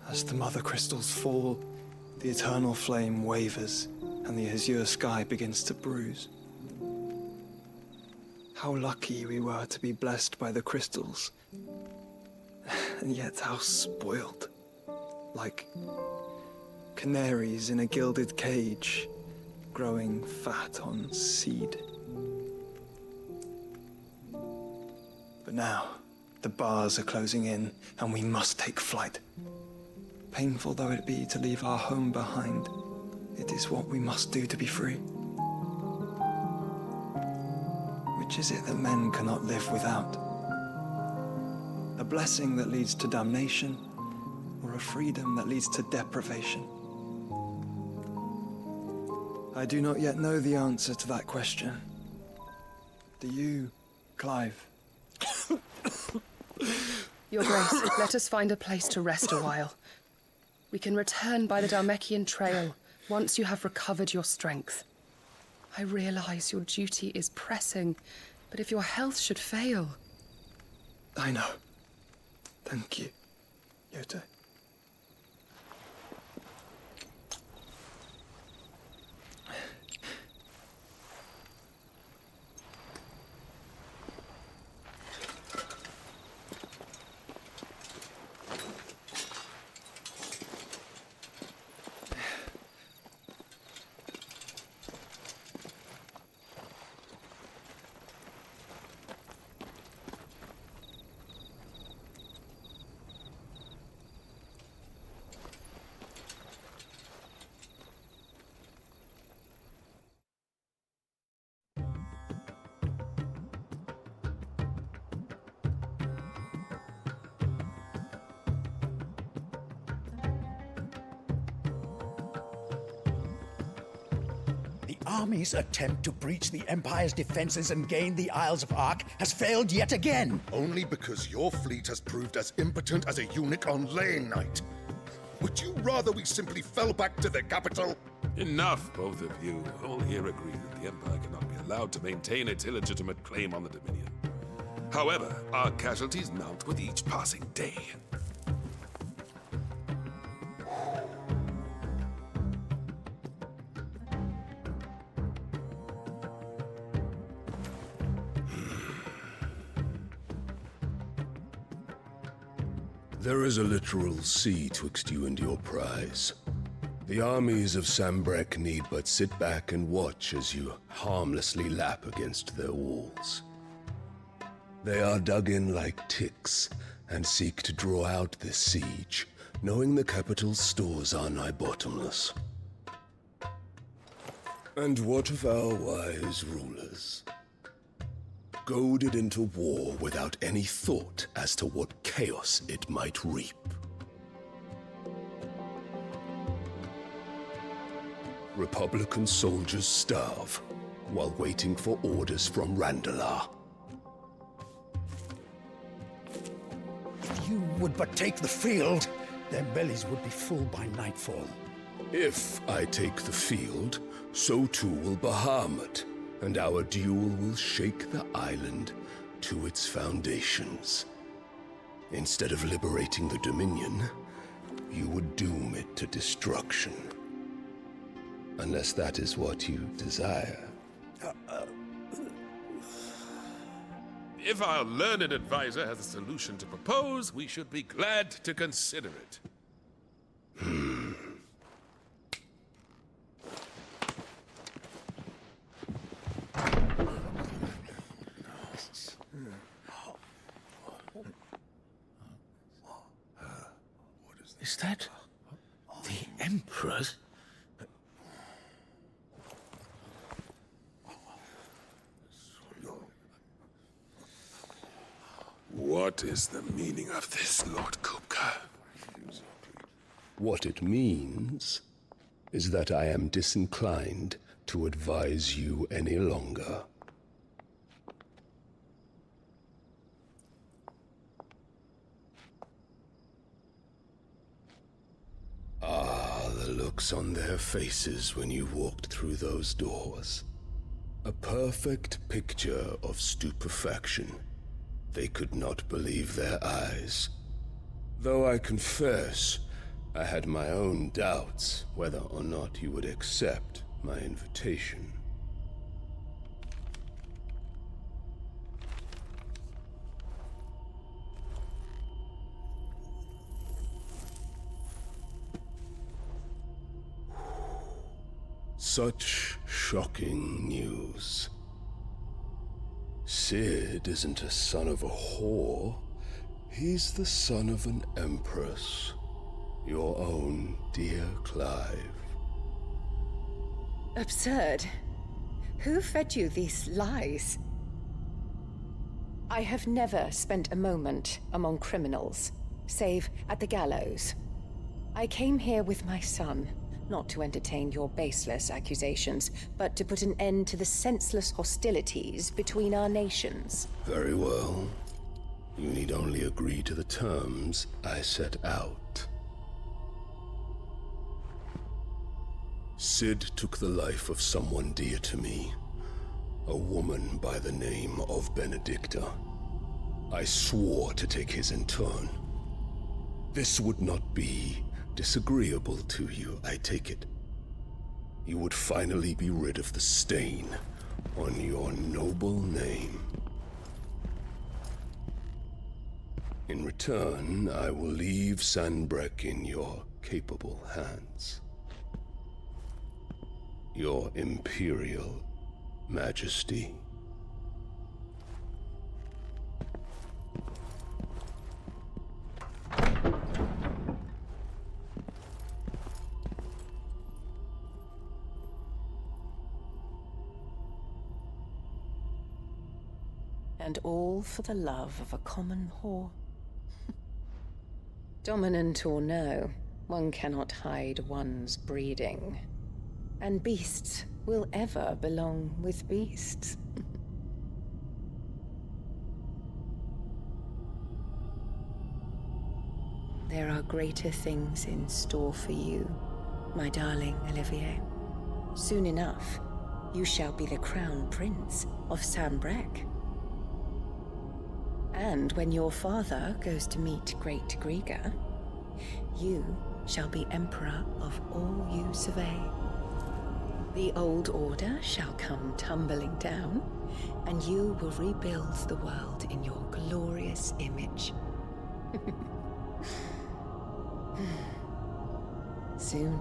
As the mother crystals fall, the eternal flame wavers, and the azure sky begins to bruise. How lucky we were to be blessed by the crystals, and yet how spoiled. Like canaries in a gilded cage, growing fat on seed. But now, the bars are closing in, and we must take flight. Painful though it be to leave our home behind, it is what we must do to be free. Which is it that men cannot live without? A blessing that leads to damnation, or a freedom that leads to deprivation? I do not yet know the answer to that question. Do you, Clive? Your Grace, let us find a place to rest a while. We can return by the Dalmekian trail once you have recovered your strength. I realize your duty is pressing, but if your health should fail... I know. Thank you, Yote. army's attempt to breach the Empire's defenses and gain the Isles of Ark has failed yet again. Only because your fleet has proved as impotent as a eunuch on laying night. Would you rather we simply fell back to the capital? Enough, both of you. All here agree that the Empire cannot be allowed to maintain its illegitimate claim on the Dominion. However, our casualties mount with each passing day. There is a literal sea twixt you and your prize. The armies of Sambrek need but sit back and watch as you harmlessly lap against their walls. They are dug in like ticks and seek to draw out this siege, knowing the capital's stores are nigh bottomless. And what of our wise rulers? Goaded into war without any thought as to what chaos it might reap. Republican soldiers starve while waiting for orders from Randalar. If you would but take the field, their bellies would be full by nightfall. If I take the field, so too will Bahamut, and our duel will shake the island to its foundations. Instead of liberating the Dominion, you would doom it to destruction. Unless that is what you desire. If our learned advisor has a solution to propose, we should be glad to consider it. Is that the Emperor's? What is the meaning of this, Lord Kupka? What it means is that I am disinclined to advise you any longer. Ah, the looks on their faces when you walked through those doors. A perfect picture of stupefaction. They could not believe their eyes. Though I confess, I had my own doubts whether or not you would accept my invitation. Such shocking news. Sid isn't a son of a whore. He's the son of an empress. Your own dear Clive. Absurd. Who fed you these lies? I have never spent a moment among criminals, save at the gallows. I came here with my son, not to entertain your baseless accusations, but to put an end to the senseless hostilities between our nations. Very well. You need only agree to the terms I set out. Sid took the life of someone dear to me, a woman by the name of Benedicta. I swore to take his in turn. This would not be disagreeable to you, I take it. You would finally be rid of the stain on your noble name. In return, I will leave Sanbreque in your capable hands. Your Imperial Majesty. And all for the love of a common whore. Dominant or no, one cannot hide one's breeding. And beasts will ever belong with beasts. There are greater things in store for you, my darling Olivier. Soon enough, you shall be the crown prince of Sambrec. And when your father goes to meet Great Griga, you shall be emperor of all you survey. The old order shall come tumbling down, and you will rebuild the world in your glorious image. Soon.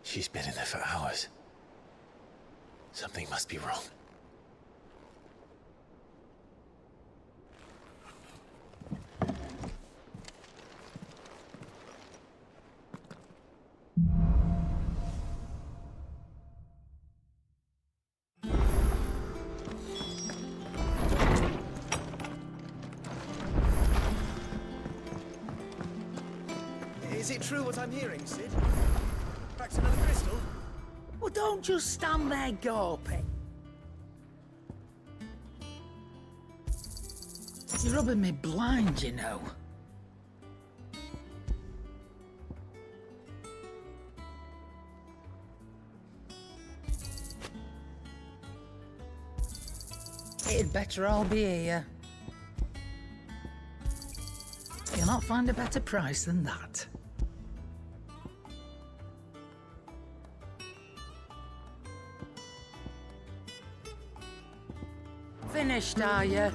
She's been in there for hours. Something must be wrong. Is it true what I'm hearing, Sid? Cracked another crystal? Well, don't just stand there gawping. You're rubbing me blind, you know. It'd better all be here. You'll not find a better price than that. Finished, are you?